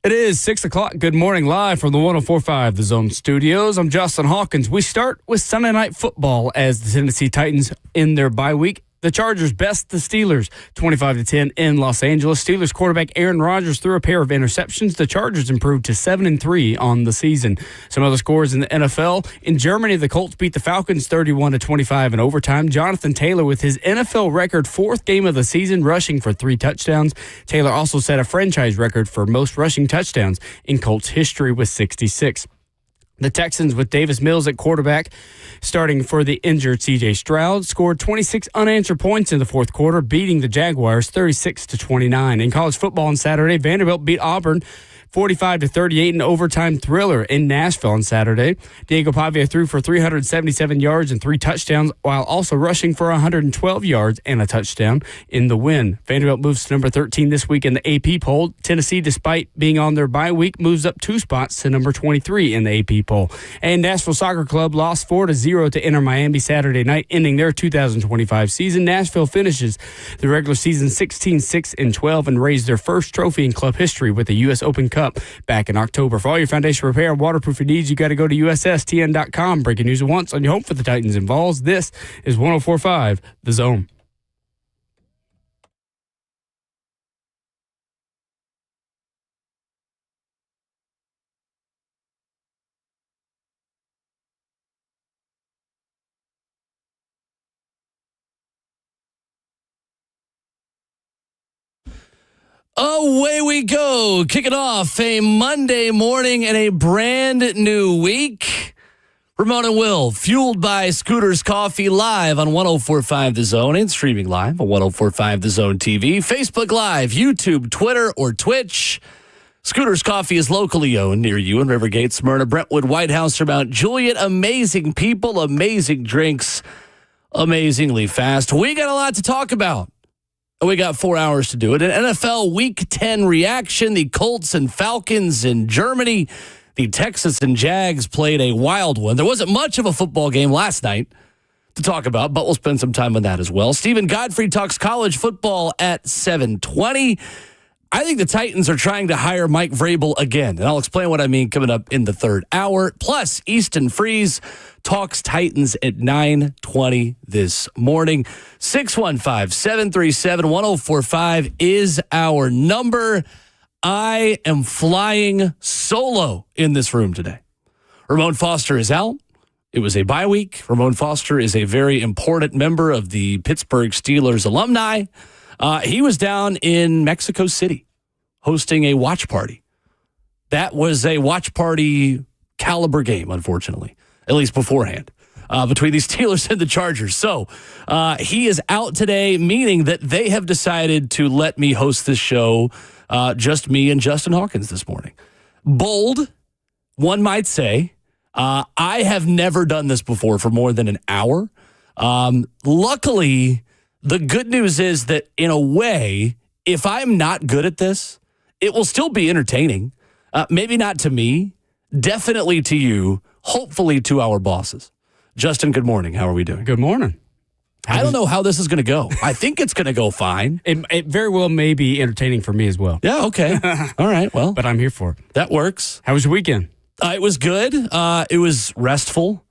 It is 6 o'clock. Good morning, live from the 104.5 The Zone Studios. I'm Justin Hawkins. We start with Sunday Night Football as the Tennessee Titans in their bye week. The Chargers best the Steelers 25-10 in Los Angeles. Steelers quarterback Aaron Rodgers threw a pair of interceptions. The Chargers improved to 7-3 on the season. Some other scores in the NFL. In Germany, the Colts beat the Falcons 31-25 in overtime. Jonathan Taylor with his NFL record fourth game of the season, rushing for 3 touchdowns. Taylor also set a franchise record for most rushing touchdowns in Colts history with 66. The Texans, with Davis Mills at quarterback, starting for the injured C.J. Stroud, scored 26 unanswered points in the fourth quarter, beating the Jaguars 36-29. In college football on Saturday, Vanderbilt beat Auburn 45-38 in overtime thriller in Nashville on Saturday. Diego Pavia threw for 377 yards and 3 touchdowns, while also rushing for 112 yards and a touchdown in the win. Vanderbilt moves to number 13 this week in the AP poll. Tennessee, despite being on their bye week, moves up 2 spots to number 23 in the AP poll. And Nashville Soccer Club lost 4-0 to Inter Miami Saturday night, ending their 2025 season. Nashville finishes the regular season 16-6-12 and raised their first trophy in club history with the U.S. Open Cup back in October. For all your foundation repair and waterproofing needs, you got to go to USSTN.com. Breaking news at once on your home for the Titans and Vols. This is 104.5 The Zone. Away we go. Kick it off a Monday morning and a brand new week. Ramon and Will, fueled by Scooter's Coffee, live on 104.5 The Zone and streaming live on 104.5 The Zone TV, Facebook Live, YouTube, Twitter, or Twitch. Scooter's Coffee is locally owned near you in Rivergate, Smyrna, Brentwood, White House, or Mount Juliet. Amazing people, amazing drinks, amazingly fast. We got a lot to talk about. We got 4 hours to do it. An NFL Week 10 reaction. The Colts and Falcons in Germany. The Texans and Jags played a wild one. There wasn't much of a football game last night to talk about, but we'll spend some time on that as well. Stephen Godfrey talks college football at 7:20. I think the Titans are trying to hire Mike Vrabel again, and I'll explain what I mean coming up in the third hour. Plus, Easton Freeze talks Titans at 9:20 this morning. 615-737-1045 is our number. I am flying solo in this room today. Ramon Foster is out. It was a bye week. Ramon Foster is a very important member of the Pittsburgh Steelers alumni. He was down in Mexico City hosting a watch party. That was a watch party caliber game, unfortunately, at least beforehand, between the Steelers and the Chargers. So he is out today, meaning that they have decided to let me host this show, just me and Justin Hawkins this morning. Bold, one might say. I have never done this before for more than an hour. Luckily, the good news is that, in a way, if I'm not good at this, it will still be entertaining. Maybe not to me, definitely to you, hopefully to our bosses. Justin, good morning. How are we doing? Good morning. I don't know how this is going to go. I think it's going to go fine. It very well may be entertaining for me as well. Yeah, okay. All right, well. But I'm here for it. That works. How was your weekend? It was good. It was restful.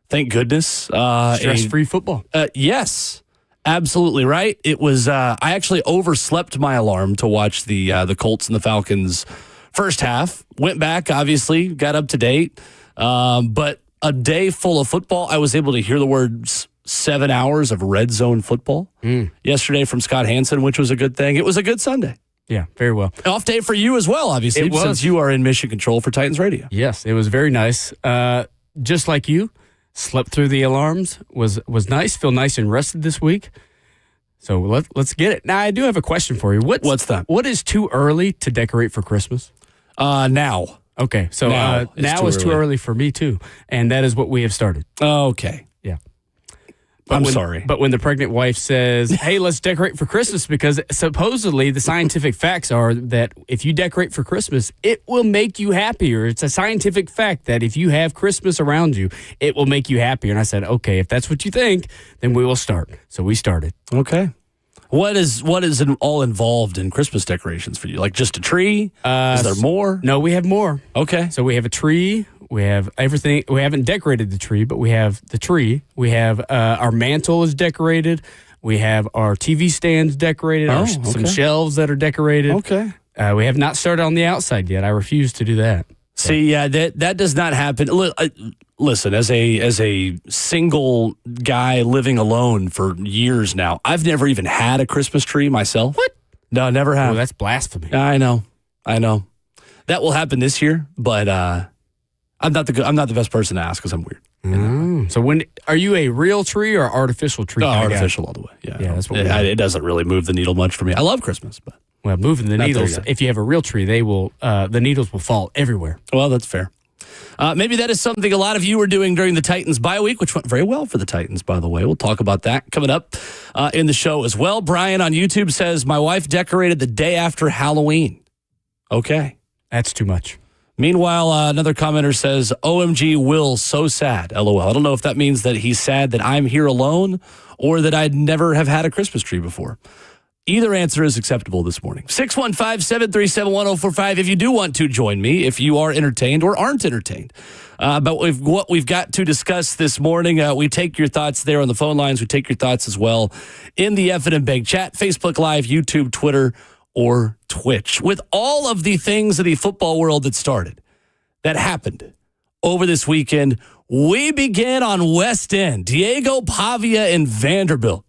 Thank goodness. Stress-free football. Yes. Absolutely right. It was. I actually overslept my alarm to watch the Colts and the Falcons first half. Went back, obviously, got up to date. But a day full of football. I was able to hear the words 7 hours of red zone football yesterday from Scott Hansen, which was a good thing. It was a good Sunday. Yeah, very well. Off day for you as well, obviously, since you are in mission control for Titans Radio. Yes, it was very nice. Just like you. Slept through the alarms, was nice, feel nice and rested this week. So let's get it. Now, I do have a question for you. What's that? What is too early to decorate for Christmas? Now. Okay, so now is too early for me too, and that is what we have started. Okay. Yeah. I'm sorry. But when the pregnant wife says, hey, let's decorate for Christmas, because supposedly the scientific facts are that if you decorate for Christmas, it will make you happier. It's a scientific fact that if you have Christmas around you, it will make you happier. And I said, okay, if that's what you think, then we will start. So we started. Okay. What is all involved in Christmas decorations for you? Like just a tree? Is there more? No, we have more. Okay. So we have a tree. We have everything. We haven't decorated the tree, but we have the tree. We have our mantle is decorated. We have our TV stands decorated. Some shelves that are decorated. Okay. We have not started on the outside yet. I refuse to do that. See, yeah, that does not happen. Listen, as a single guy living alone for years now, I've never even had a Christmas tree myself. What? No, never have. Oh, that's blasphemy. I know. That will happen this year, but I'm not the best person to ask because I'm weird. So when are you a real tree or artificial tree? Artificial all the way. Yeah, that's what it doesn't really move the needle much for me. I love Christmas, but moving the needles. If you have a real tree, they will. The needles will fall everywhere. Well, that's fair. Maybe that is something a lot of you were doing during the Titans bye week, which went very well for the Titans, by the way. We'll talk about that coming up in the show as well. Brian on YouTube says, my wife decorated the day after Halloween. Okay. That's too much. Meanwhile, another commenter says, OMG, Will, so sad. LOL. I don't know if that means that he's sad that I'm here alone or that I'd never have had a Christmas tree before. Either answer is acceptable this morning. 615-737-1045 if you do want to join me, if you are entertained or aren't entertained. But what we've got to discuss this morning, we take your thoughts there on the phone lines. We take your thoughts as well in the F and Beg chat, Facebook Live, YouTube, Twitter, or Twitch. With all of the things in the football world that happened over this weekend, we begin on West End. Diego Pavia and Vanderbilt.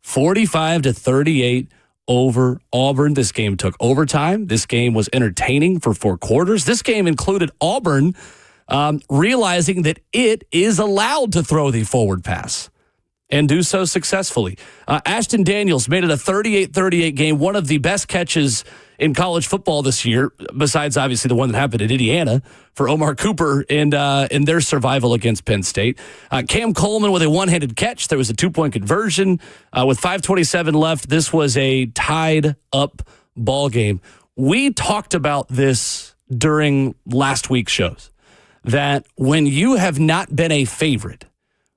45-38 over Auburn. This game took overtime. This game was entertaining for 4 quarters. This game included Auburn realizing that it is allowed to throw the forward pass and do so successfully. Ashton Daniels made it a 38-38 game, one of the best catches in college football this year, besides obviously the one that happened at Indiana for Omar Cooper in their survival against Penn State. Cam Coleman with a one-handed catch. There was a 2-point conversion. With 5:27 left, this was a tied-up ball game. We talked about this during last week's shows, that when you have not been a favorite,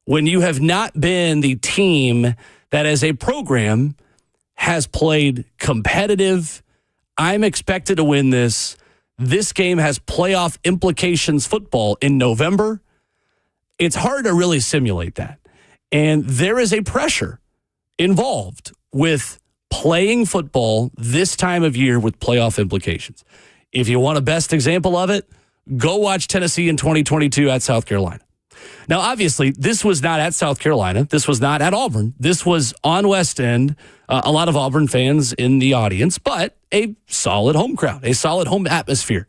when you have not been the team that as a program has played competitive, I'm expected to win this. This game has playoff implications football in November. It's hard to really simulate that. And there is a pressure involved with playing football this time of year with playoff implications. If you want a best example of it, go watch Tennessee in 2022 at South Carolina. Now, obviously, this was not at South Carolina. This was not at Auburn. This was on West End. A lot of Auburn fans in the audience, but a solid home crowd, a solid home atmosphere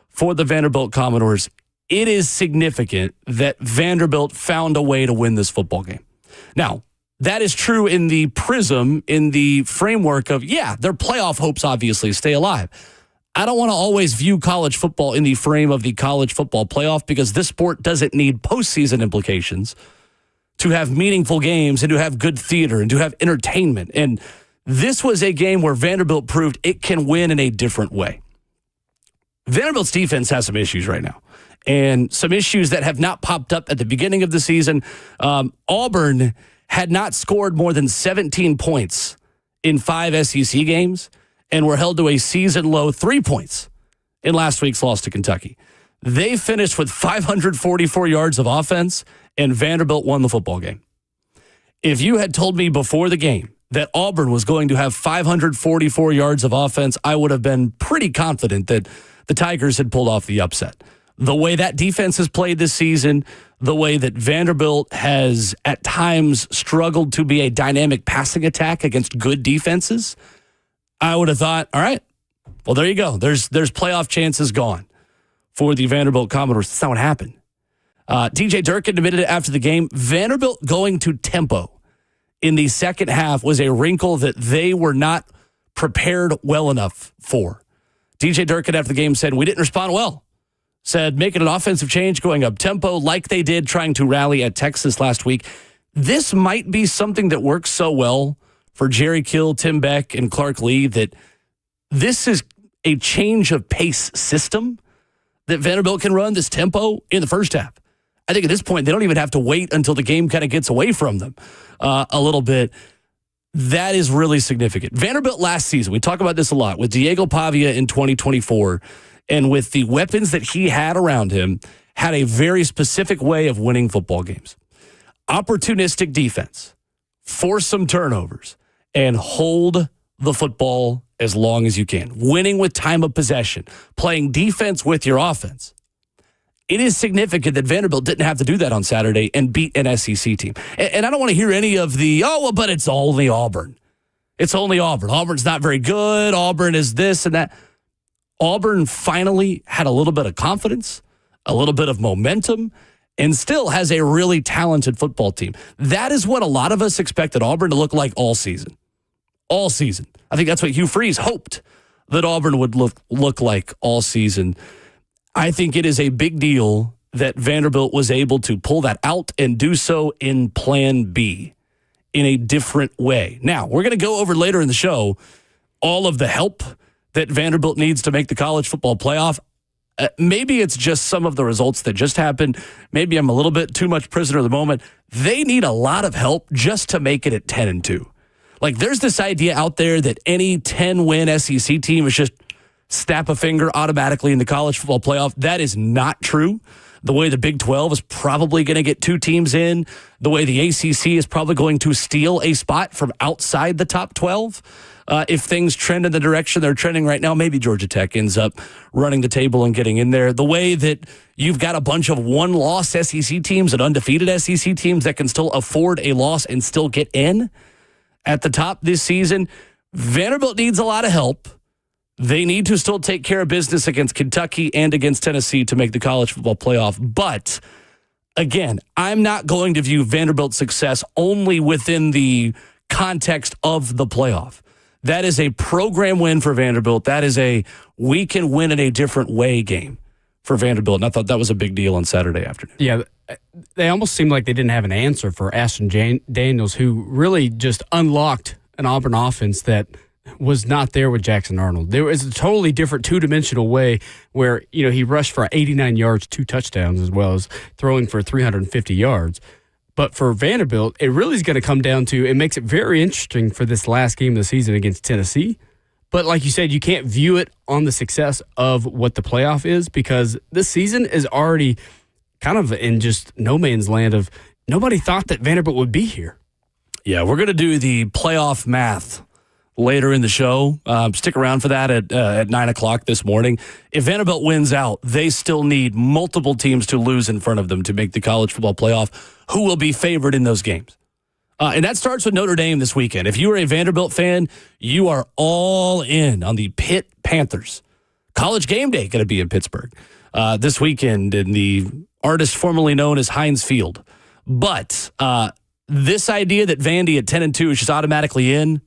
for the Vanderbilt Commodores. It is significant that Vanderbilt found a way to win this football game. Now, that is true in the prism, in the framework of, their playoff hopes obviously stay alive. I don't want to always view college football in the frame of the college football playoff because this sport doesn't need postseason implications to have meaningful games and to have good theater and to have entertainment. And this was a game where Vanderbilt proved it can win in a different way. Vanderbilt's defense has some issues right now, and some issues that have not popped up at the beginning of the season. Auburn had not scored more than 17 points in 5 SEC games and were held to a season-low 3 points in last week's loss to Kentucky. They finished with 544 yards of offense, and Vanderbilt won the football game. If you had told me before the game that Auburn was going to have 544 yards of offense, I would have been pretty confident that the Tigers had pulled off the upset. The way that defense has played this season, the way that Vanderbilt has at times struggled to be a dynamic passing attack against good defenses, I would have thought, all right, well, there you go. There's playoff chances gone for the Vanderbilt Commodores. That's not what happened. TJ Durkin admitted it after the game. Vanderbilt going to tempo in the second half was a wrinkle that they were not prepared well enough for. TJ Durkin after the game said, we didn't respond well. Said making an offensive change, going up tempo like they did trying to rally at Texas last week. This might be something that works so well for Jerry Kill, Tim Beck, and Clark Lee that this is a change of pace system that Vanderbilt can run this tempo in the first half. I think at this point, they don't even have to wait until the game kind of gets away from them a little bit. That is really significant. Vanderbilt last season, we talk about this a lot, with Diego Pavia in 2024, and with the weapons that he had around him, had a very specific way of winning football games. Opportunistic defense, force some turnovers, and hold the football as long as you can. Winning with time of possession, playing defense with your offense. It is significant that Vanderbilt didn't have to do that on Saturday and beat an SEC team. And I don't want to hear any of the, but it's only Auburn. It's only Auburn. Auburn's not very good. Auburn is this and that. Auburn finally had a little bit of confidence, a little bit of momentum, and still has a really talented football team. That is what a lot of us expected Auburn to look like all season. All season. I think that's what Hugh Freeze hoped that Auburn would look like all season. I think it is a big deal that Vanderbilt was able to pull that out and do so in Plan B in a different way. Now, we're going to go over later in the show all of the help that Vanderbilt needs to make the college football playoff. Maybe it's just some of the results that just happened. Maybe I'm a little bit too much prisoner of the moment. They need a lot of help just to make it at 10-2. Like, there's this idea out there that any 10-win SEC team is just snap a finger automatically in the college football playoff. That is not true. The way the Big 12 is probably going to get 2 teams in, the way the ACC is probably going to steal a spot from outside the top 12. If things trend in the direction they're trending right now, maybe Georgia Tech ends up running the table and getting in there. The way that you've got a bunch of one-loss SEC teams and undefeated SEC teams that can still afford a loss and still get in at the top this season, Vanderbilt needs a lot of help. They need to still take care of business against Kentucky and against Tennessee to make the college football playoff. But, again, I'm not going to view Vanderbilt's success only within the context of the playoff. That is a program win for Vanderbilt. That is a we can win in a different way game for Vanderbilt. And I thought that was a big deal on Saturday afternoon. Yeah, they almost seemed like they didn't have an answer for Ashton Daniels, who really just unlocked an Auburn offense that was not there with Jackson Arnold. There was a totally different two-dimensional way where, he rushed for 89 yards, 2 touchdowns, as well as throwing for 350 yards. But for Vanderbilt, it really is going to come down to, it makes it very interesting for this last game of the season against Tennessee. But like you said, you can't view it on the success of what the playoff is, because this season is already kind of in just no man's land of nobody thought that Vanderbilt would be here. Yeah, we're going to do the playoff math later in the show. Stick around for that at 9 o'clock this morning. If Vanderbilt wins out, they still need multiple teams to lose in front of them to make the college football playoff. Who will be favored in those games? And that starts with Notre Dame this weekend. If you are a Vanderbilt fan, you are all in on the Pitt Panthers. College game day going to be in Pittsburgh this weekend in the artist formerly known as Heinz Field. But this idea that Vandy at 10-2 is just automatically in,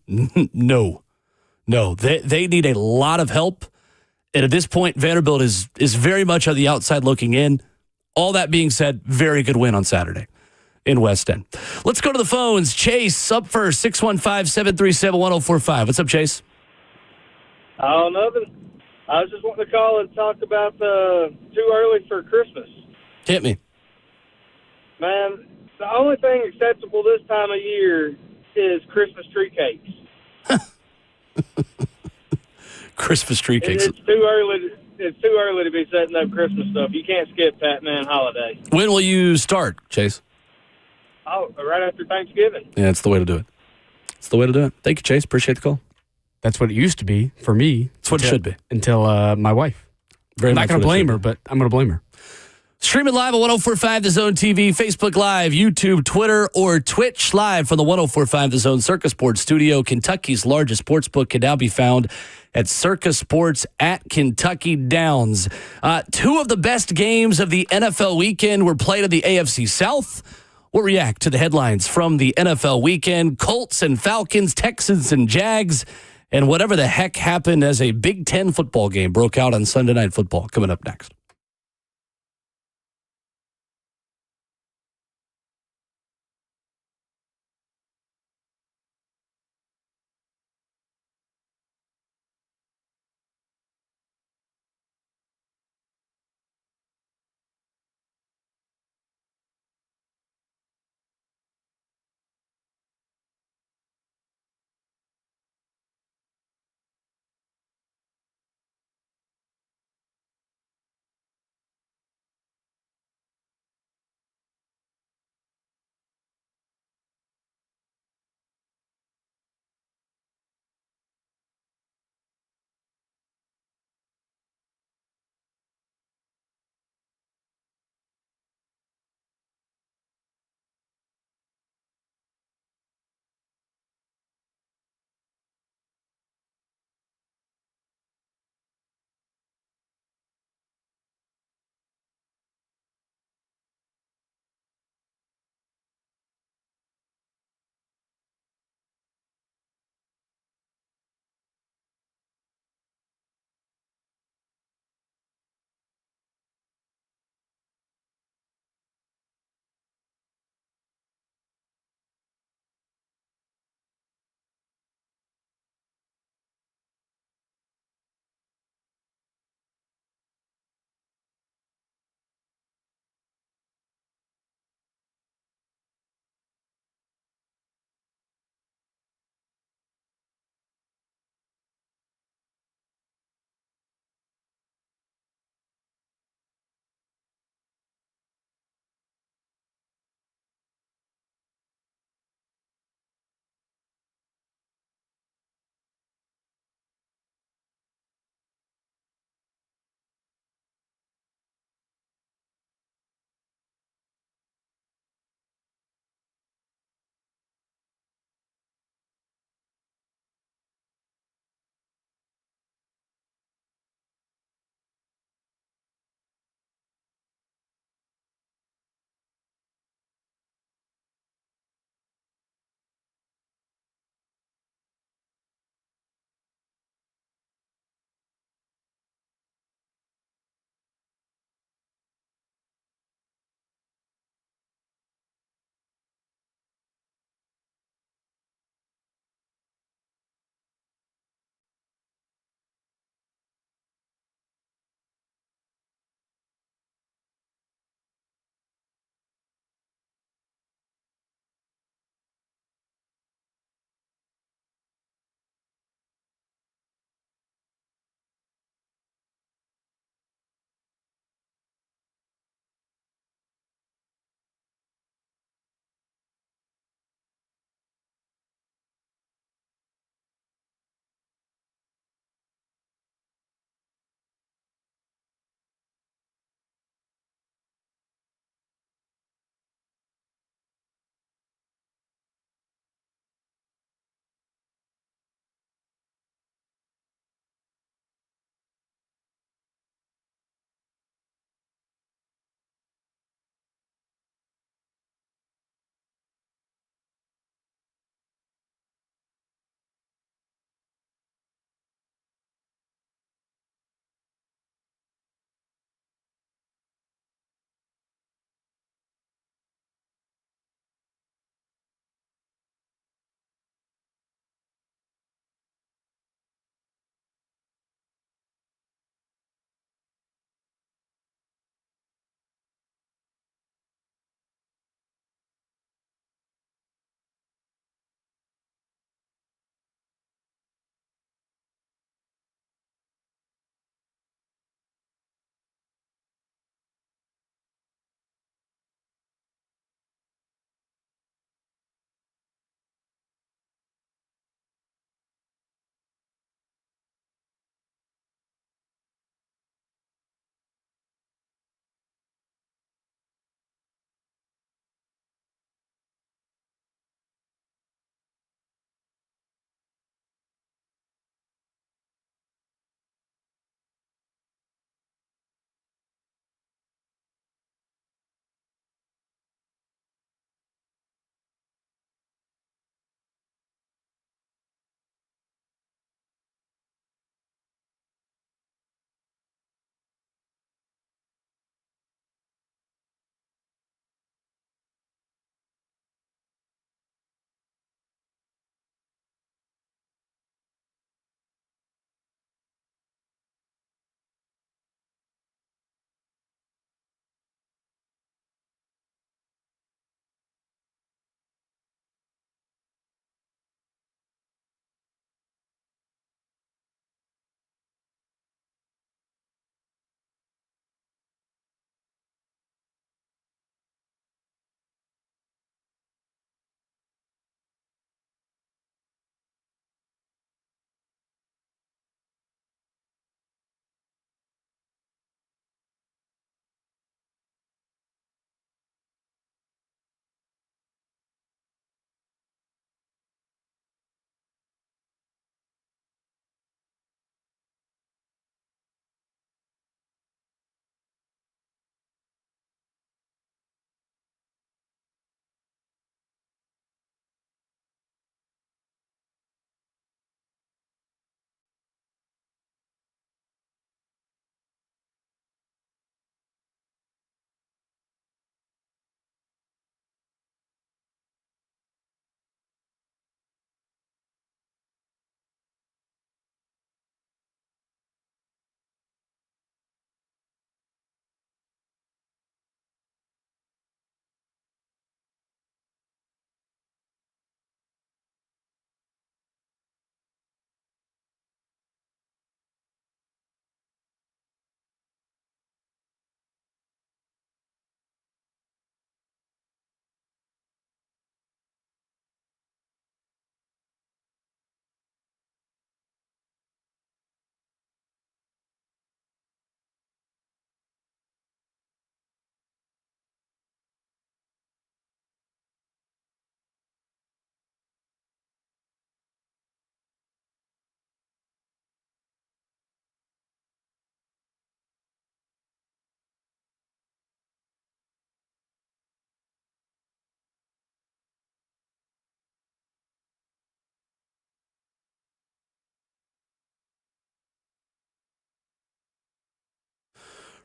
no. They need a lot of help. And at this point, Vanderbilt is very much on the outside looking in. All that being said, very good win on Saturday in West End. Let's go to the phones. Chase up first, 615-737-1045. What's up, Chase? Oh, nothing. I was just wanting to call and talk about too early for Christmas. Hit me. Man, the only thing acceptable this time of year is Christmas tree cakes. Christmas tree cakes. It's too early. It's too early to be setting up Christmas stuff. You can't skip Fat Man holiday. When will you start, Chase? Oh, right after Thanksgiving. Yeah, it's the way to do it. It's the way to do it. Thank you, Chase. Appreciate the call. That's what it used to be for me. It's what it should be. Until my wife. Very I'm much not going to blame her, but I'm going to blame her. Streaming live at 1045 The Zone TV, Facebook Live, YouTube, Twitter, or Twitch. Live from the 1045 The Zone Circus Sports Studio. Kentucky's largest sports book can now be found at Circus Sports at Kentucky Downs. 2 of the best games of the NFL weekend were played in the AFC South. We'll react to the headlines from the NFL weekend. Colts and Falcons, Texans and Jags, and whatever the heck happened as a Big Ten football game broke out on Sunday Night Football. Coming up next.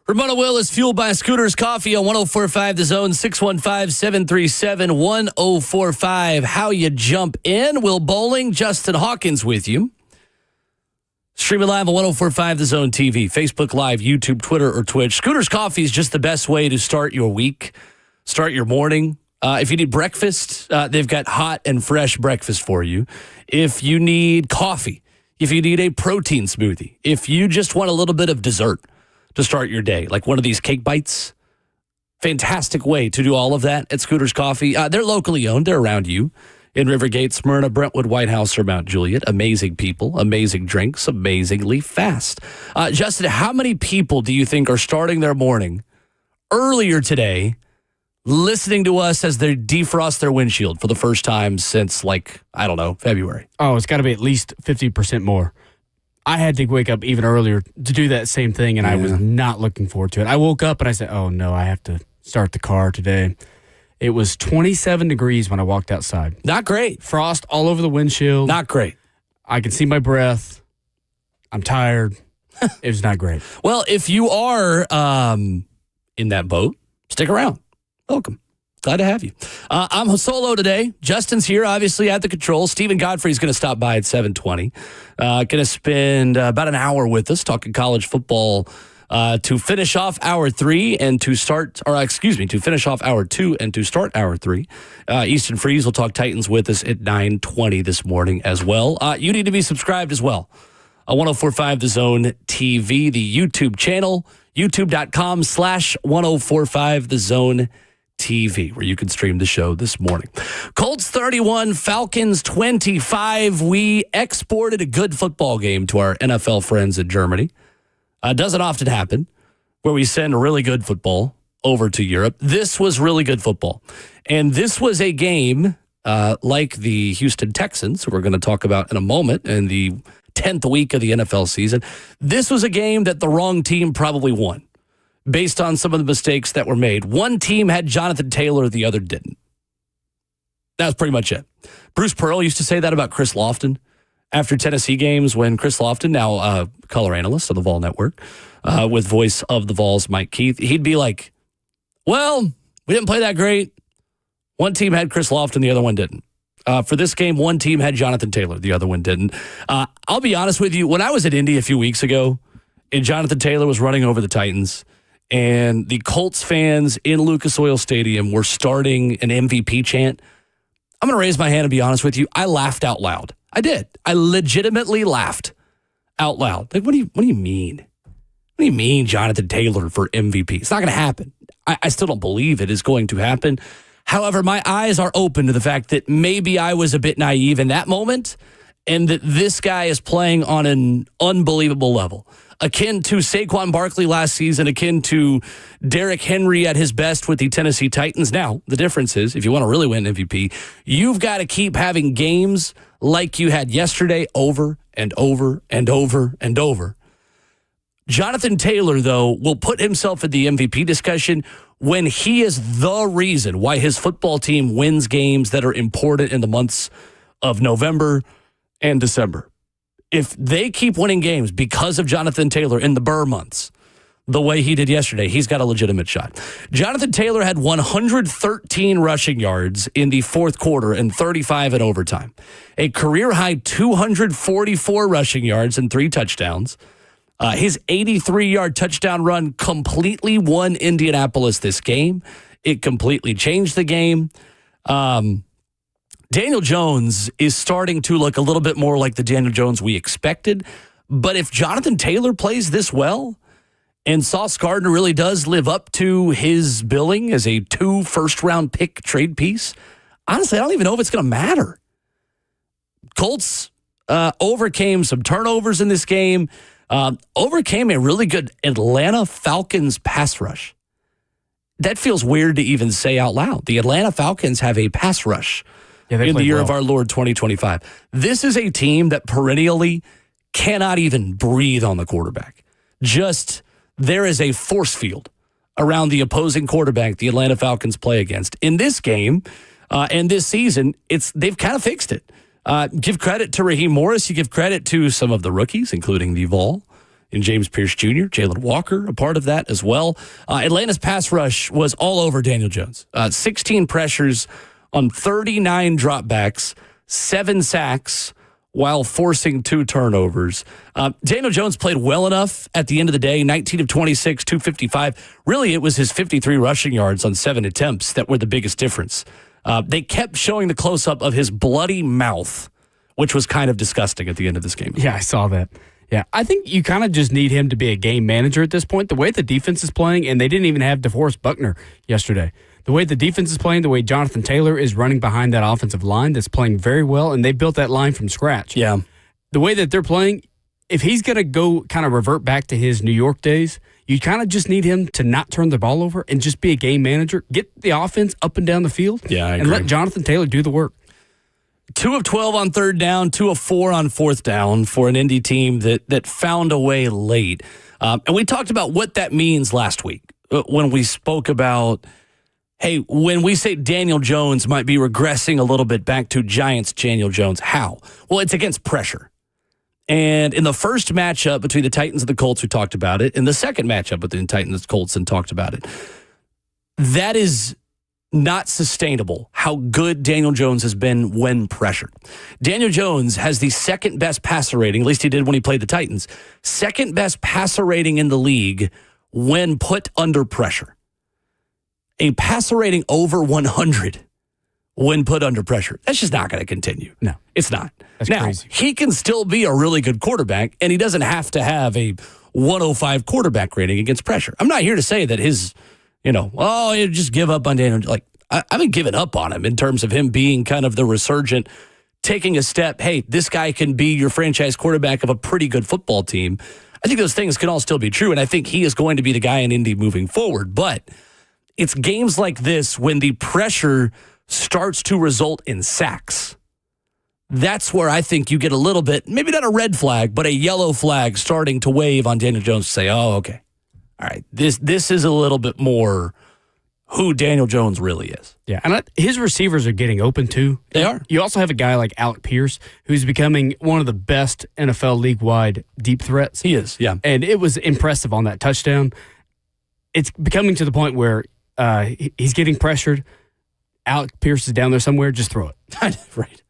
Ramona Will is fueled by Scooters Coffee on 104.5 The Zone, 615-737-1045. How you jump in. Will Bowling, Justin Hawkins with you. Streaming live on 104.5 The Zone TV, Facebook Live, YouTube, Twitter, or Twitch. Scooters Coffee is just the best way to start your week, start your morning. If you need breakfast, they've got hot and fresh breakfast for you. If you need coffee, if you need a protein smoothie, if you just want a little bit of dessert to start your day, like one of these cake bites, fantastic way to do all of that at Scooters Coffee. They're locally owned. They're around you in Rivergate, Smyrna, Brentwood, White House, or Mount Juliet. Amazing people, amazing drinks, amazingly fast. Justin, how many people do you think are starting their morning earlier today listening to us as they defrost their windshield for the first time since, February? Oh, it's got to be at least 50% more. I had to wake up even earlier to do that same thing, and I was not looking forward to it. I woke up and I said, oh, no, I have to start the car today. It was 27 degrees when I walked outside. Not great. Frost all over the windshield. Not great. I can see my breath. I'm tired. It was not great. Well, if you are in that boat, stick around. Welcome. Glad to have you. I'm solo today. Justin's here, obviously, at the controls. Stephen Godfrey's going to stop by at 7:20. Going to spend about an hour with us talking college football to finish off hour 3 and to finish off hour 2 and to start hour 3. Easton Freeze will talk Titans with us at 9:20 this morning as well. You need to be subscribed as well. 104.5 The Zone TV, the YouTube channel, youtube.com/1045 The Zone TV, where you can stream the show this morning. Colts 31, Falcons 25. We exported a good football game to our NFL friends in Germany. Doesn't often happen where we send really good football over to Europe. This was really good football. And this was a game like the Houston Texans, who we're going to talk about in a moment, in the 10th week of the NFL season. This was a game that the wrong team probably won, based on some of the mistakes that were made. One team had Jonathan Taylor, the other didn't. That was pretty much it. Bruce Pearl used to say that about Chris Lofton after Tennessee games, when Chris Lofton, now a color analyst on the Vol Network, with voice of the Vols, Mike Keith, he'd be like, well, we didn't play that great. One team had Chris Lofton, the other one didn't. For this game, one team had Jonathan Taylor, the other one didn't. I'll be honest with you, when I was at Indy a few weeks ago and Jonathan Taylor was running over the Titans, and the Colts fans in Lucas Oil Stadium were starting an MVP chant, I'm going to raise my hand and be honest with you. I laughed out loud. I did. I legitimately laughed out loud. Like, what do you mean? What do you mean Jonathan Taylor for MVP? It's not going to happen. I still don't believe it is going to happen. However, my eyes are open to the fact that maybe I was a bit naive in that moment, and that this guy is playing on an unbelievable level, akin to Saquon Barkley last season, akin to Derrick Henry at his best with the Tennessee Titans. Now, the difference is, if you want to really win MVP, you've got to keep having games like you had yesterday over and over and over and over. Jonathan Taylor, though, will put himself in the MVP discussion when he is the reason why his football team wins games that are important in the months of November and December. If they keep winning games because of Jonathan Taylor in the Burr months, the way he did yesterday, he's got a legitimate shot. Jonathan Taylor had 113 rushing yards in the fourth quarter and 35 in overtime. A career-high 244 rushing yards and 3 touchdowns. His 83-yard touchdown run completely won Indianapolis this game. It completely changed the game. Daniel Jones is starting to look a little bit more like the Daniel Jones we expected. But if Jonathan Taylor plays this well, and Sauce Gardner really does live up to his billing as a 2 first-round pick trade piece, honestly, I don't even know if it's going to matter. Colts overcame some turnovers in this game, overcame a really good Atlanta Falcons pass rush. That feels weird to even say out loud. The Atlanta Falcons have a pass rush in the year of our Lord 2025. This is a team that perennially cannot even breathe on the quarterback. Just, there is a force field around the opposing quarterback the Atlanta Falcons play against. In this game and this season, they've kind of fixed it. Give credit to Raheem Morris. You give credit to some of the rookies, including the Vol, in James Pierce Jr., Jalen Walker, a part of that as well. Atlanta's pass rush was all over Daniel Jones. 16 pressures on 39 dropbacks, 7 sacks, while forcing 2 turnovers. Daniel Jones played well enough at the end of the day, 19 of 26, 255. Really, it was his 53 rushing yards on 7 attempts that were the biggest difference. They kept showing the close-up of his bloody mouth, which was kind of disgusting at the end of this game. Yeah, I saw that. Yeah, I think you kind of just need him to be a game manager at this point. The way the defense is playing, and they didn't even have DeForest Buckner yesterday. The way the defense is playing, the way Jonathan Taylor is running behind that offensive line that's playing very well, and they built that line from scratch. Yeah. The way that they're playing, if he's going to go kind of revert back to his New York days, you kind of just need him to not turn the ball over and just be a game manager. Get the offense up and down the field. Yeah, I agree. And let Jonathan Taylor do the work. 2 of 12 on third down, 2 of 4 on fourth down for an Indy team that found a way late. And we talked about what that means last week when we spoke about, hey, when we say Daniel Jones might be regressing a little bit back to Giants Daniel Jones, how? Well, it's against pressure. And in the first matchup between the Titans and the Colts, we talked about it. In the second matchup between the Titans and Colts, and talked about it. That is not sustainable, how good Daniel Jones has been when pressured. Daniel Jones has the second best passer rating, at least he did when he played the Titans, second best passer rating in the league when put under pressure. A passer rating over 100 when put under pressure. That's just not going to continue. No. It's not. That's now, crazy. He can still be a really good quarterback, and he doesn't have to have a 105 quarterback rating against pressure. I'm not here to say that his, you just give up on Daniel. Like, I haven't given up on him in terms of him being kind of the resurgent, taking a step. Hey, this guy can be your franchise quarterback of a pretty good football team. I think those things can all still be true, and I think he is going to be the guy in Indy moving forward. But it's games like this when the pressure starts to result in sacks. That's where I think you get a little bit, maybe not a red flag, but a yellow flag starting to wave on Daniel Jones to say, oh, okay. All right, this is a little bit more who Daniel Jones really is. Yeah, and his receivers are getting open too. They are. You also have a guy like Alec Pierce, who's becoming one of the best NFL league-wide deep threats. He is, yeah. And it was impressive on that touchdown. It's becoming to the point where he's getting pressured. Alec Pierce is down there somewhere. Just throw it. Right.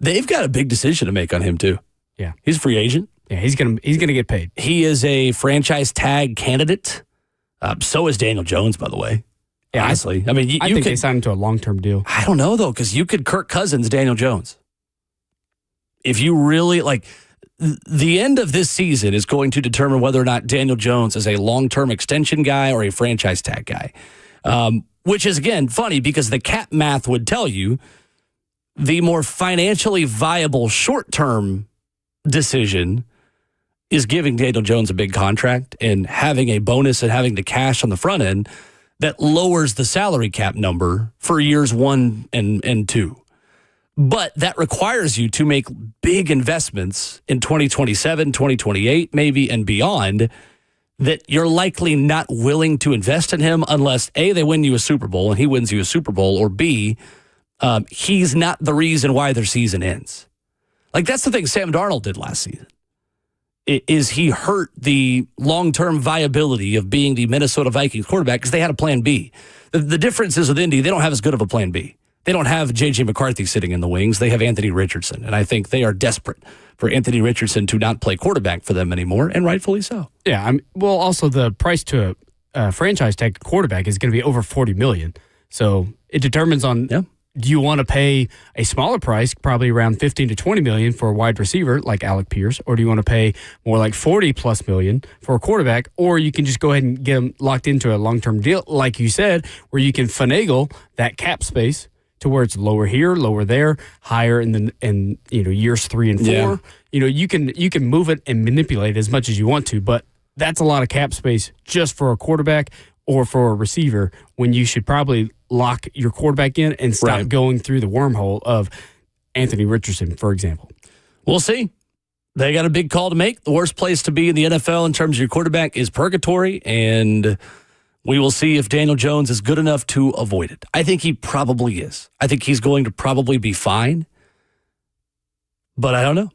They've got a big decision to make on him too. Yeah, he's a free agent. Yeah, he's gonna get paid. He is a franchise tag candidate. So is Daniel Jones, by the way. Yeah, honestly, I mean, I think they signed him to a long-term deal. I don't know though, because you could Kirk Cousins Daniel Jones. If you really like, the end of this season is going to determine whether or not Daniel Jones is a long-term extension guy or a franchise tag guy. Which is, again, funny because the cap math would tell you the more financially viable short-term decision is giving Daniel Jones a big contract and having a bonus and having the cash on the front end that lowers the salary cap number for years 1 and 2. But that requires you to make big investments in 2027, 2028, maybe, and beyond that you're likely not willing to invest in him unless, A, they win you a Super Bowl and he wins you a Super Bowl, or B, he's not the reason why their season ends. Like, that's the thing Sam Darnold did last season. Is he hurt the long-term viability of being the Minnesota Vikings quarterback because they had a plan B. The difference is with Indy, they don't have as good of a plan B. They don't have J.J. McCarthy sitting in the wings. They have Anthony Richardson, and I think they are desperate for Anthony Richardson to not play quarterback for them anymore, and rightfully so. Yeah, well, also the price to a franchise tag quarterback is going to be over $40 million. So it determines on... Yeah. Do you want to pay a smaller price, probably around $15 to $20 million for a wide receiver like Alec Pierce, or do you want to pay more like $40+ million for a quarterback, or you can just go ahead and get them locked into a long-term deal, like you said, where you can finagle that cap space to where it's lower here, lower there, higher in years 3 and 4. Yeah. You can move it and manipulate it as much as you want to, but that's a lot of cap space just for a quarterback or for a receiver when you should probably lock your quarterback in and stop going through the wormhole of Anthony Richardson, for example. We'll see. They got a big call to make. The worst place to be in the NFL in terms of your quarterback is purgatory, and we will see if Daniel Jones is good enough to avoid it. I think he probably is. I think he's going to probably be fine, but I don't know.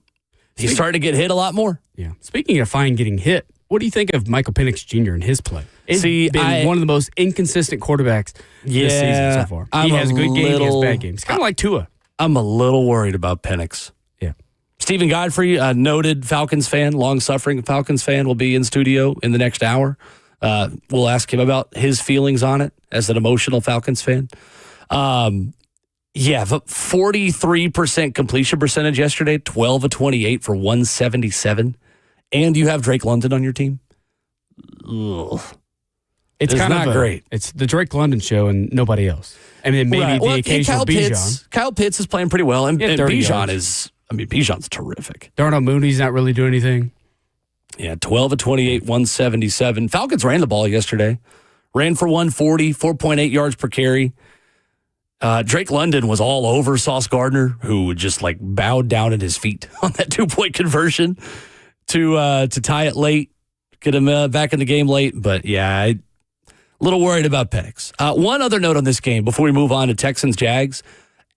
He's starting to get hit a lot more. Yeah. Speaking of fine getting hit, What do you think of Michael Penix Jr. and his play? It's been one of the most inconsistent quarterbacks this season so far. He has a good game, he has bad games. Kind of like Tua. I'm a little worried about Penix. Yeah. Stephen Godfrey, a noted Falcons fan, long-suffering Falcons fan, will be in studio in the next hour. We'll ask him about his feelings on it as an emotional Falcons fan. Yeah, but 43% completion percentage yesterday, 12 of 28 for 177. And you have Drake London on your team? Ugh. It's kind of not great. It's the Drake London show and nobody else. I mean, maybe the occasional Bijan. Kyle Pitts is playing pretty well, and Bijan is, Bijan's terrific. Darnell Mooney's not really doing anything. Yeah, 12 of 28, 177. Falcons ran the ball yesterday. Ran for 140, 4.8 yards per carry. Drake London was all over Sauce Gardner, who just like bowed down at his feet on that 2-point conversion to tie it late, get him back in the game late. But yeah, a little worried about Penix. One other note on this game before we move on to Texans-Jags.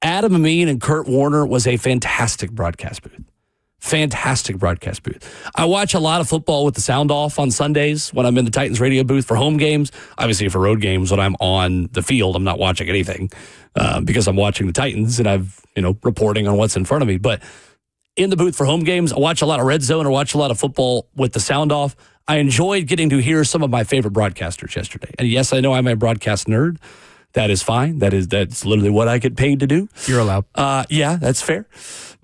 Adam Amin and Kurt Warner was a fantastic broadcast booth. Fantastic broadcast booth. I watch a lot of football with the sound off on Sundays when I'm in the Titans radio booth for home games. Obviously, for road games, when I'm on the field, I'm not watching anything because I'm watching the Titans and I've, reporting on what's in front of me. But in the booth for home games, I watch a lot of Red Zone or watch a lot of football with the sound off. I enjoyed getting to hear some of my favorite broadcasters yesterday. And yes, I know I'm a broadcast nerd. That is fine. That's literally what I get paid to do. You're allowed. Yeah, that's fair.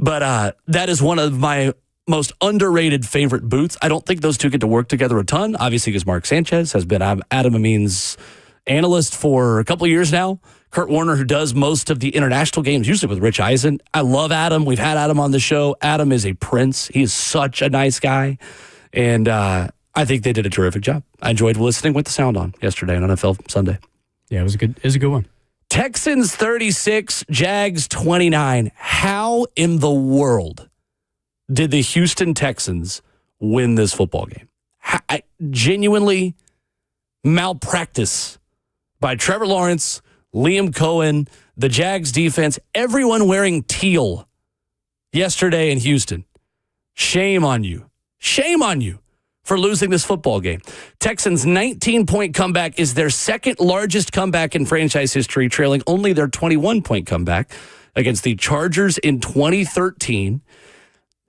But that is one of my most underrated favorite booths. I don't think those two get to work together a ton, obviously, because Mark Sanchez has been Adam Amin's analyst for a couple of years now. Kurt Warner, who does most of the international games, usually with Rich Eisen. I love Adam. We've had Adam on the show. Adam is a prince. He is such a nice guy. And I think they did a terrific job. I enjoyed listening with the sound on yesterday on NFL Sunday. Yeah, it was a good one. Texans 36, Jags 29. How in the world did the Houston Texans win this football game? Genuinely malpractice by Trevor Lawrence, Liam Cohen, the Jags defense, everyone wearing teal yesterday in Houston. Shame on you. Shame on you for losing this football game. Texans' 19-point comeback is their second largest comeback in franchise history, trailing only their 21-point comeback against the Chargers in 2013.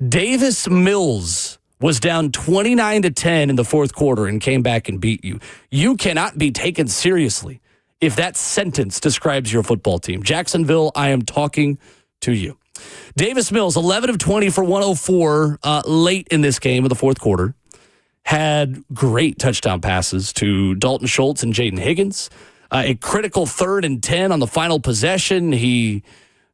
Davis Mills was down 29-10 in the fourth quarter and came back and beat you. You cannot be taken seriously if that sentence describes your football team. Jacksonville, I am talking to you. Davis Mills, 11 of 20 for 104 late in this game of the fourth quarter. Had great touchdown passes to Dalton Schultz and Jaden Higgins. A critical 3rd and 10 on the final possession. He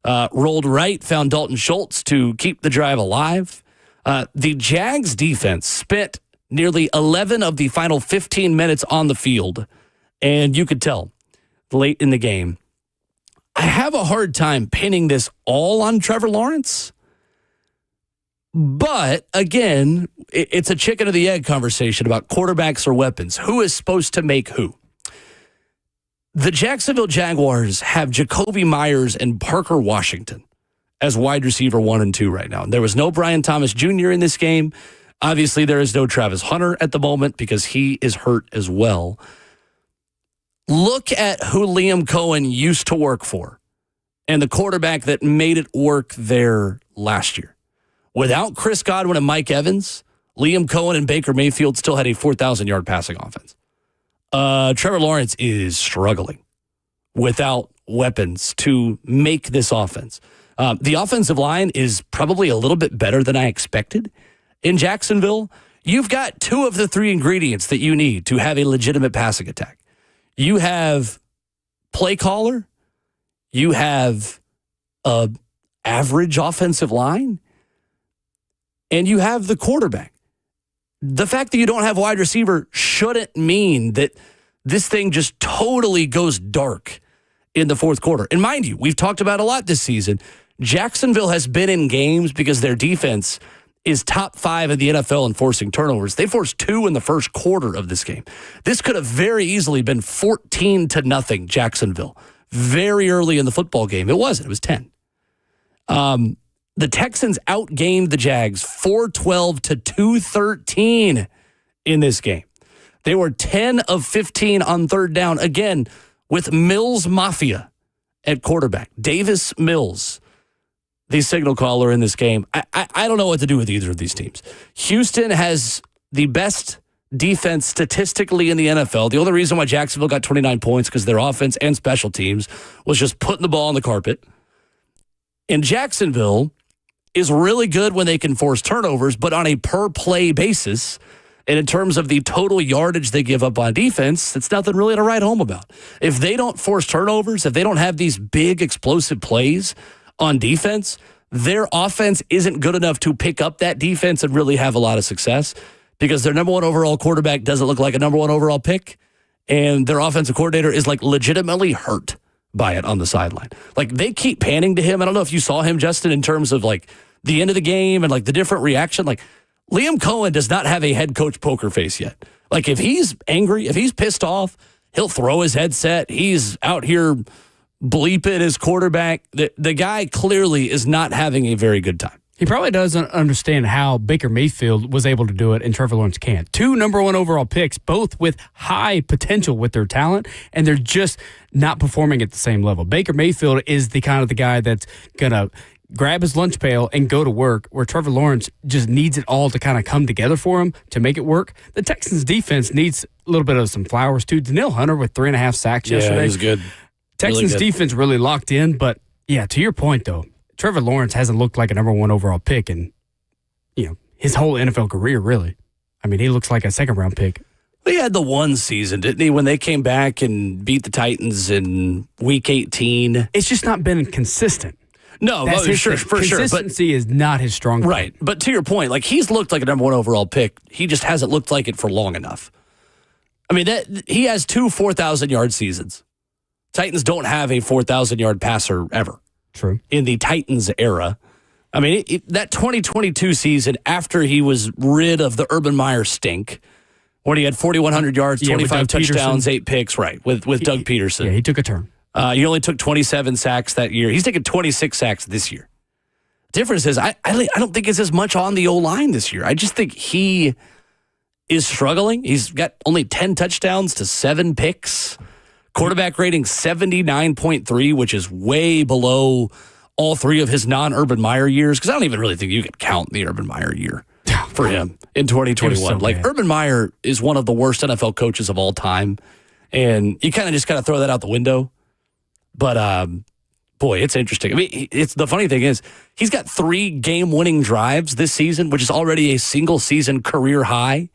rolled right, found Dalton Schultz to keep the drive alive. The Jags defense spent nearly 11 of the final 15 minutes on the field, and you could tell late in the game. I have a hard time pinning this all on Trevor Lawrence. But, again, it's a chicken or the egg conversation about quarterbacks or weapons. Who is supposed to make who? The Jacksonville Jaguars have Jacoby Myers and Parker Washington as wide receiver 1 and 2 right now. There was no Brian Thomas Jr. in this game. Obviously, there is no Travis Hunter at the moment because he is hurt as well. Look at who Liam Cohen used to work for and the quarterback that made it work there last year. Without Chris Godwin and Mike Evans, Liam Cohen and Baker Mayfield still had a 4,000-yard passing offense. Trevor Lawrence is struggling without weapons to make this offense. The offensive line is probably a little bit better than I expected in Jacksonville. You've got 2 of the 3 ingredients that you need to have a legitimate passing attack. You have play caller. You have an average offensive line. And you have the quarterback. The fact that you don't have wide receiver shouldn't mean that this thing just totally goes dark in the fourth quarter. And mind you, we've talked about a lot this season. Jacksonville has been in games because their defense is top 5 in the NFL in forcing turnovers. They forced 2 in the first quarter of this game. This could have very easily been 14-0 Jacksonville very early in the football game. It wasn't. It was 10. The Texans outgained the Jags 412 to 213 in this game. They were 10 of 15 on third down, again, with Mills Mafia at quarterback. Davis Mills, the signal caller in this game. I don't know what to do with either of these teams. Houston has the best defense statistically in the NFL. The only reason why Jacksonville got 29 points because their offense and special teams was just putting the ball on the carpet. And Jacksonville is really good when they can force turnovers, but on a per-play basis, and in terms of the total yardage they give up on defense, it's nothing really to write home about. If they don't force turnovers, if they don't have these big explosive plays on defense, their offense isn't good enough to pick up that defense and really have a lot of success because their number one overall quarterback doesn't look like a number one overall pick, and their offensive coordinator is like legitimately hurt by it on the sideline. Like they keep panning to him. I don't know if you saw him, Justin, in terms of like the end of the game and like the different reaction. Like Liam Cohen does not have a head coach poker face yet. Like if he's angry, if he's pissed off, he'll throw his headset. He's out here bleeping his quarterback. The guy clearly is not having a very good time. He probably doesn't understand how Baker Mayfield was able to do it and Trevor Lawrence can't. 2 number one overall picks, both with high potential with their talent, and they're just not performing at the same level. Baker Mayfield is the kind of the guy that's going to grab his lunch pail and go to work, where Trevor Lawrence just needs it all to kind of come together for him to make it work. The Texans defense needs a little bit of some flowers too. Danielle Hunter with 3.5 sacks yesterday. Yeah, he's good. Texans defense really locked in, but yeah, to your point though, Trevor Lawrence hasn't looked like a number one overall pick in, his whole NFL career, really. I mean, he looks like a second-round pick. He had the one season, didn't he, when they came back and beat the Titans in Week 18? It's just not been consistent. No, That's for sure. Consistency is not his strong point. Right, but to your point, like he's looked like a number one overall pick. He just hasn't looked like it for long enough. I mean, he has 2 4,000-yard seasons. Titans don't have a 4,000-yard passer ever. True. In the Titans era. I mean, that 2022 season, after he was rid of the Urban Meyer stink, when he had 4,100 yards, 25 touchdowns, 8 picks, right, with Doug Peterson. Yeah, he took a turn. He only took 27 sacks that year. He's taken 26 sacks this year. Difference is, I don't think it's as much on the O-line this year. I just think he is struggling. He's got only 10 touchdowns to 7 picks. Quarterback rating 79.3, which is way below all 3 of his non-Urban Meyer years, because I don't even really think you could count the Urban Meyer year for him in 2021. So like, bad. Urban Meyer is one of the worst NFL coaches of all time, and you kind of just got to throw that out the window. But, boy, it's interesting. I mean, it's the funny thing is he's got 3 game-winning drives this season, which is already a single-season career high,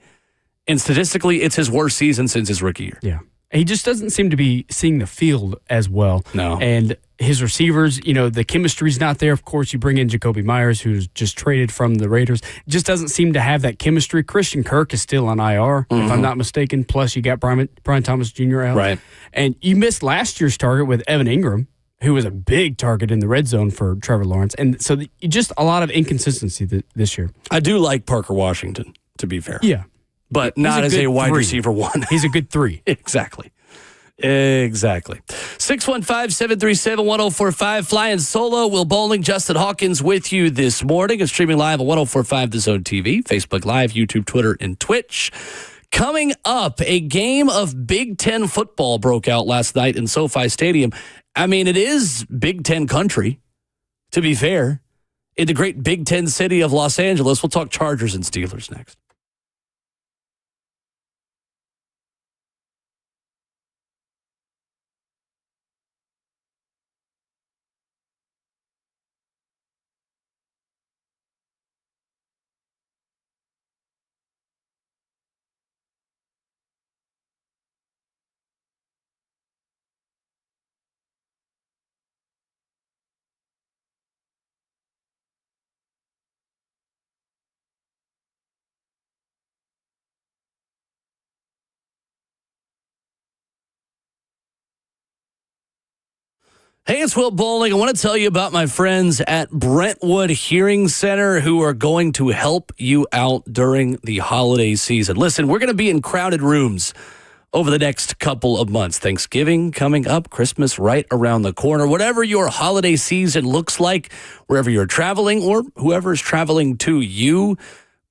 and statistically, it's his worst season since his rookie year. Yeah. He just doesn't seem to be seeing the field as well. No. And his receivers, the chemistry's not there. Of course, you bring in Jacoby Myers, who's just traded from the Raiders. Just doesn't seem to have that chemistry. Christian Kirk is still on IR, if I'm not mistaken. Plus, you got Brian Thomas Jr. out. Right. And you missed last year's target with Evan Ingram, who was a big target in the red zone for Trevor Lawrence. And so just a lot of inconsistency this year. I do like Parker Washington, to be fair. Yeah. But not as a wide receiver 1. He's a good 3. Exactly. 615-737-1045. Flying solo, Will Bowling, Justin Hawkins with you this morning. And streaming live at 1045 The Zone TV, Facebook Live, YouTube, Twitter, and Twitch. Coming up, a game of Big Ten football broke out last night in SoFi Stadium. I mean, it is Big Ten country, to be fair. In the great Big Ten city of Los Angeles, we'll talk Chargers and Steelers next. Hey, it's Will Bowling. I want to tell you about my friends at Brentwood Hearing Center who are going to help you out during the holiday season. Listen, we're going to be in crowded rooms over the next couple of months. Thanksgiving coming up, Christmas right around the corner. Whatever your holiday season looks like, wherever you're traveling or whoever is traveling to you,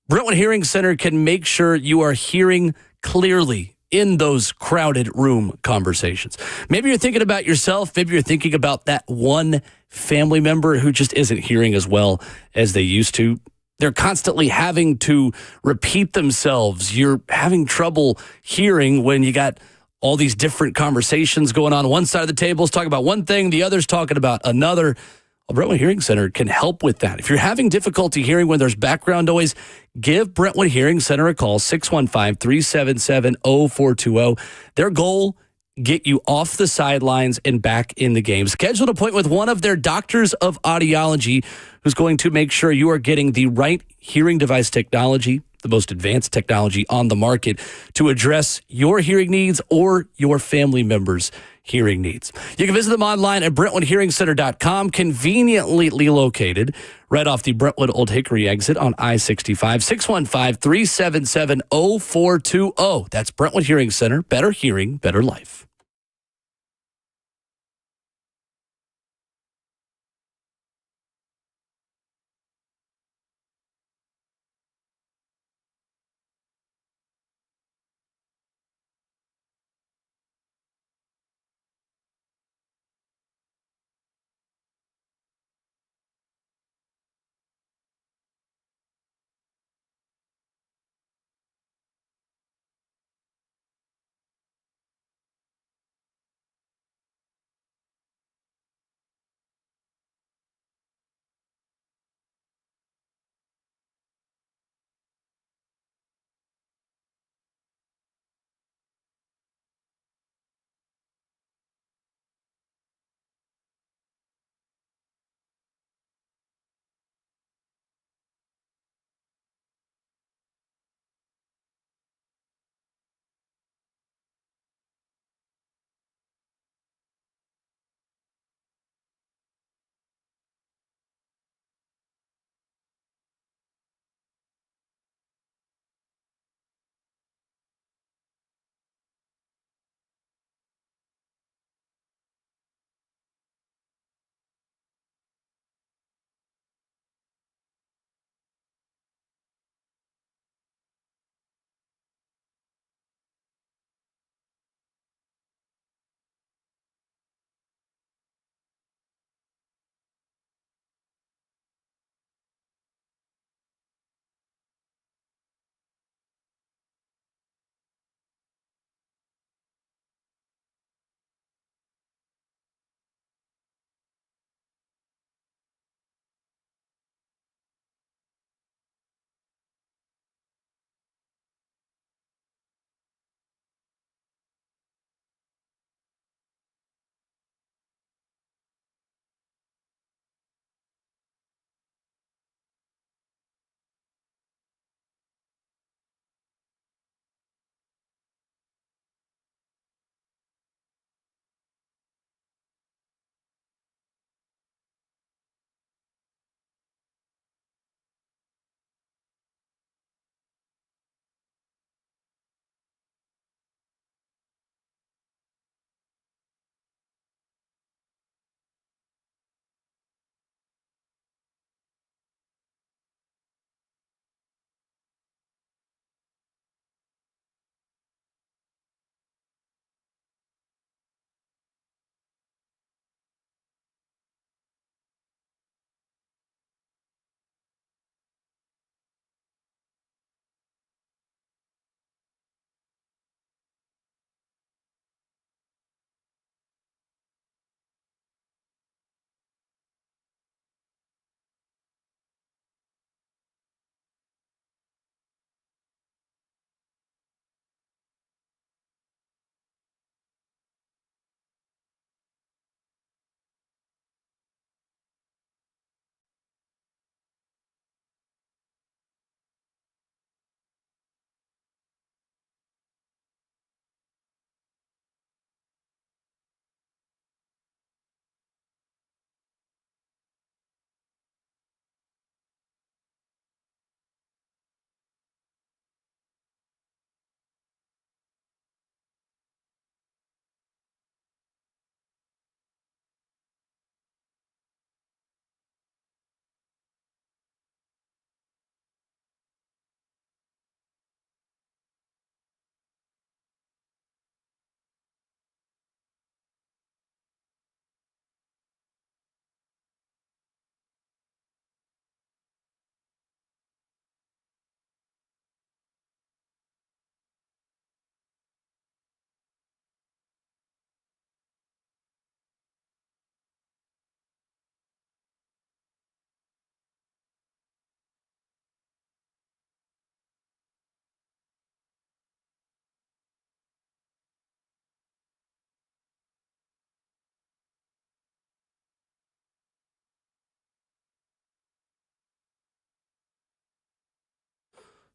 Brentwood Hearing Center can make sure you are hearing clearly in those crowded room conversations. Maybe you're thinking about yourself. Maybe you're thinking about that one family member who just isn't hearing as well as they used to. They're constantly having to repeat themselves. You're having trouble hearing when you got all these different conversations going on. One side of the table is talking about one thing, the other's talking about another. Well, Brentwood Hearing Center can help with that. If you're having difficulty hearing when there's background noise, give Brentwood Hearing Center a call, 615-377-0420. Their goal, get you off the sidelines and back in the game. Schedule an appointment with one of their doctors of audiology who's going to make sure you are getting the right hearing device technology, the most advanced technology on the market to address your hearing needs or your family members' hearing needs. You can visit them online at BrentwoodHearingCenter.com, conveniently located right off the Brentwood Old Hickory exit on I-65, 615-377-0420. That's Brentwood Hearing Center. Better hearing, better life.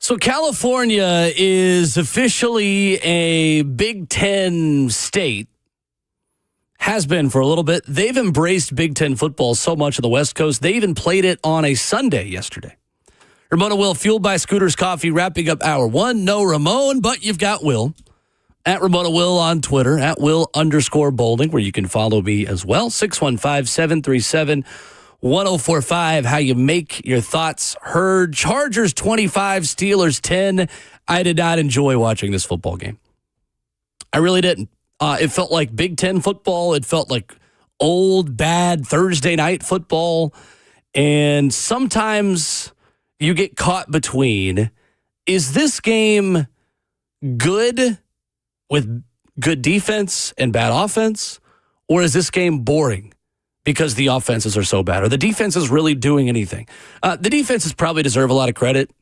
So California is officially a Big Ten state. Has been for a little bit. They've embraced Big Ten football so much on the West Coast. They even played it on a Sunday yesterday. Ramona Will, fueled by Scooters Coffee, wrapping up hour one. No Ramon, but you've got Will. At Ramona Will on Twitter, at Will_Bowling, where you can follow me as well. 615-737-1045. How you make your thoughts heard. Chargers 25, Steelers 10. I did not enjoy watching this football game. I really didn't. It felt like Big Ten football. It felt like old, bad Thursday night football. And sometimes you get caught between, is this game good with good defense and bad offense? Or is this game boring because the offenses are so bad? Or the defense is really doing anything? The defenses probably deserve a lot of credit.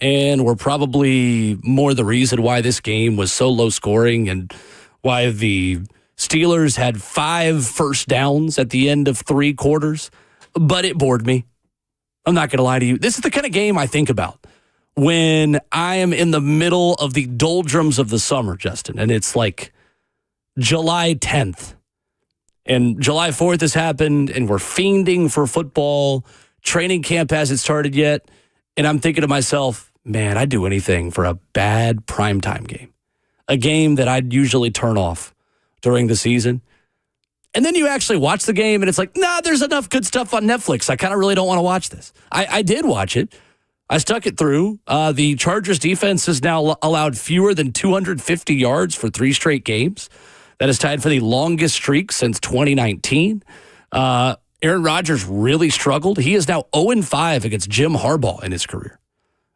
And were probably more the reason why this game was so low scoring and why the Steelers had 5 first downs at the end of 3 quarters. But it bored me. I'm not going to lie to you. This is the kind of game I think about when I am in the middle of the doldrums of the summer, Justin. And it's like July 10th. And July 4th has happened, and we're fiending for football. Training camp hasn't started yet. And I'm thinking to myself, man, I'd do anything for a bad primetime game. A game that I'd usually turn off during the season. And then you actually watch the game, and it's like, nah, there's enough good stuff on Netflix. I kind of really don't want to watch this. I did watch it. I stuck it through. The Chargers defense has now allowed fewer than 250 yards for 3 straight games. That is tied for the longest streak since 2019. Aaron Rodgers really struggled. He is now 0-5 against Jim Harbaugh in his career,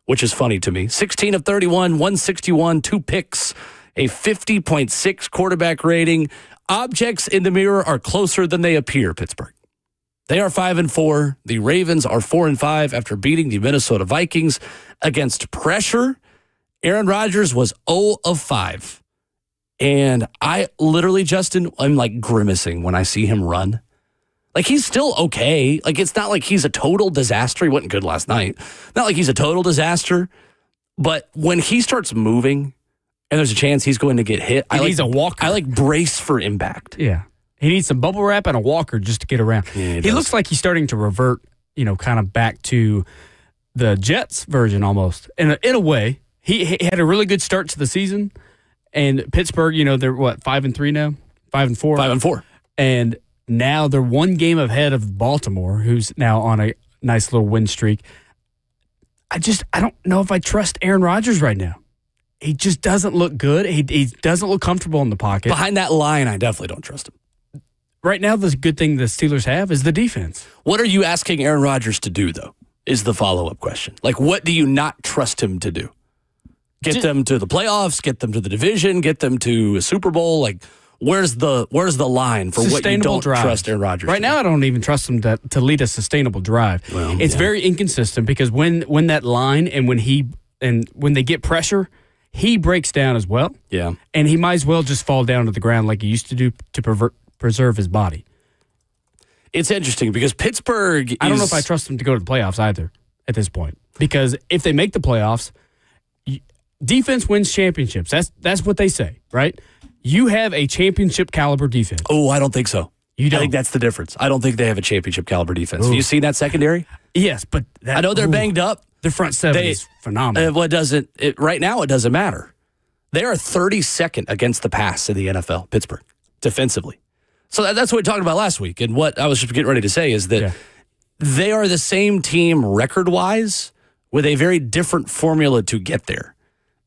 which is funny to me. 16 of 31, 161, 2 picks, a 50.6 quarterback rating. Objects in the mirror are closer than they appear, Pittsburgh. They are 5-4. The Ravens are 4-5 after beating the Minnesota Vikings against pressure. Aaron Rodgers was 0-5. And I literally, Justin, I'm like grimacing when I see him run. Like, he's still okay. Like, it's not like he's a total disaster. He wasn't good last night. Not like he's a total disaster. But when he starts moving and there's a chance he's going to get hit, He needs a walker. I brace for impact. Yeah. He needs some bubble wrap and a walker just to get around. Yeah, he looks like he's starting to revert, kind of back to the Jets version almost. In a way, he had a really good start to the season. And Pittsburgh, they're 5-3 now? 5-4? 5-4. And now they're 1 game ahead of Baltimore, who's now on a nice little win streak. I don't know if I trust Aaron Rodgers right now. He just doesn't look good. He doesn't look comfortable in the pocket. Behind that line, I definitely don't trust him. Right now, the good thing the Steelers have is the defense. What are you asking Aaron Rodgers to do, though, is the follow-up question. Like, what do you not trust him to do? Get them to the playoffs, get them to the division, get them to a Super Bowl. Like, where's the line for what you don't trust Aaron Rodgers right now? I don't even trust him to lead a sustainable drive. Well, it's very inconsistent because when that line and when they get pressure, he breaks down as well. Yeah, and he might as well just fall down to the ground like he used to do to preserve his body. It's interesting because Pittsburgh. I don't know if I trust him to go to the playoffs either at this point, because if they make the playoffs, defense wins championships. That's what they say, right? You have a championship caliber defense. Oh, I don't think so. You don't? I think that's the difference. I don't think they have a championship caliber defense. Have you seen that secondary? Yes, but I know they're banged up. Their front seven is phenomenal. Right now, it doesn't matter. They are 32nd against the pass in the NFL, Pittsburgh, defensively. So that's what we talked about last week. And what I was just getting ready to say is that they are the same team record-wise with a very different formula to get there.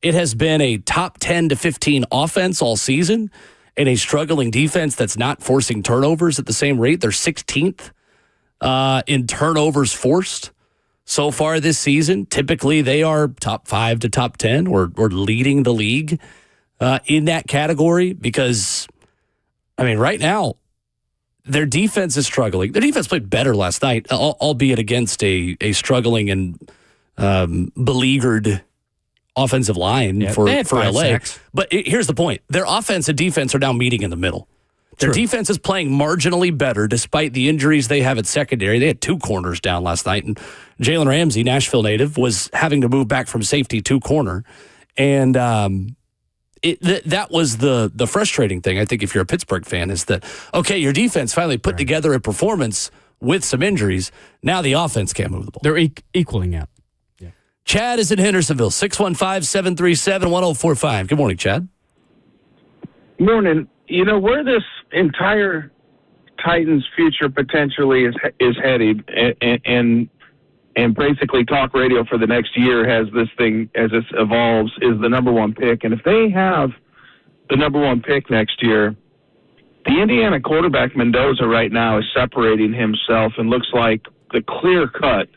It has been a top 10 to 15 offense all season and a struggling defense that's not forcing turnovers at the same rate. They're 16th in turnovers forced so far this season. Typically, they are top 5 to top 10 or leading the league in that category because, right now, their defense is struggling. Their defense played better last night, albeit against a struggling and beleaguered offensive line for LA. Sacks. But here's the point. Their offense and defense are now meeting in the middle. Their defense is playing marginally better despite the injuries they have at secondary. They had 2 corners down last night, and Jalen Ramsey, Nashville native, was having to move back from safety to corner. And that was the frustrating thing, I think, if you're a Pittsburgh fan, is that, okay, your defense finally put together a performance with some injuries. Now the offense can't move the ball. They're equaling out. Yeah. Chad is in Hendersonville, 615-737-1045. Good morning, Chad. Morning. You know, where this entire Titans future potentially is headed, and basically talk radio for the next year has this thing as it evolves, is the number 1 pick. And if they have the number 1 pick next year, the Indiana quarterback Mendoza right now is separating himself and looks like the clear-cut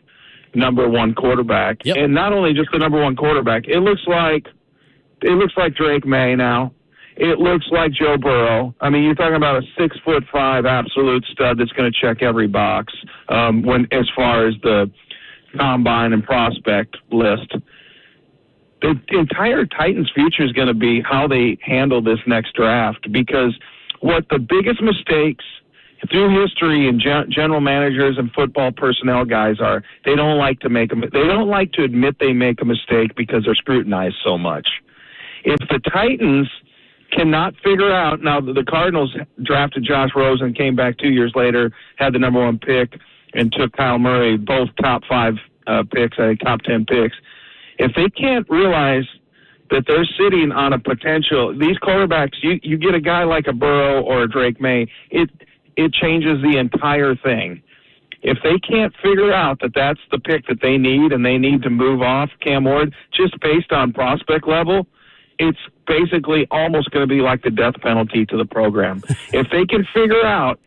number 1 quarterback. Yep. And not only just the number 1 quarterback, it looks like Drake May now. It looks like Joe Burrow. I mean, you're talking about a 6'5" absolute stud that's going to check every box as far as the combine and prospect list. The entire Titans' future is going to be how they handle this next draft, because what the biggest mistakes through history and general managers and football personnel guys are, they don't like to admit they make a mistake because they're scrutinized so much. If the Titans cannot figure out, now the Cardinals drafted Josh Rosen, came back 2 years later, had the number 1 pick, and took Kyle Murray, both top 5 picks, I think top 10 picks. If they can't realize that they're sitting on a potential, these quarterbacks, you get a guy like a Burrow or a Drake May, it changes the entire thing. If they can't figure out that that's the pick that they need, and they need to move off Cam Ward just based on prospect level, it's basically almost going to be like the death penalty to the program. If they can figure out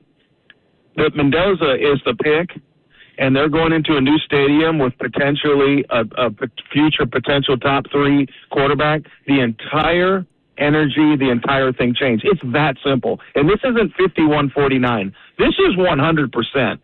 that Mendoza is the pick, and they're going into a new stadium with potentially a future potential top 3 quarterback, the entire energy, the entire thing changed. It's that simple. And this isn't 51-49. This is 100%.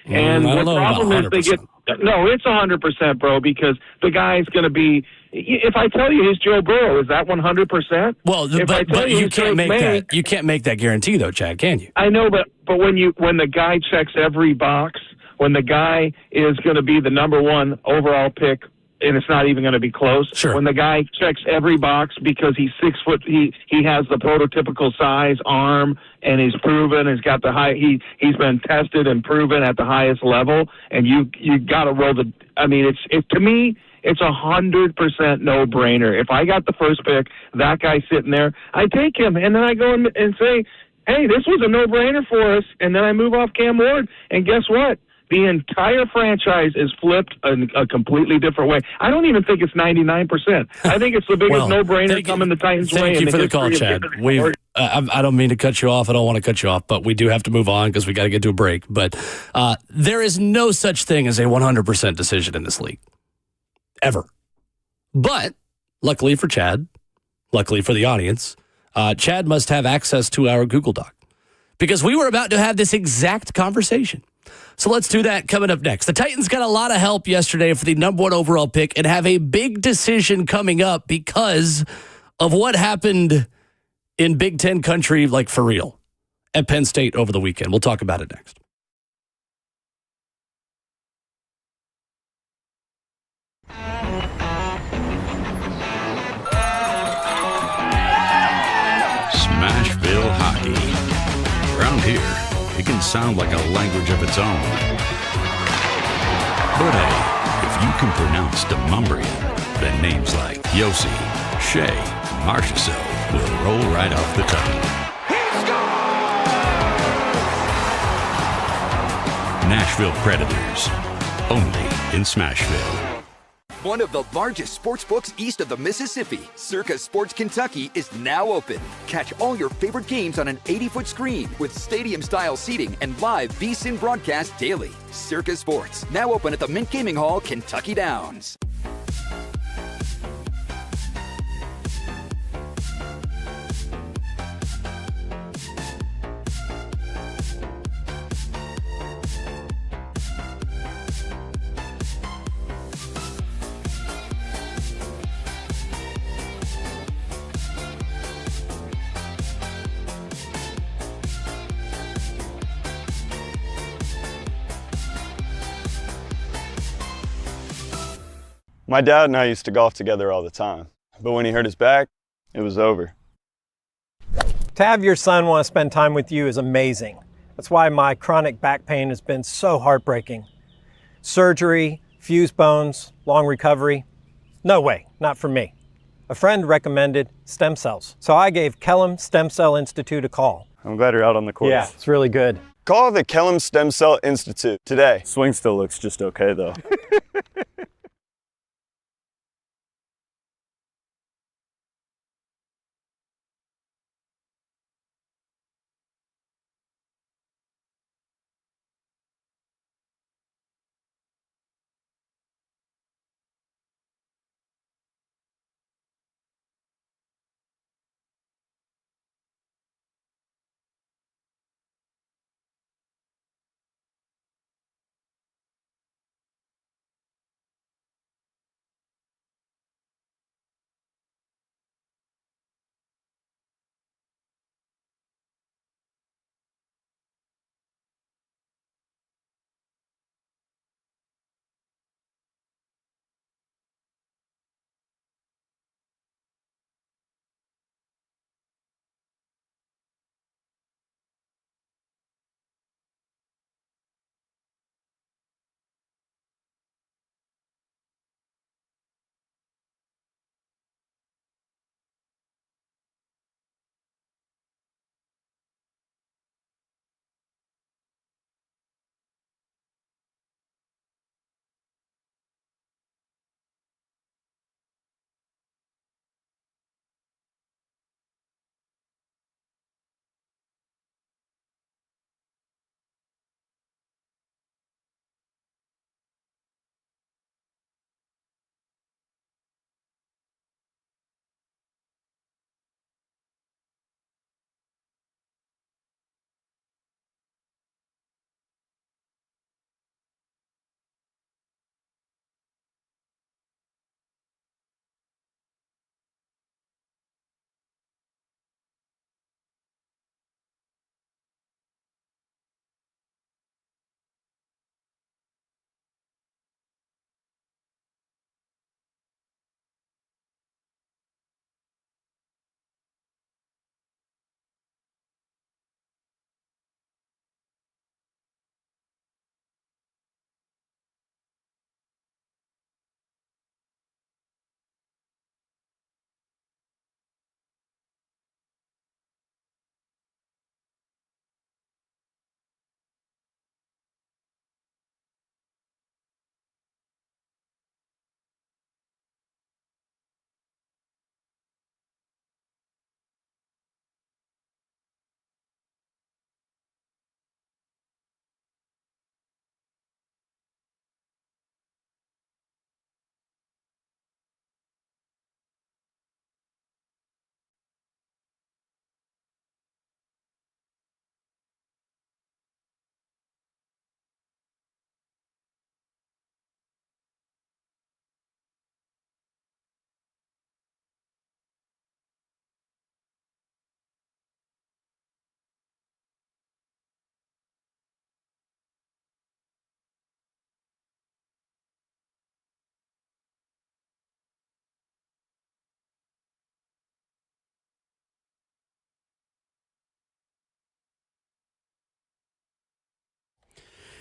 And the problem is they get... No, it's 100%, bro, because the guy's going to be... If I tell you he's Joe Burrow, is that 100%? Well, but you can't make that. You can't make that guarantee, though, Chad, can you? I know, but when the guy checks every box, when the guy is going to be the number 1 overall pick, and it's not even going to be close. Sure. When the guy checks every box because he's 6 foot, he has the prototypical size, arm, and he's proven. He's got the high. He's been tested and proven at the highest level. And you got to roll the. I mean, to me, it's 100% no brainer. If I got the first pick, that guy sitting there, I take him, and then I go and say, hey, this was a no brainer for us. And then I move off Cam Ward, and guess what? The entire franchise is flipped in a completely different way. I don't even think it's 99%. I think it's the biggest no-brainer coming the Titans' way. Thank you for the call, Chad. I don't mean to cut you off. I don't want to cut you off, but we do have to move on because we got to get to a break. But there is no such thing as a 100% decision in this league. Ever. But luckily for Chad, luckily for the audience, Chad must have access to our Google Doc because we were about to have this exact conversation. So let's do that coming up next. The Titans got a lot of help yesterday for the number 1 overall pick and have a big decision coming up because of what happened in Big Ten country, like for real, at Penn State over the weekend. We'll talk about it next. Smashville hockey. Around here, it can sound like a language of its own. But hey, if you can pronounce Demumbrian, then names like Yossi, Shea, and Marchessault will roll right off the tongue. Nashville Predators, only in Smashville. One of the largest sports books east of the Mississippi, Circa Sports Kentucky, is now open. Catch all your favorite games on an 80-foot screen with stadium-style seating and live VSiN broadcast daily. Circa Sports, now open at the Mint Gaming Hall, Kentucky Downs. My dad and I used to golf together all the time, but when he hurt his back, it was over. To have your son want to spend time with you is amazing. That's why my chronic back pain has been so heartbreaking. Surgery, fused bones, long recovery. No way, not for me. A friend recommended stem cells, so I gave Kellum Stem Cell Institute a call. I'm glad you're out on the course. Yeah, it's really good. Call the Kellum Stem Cell Institute today. Swing still looks just okay, though.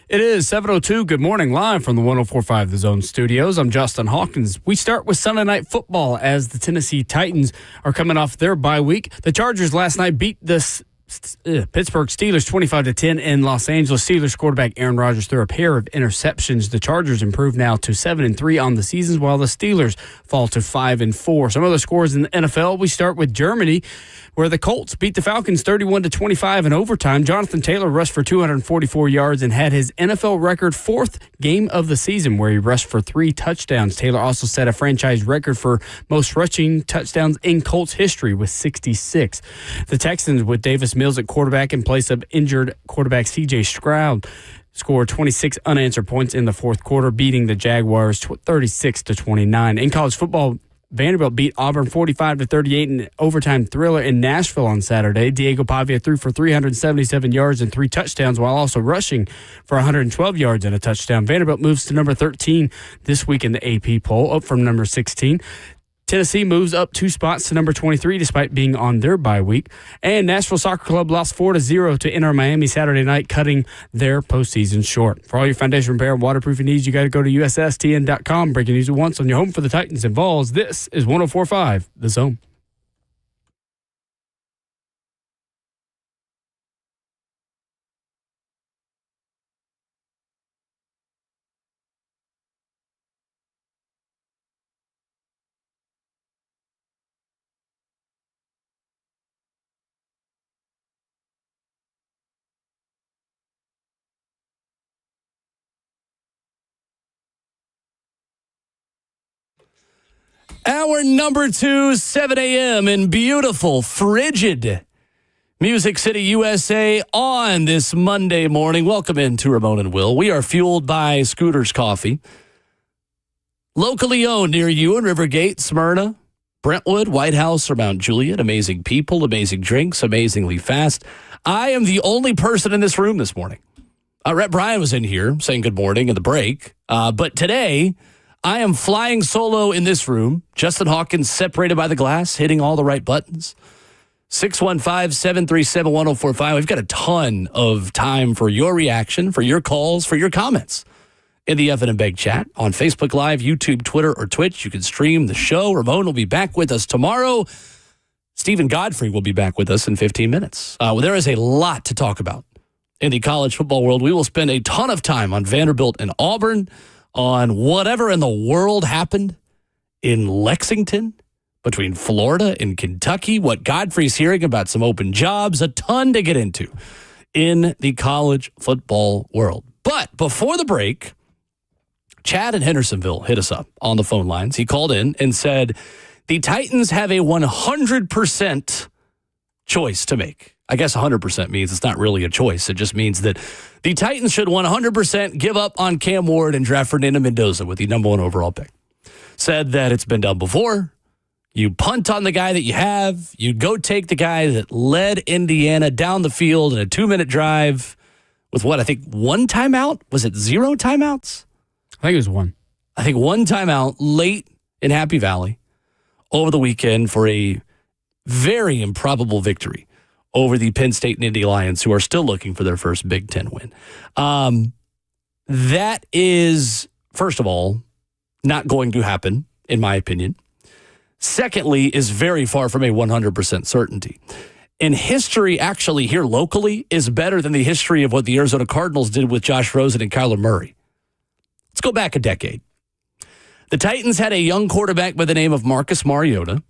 It is 7:02. Good morning, live from the 104.5 The Zone studios. I'm Justin Hawkins. We start with Sunday Night Football as the Tennessee Titans are coming off their bye week. The Chargers last night beat the Pittsburgh Steelers 25-10 in Los Angeles. Steelers quarterback Aaron Rodgers threw a pair of interceptions. The Chargers improve now to 7-3 on the season, while the Steelers fall to 5-4. Some other scores in the NFL. We start with Germany, where the Colts beat the Falcons 31-25 in overtime. Jonathan Taylor rushed for 244 yards and had his NFL record fourth game of the season, where he rushed for 3 touchdowns. Taylor also set a franchise record for most rushing touchdowns in Colts history with 66. The Texans, with Davis Mills at quarterback in place of injured quarterback C.J. Stroud, scored 26 unanswered points in the fourth quarter, beating the Jaguars 36-29. In college football, Vanderbilt beat Auburn 45-38 in an overtime thriller in Nashville on Saturday. Diego Pavia threw for 377 yards and 3 touchdowns while also rushing for 112 yards and a touchdown. Vanderbilt moves to number 13 this week in the AP poll, up from number 16. Tennessee moves up 2 spots to number 23 despite being on their bye week. And Nashville Soccer Club lost 4-0 to Inter Miami Saturday night, cutting their postseason short. For all your foundation repair and waterproofing needs, you got to go to USSTN.com. Breaking news at once on your home for the Titans and Vols. This is 104.5 The Zone. Hour number 2, 7 a.m. in beautiful, frigid Music City, USA on this Monday morning. Welcome into Ramon and Will. We are fueled by Scooter's Coffee. Locally owned near you in Rivergate, Smyrna, Brentwood, White House, or Mount Juliet. Amazing people, amazing drinks, amazingly fast. I am the only person in this room this morning. Rhett Bryan was in here saying good morning in the break. But today, I am flying solo in this room. Justin Hawkins separated by the glass, hitting all the right buttons. 615-737-1045. We've got a ton of time for your reaction, for your calls, for your comments in the Evan and Beg chat on Facebook Live, YouTube, Twitter, or Twitch. You can stream the show. Ramon will be back with us tomorrow. Stephen Godfrey will be back with us in 15 minutes. There is a lot to talk about in the college football world. We will spend a ton of time on Vanderbilt and Auburn, on whatever in the world happened in Lexington between Florida and Kentucky, what Godfrey's hearing about some open jobs, a ton to get into in the college football world. But before the break, Chad in Hendersonville hit us up on the phone lines. He called in and said, the Titans have a 100% choice to make. I guess 100% means it's not really a choice. It just means that the Titans should 100% give up on Cam Ward and draft Fernando Mendoza with the number 1 overall pick. Said that it's been done before. You punt on the guy that you have. You go take the guy that led Indiana down the field in a 2-minute drive with what, I think 1 timeout? Was it 0 timeouts? I think it was 1. I think 1 timeout late in Happy Valley over the weekend for a very improbable victory over the Penn State and Indy Lions, who are still looking for their first Big Ten win. That is, first of all, not going to happen, in my opinion. Secondly, is very far from a 100% certainty. And history, actually, here locally, is better than the history of what the Arizona Cardinals did with Josh Rosen and Kyler Murray. Let's go back a decade. The Titans had a young quarterback by the name of Marcus Mariota,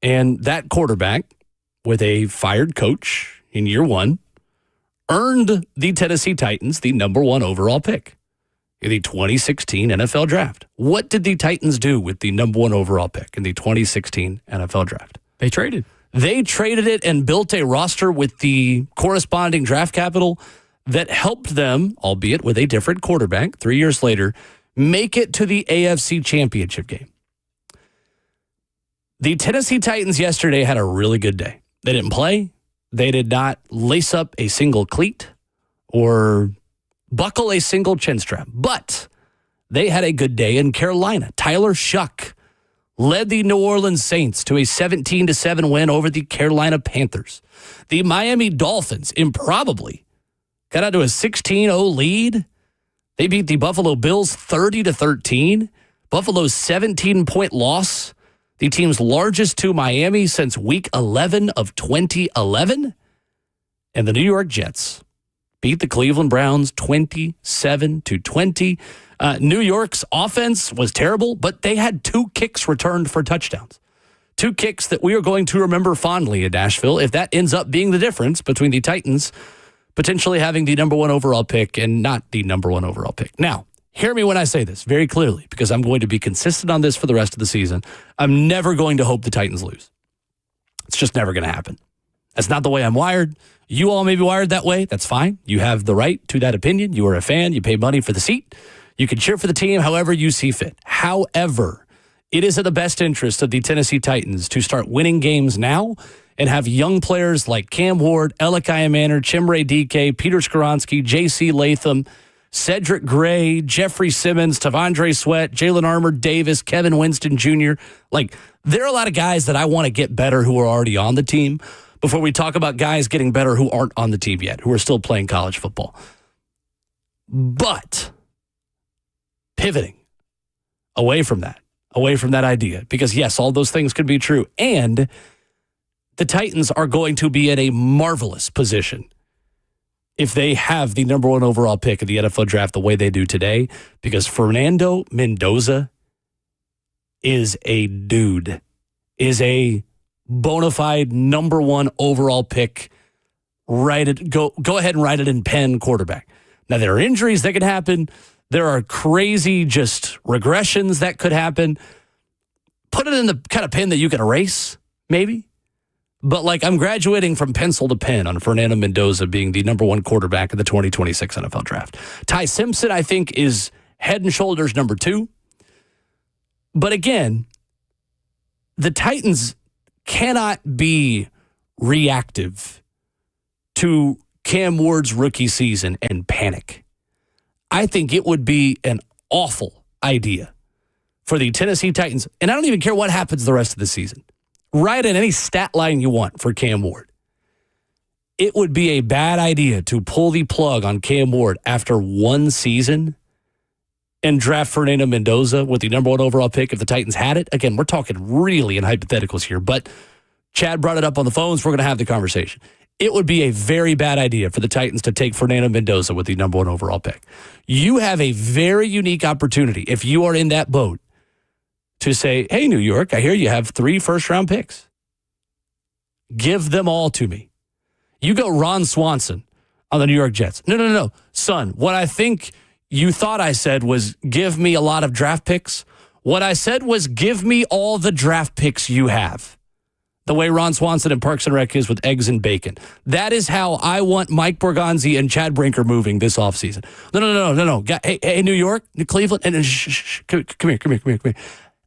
and that quarterback, with a fired coach in year 1, earned the Tennessee Titans the number 1 overall pick in the 2016 NFL Draft. What did the Titans do with the number 1 overall pick in the 2016 NFL Draft? They traded. They traded it and built a roster with the corresponding draft capital that helped them, albeit with a different quarterback 3 years later, make it to the AFC Championship game. The Tennessee Titans yesterday had a really good day. They didn't play. They did not lace up a single cleat or buckle a single chin strap. But they had a good day in Carolina. Tyler Shuck led the New Orleans Saints to a 17-7 win over the Carolina Panthers. The Miami Dolphins improbably got out to a 16-0 lead. They beat the Buffalo Bills 30-13. Buffalo's 17-point loss, the team's largest to Miami since week 11 of 2011. And the New York Jets beat the Cleveland Browns 27-20. New York's offense was terrible, but they had 2 kicks returned for touchdowns. 2 kicks that we are going to remember fondly in Nashville if that ends up being the difference between the Titans potentially having the number 1 overall pick and not the number 1 overall pick. Now, hear me when I say this very clearly, because I'm going to be consistent on this for the rest of the season. I'm never going to hope the Titans lose. It's just never going to happen. That's not the way I'm wired. You all may be wired that way. That's fine. You have the right to that opinion. You are a fan. You pay money for the seat. You can cheer for the team however you see fit. However, It is in the best interest of the Tennessee Titans to start winning games now and have young players like Cam Ward, Elikiah Manor, Chimere Dike, Peter Skoronski, J.C. Latham, Cedric Gray, Jeffrey Simmons, Tavondre Sweat, Jalen Armour Davis, Kevin Winston Jr. Like, there are a lot of guys that I want to get better who are already on the team before we talk about guys getting better who aren't on the team yet, who are still playing college football. But pivoting away from that idea, because yes, all those things could be true. And the Titans are going to be in a marvelous position if they have the number 1 overall pick of the NFL draft the way they do today, because Fernando Mendoza is a dude, is a bona fide number 1 overall pick. Go ahead and write it in pen quarterback. Now, there are injuries that could happen. There are crazy just regressions that could happen. Put it in the kind of pen that you can erase, maybe. But, like, I'm graduating from pencil to pen on Fernando Mendoza being the number 1 quarterback in the 2026 NFL draft. Ty Simpson, I think, is head and shoulders number 2. But again, the Titans cannot be reactive to Cam Ward's rookie season and panic. I think it would be an awful idea for the Tennessee Titans, and I don't even care what happens the rest of the season. Write in any stat line you want for Cam Ward. It would be a bad idea to pull the plug on Cam Ward after 1 season and draft Fernando Mendoza with the number 1 overall pick if the Titans had it. Again, we're talking really in hypotheticals here, but Chad brought it up on the phones. We're going to have the conversation. It would be a very bad idea for the Titans to take Fernando Mendoza with the number 1 overall pick. You have a very unique opportunity if you are in that boat to say, hey, New York, I hear you have 3 first-round picks. Give them all to me. You go Ron Swanson on the New York Jets. No. Son, what I think you thought I said was give me a lot of draft picks. What I said was give me all the draft picks you have. The way Ron Swanson and Parks and Rec is with eggs and bacon. That is how I want Mike Borgonzi and Chad Brinker moving this offseason. No. Hey, New York, Cleveland, and come here.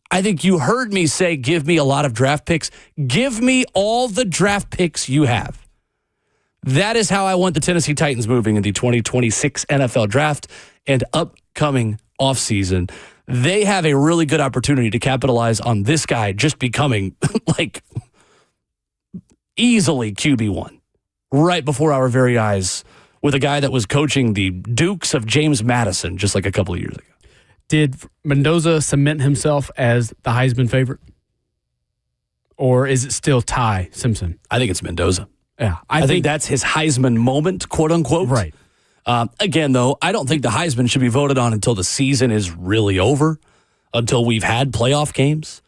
I think you heard me say, give me a lot of draft picks. Give me all the draft picks you have. That is how I want the Tennessee Titans moving in the 2026 NFL draft and upcoming offseason. They have a really good opportunity to capitalize on this guy just becoming like easily QB1 right before our very eyes with a guy that was coaching the Dukes of James Madison just like a couple of years ago. Did Mendoza cement himself as the Heisman favorite? Or is it still Ty Simpson? I think it's Mendoza. Yeah. I think that's his Heisman moment, quote unquote. Right. Again, though, I don't think the Heisman should be voted on until the season is really over, until we've had playoff games,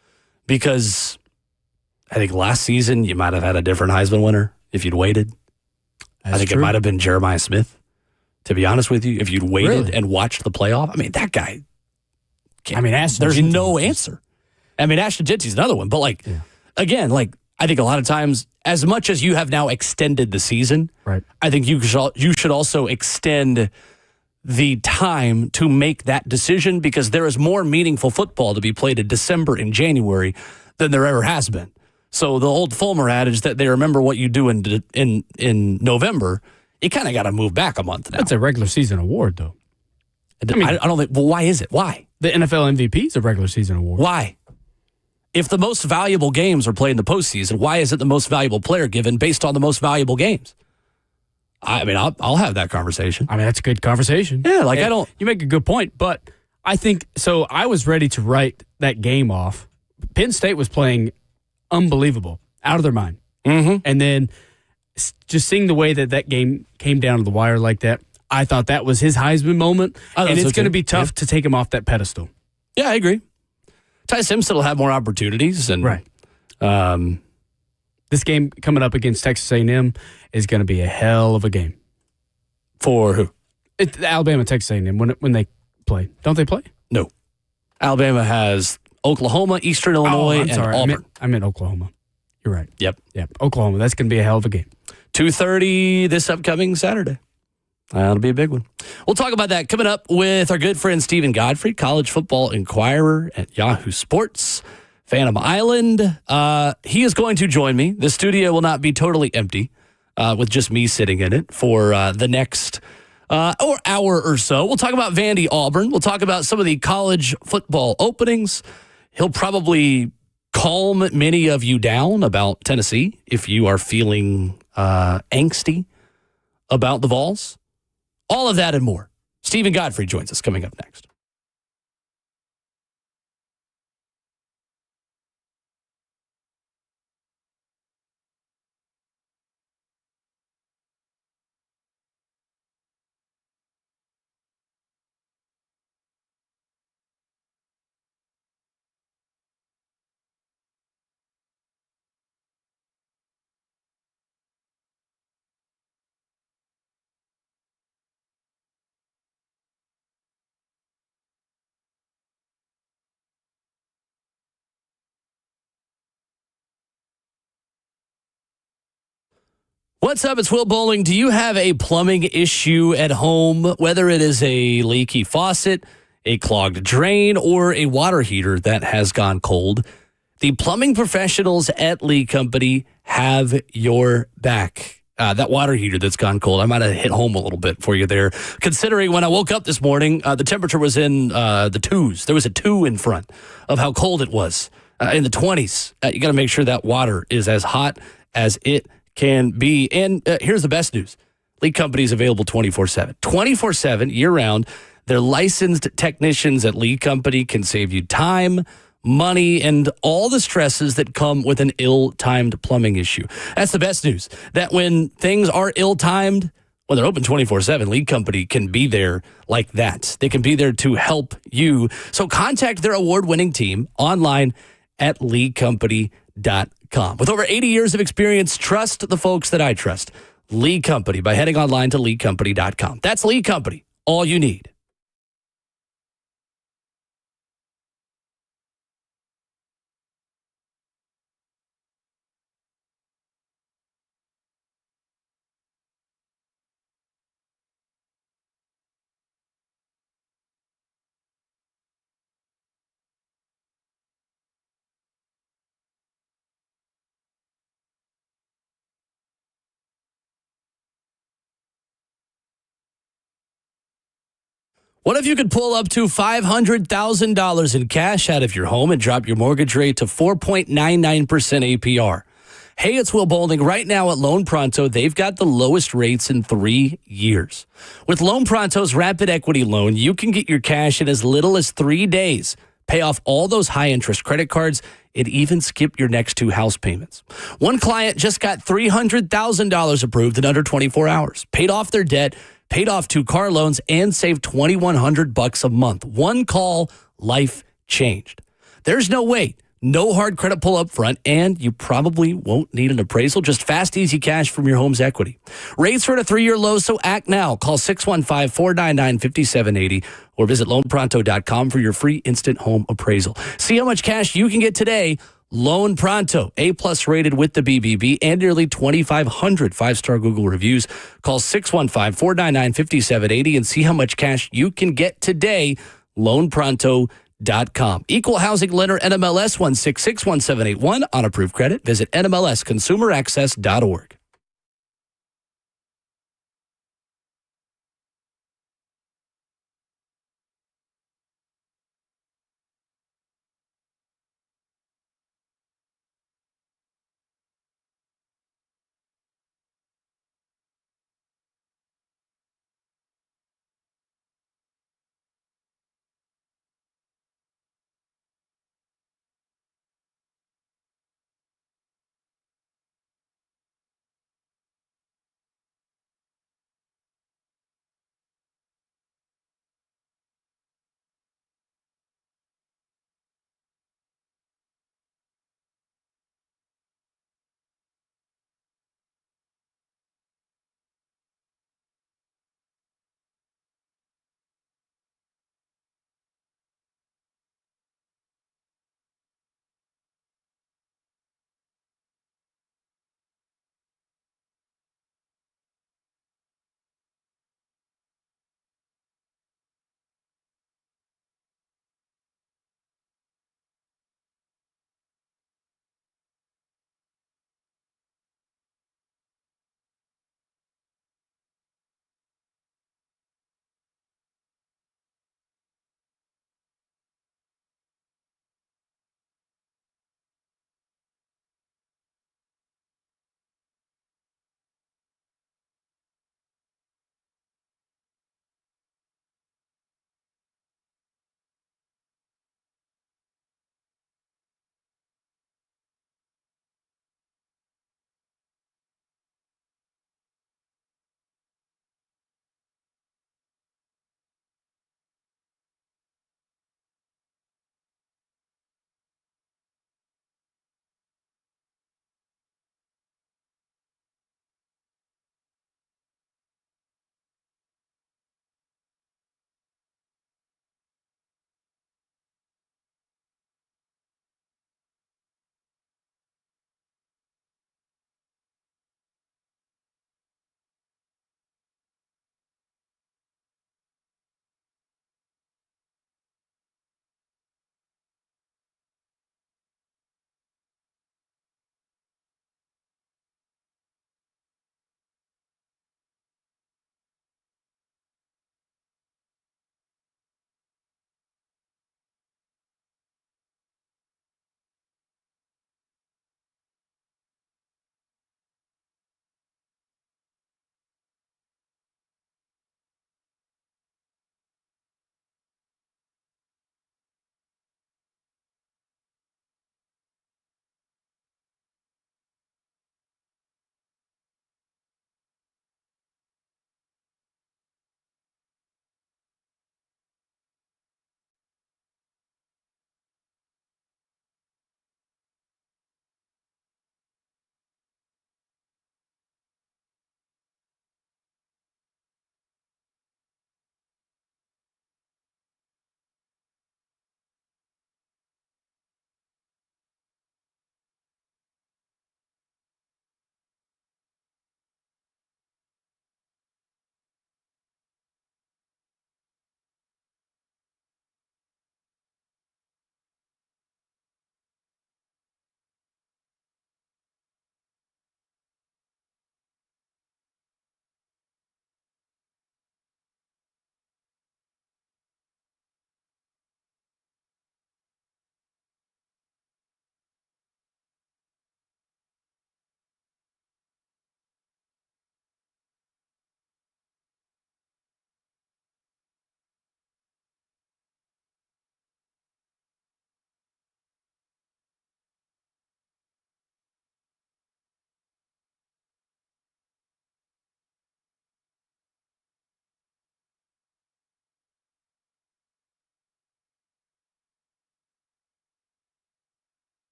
because I think last season you might have had a different Heisman winner if you'd waited. That's I think true. it might have been Jeremiah Smith, to be honest with you, if you'd waited Really? and watched the playoff. I mean, that guy. Ashton there's Jeanty no was answer. I mean, Ashton Jeanty's another one, but again, I think a lot of times, as much as you have now extended the season, right, I think you should also extend the time to make that decision, because there is more meaningful football to be played in December and January than there ever has been. So the old Fulmer adage that they remember what you do in November, you kind of got to move back a month now. That's a regular season award, though. I mean, I don't think. Well, why is it? Why? The NFL MVP is a regular season award. Why? If the most valuable games are played in the postseason, why isn't the most valuable player given based on the most valuable games? I mean, I'll have that conversation. I mean, that's a good conversation. Yeah, You make a good point, but I think so. I was ready to write that game off. Penn State was playing unbelievable, out of their mind, and then just seeing the way that game came down to the wire like that, I thought that was his Heisman moment, and it's going to be tough to take him off that pedestal. Yeah, I agree. Ty Simpson will have more opportunities, and right. This game coming up against Texas A&M is going to be a hell of a game. For who? It's Alabama, Texas A&M when they play. Don't they play? No. Alabama has Oklahoma, Eastern Illinois, and Auburn. I meant Oklahoma. You're right. Yep. Oklahoma. That's going to be a hell of a game. 2:30 this upcoming Saturday. That'll be a big one. We'll talk about that coming up with our good friend Stephen Godfrey, college football inquirer at Yahoo Sports, Phantom Island. He is going to join me. The studio will not be totally empty with just me sitting in it for the next hour or so. We'll talk about Vandy Auburn. We'll talk about some of the college football openings. He'll probably calm many of you down about Tennessee if you are feeling angsty about the Vols. All of that and more. Stephen Godfrey joins us coming up next. What's up? It's Will Bowling. Do you have a plumbing issue at home, whether it is a leaky faucet, a clogged drain, or a water heater that has gone cold? The plumbing professionals at Lee Company have your back. That water heater that's gone cold, I might have hit home a little bit for you there. Considering when I woke up this morning, the temperature was in the twos. There was a 2 in front of how cold it was, in the 20s. You got to make sure that water is as hot as it can be. And here's the best news. Lee Company is available 24/7. 24/7, year-round. Their licensed technicians at Lee Company can save you time, money, and all the stresses that come with an ill-timed plumbing issue. That's the best news. That when things are ill-timed, when they're open 24/7, Lee Company can be there like that. They can be there to help you. So contact their award-winning team online at leecompany.com. With over 80 years of experience, trust the folks that I trust. Lee Company by heading online to leecompany.com. That's Lee Company, all you need. What if you could pull up to $500,000 in cash out of your home and drop your mortgage rate to 4.99% APR? Hey, it's Will Bowling. Right now at Loan Pronto, they've got the lowest rates in 3 years. With Loan Pronto's Rapid Equity Loan, you can get your cash in as little as 3 days, pay off all those high-interest credit cards, and even skip your next 2 house payments. One client just got $300,000 approved in under 24 hours, paid off their debt, paid off 2 car loans, and saved $2,100 a month. One call, life changed. There's no wait, no hard credit pull up front, and you probably won't need an appraisal. Just fast, easy cash from your home's equity. Rates are at a 3-year low, so act now. Call 615-499-5780 or visit loanpronto.com for your free instant home appraisal. See how much cash you can get today. Loan Pronto, A+ rated with the BBB and nearly 2,500 5-star Google reviews. Call 615-499-5780 and see how much cash you can get today. LoanPronto.com. Equal housing lender NMLS 1661781 on approved credit. Visit NMLSconsumeraccess.org.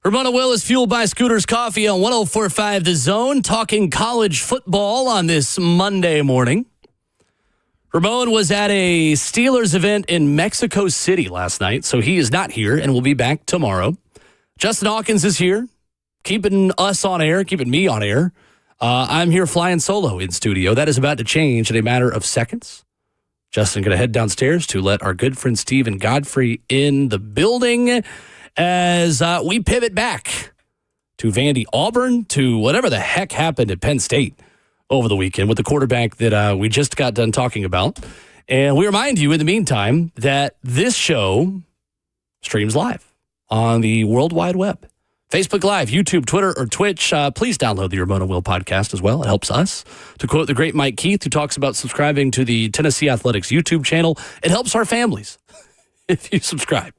Ramona Will is fueled by Scooters Coffee on 104.5 The Zone, talking college football on this Monday morning. Ramon was at a Steelers event in Mexico City last night, so he is not here and will be back tomorrow. Justin Hawkins is here, keeping us on air, keeping me on air. I'm here flying solo in studio. That is about to change in a matter of seconds. Justin going to head downstairs to let our good friend Stephen Godfrey in the building as we pivot back to Vandy Auburn, to whatever the heck happened at Penn State over the weekend with the quarterback that we just got done talking about. And we remind you in the meantime that this show streams live on the World Wide Web. Facebook Live, YouTube, Twitter, or Twitch. Please download the Ramona Will podcast as well. It helps us. To quote the great Mike Keith, who talks about subscribing to the Tennessee Athletics YouTube channel, it helps our families if you subscribe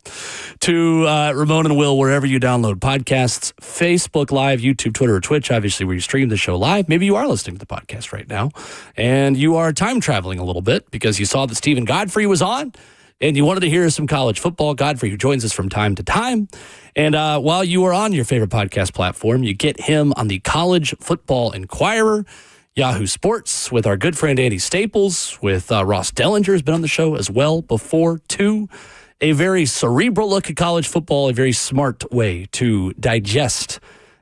to Ramona and Will wherever you download podcasts. Facebook Live, YouTube, Twitter, or Twitch, obviously where you stream the show live. Maybe you are listening to the podcast right now, and you are time traveling a little bit because you saw that Stephen Godfrey was on, and you wanted to hear some college football. Godfrey, who joins us from time to time. And while you are on your favorite podcast platform, you get him on the College Football Inquirer, Yahoo Sports, with our good friend Andy Staples, with Ross Dellinger has been on the show as well before, too. A very cerebral look at college football, a very smart way to digest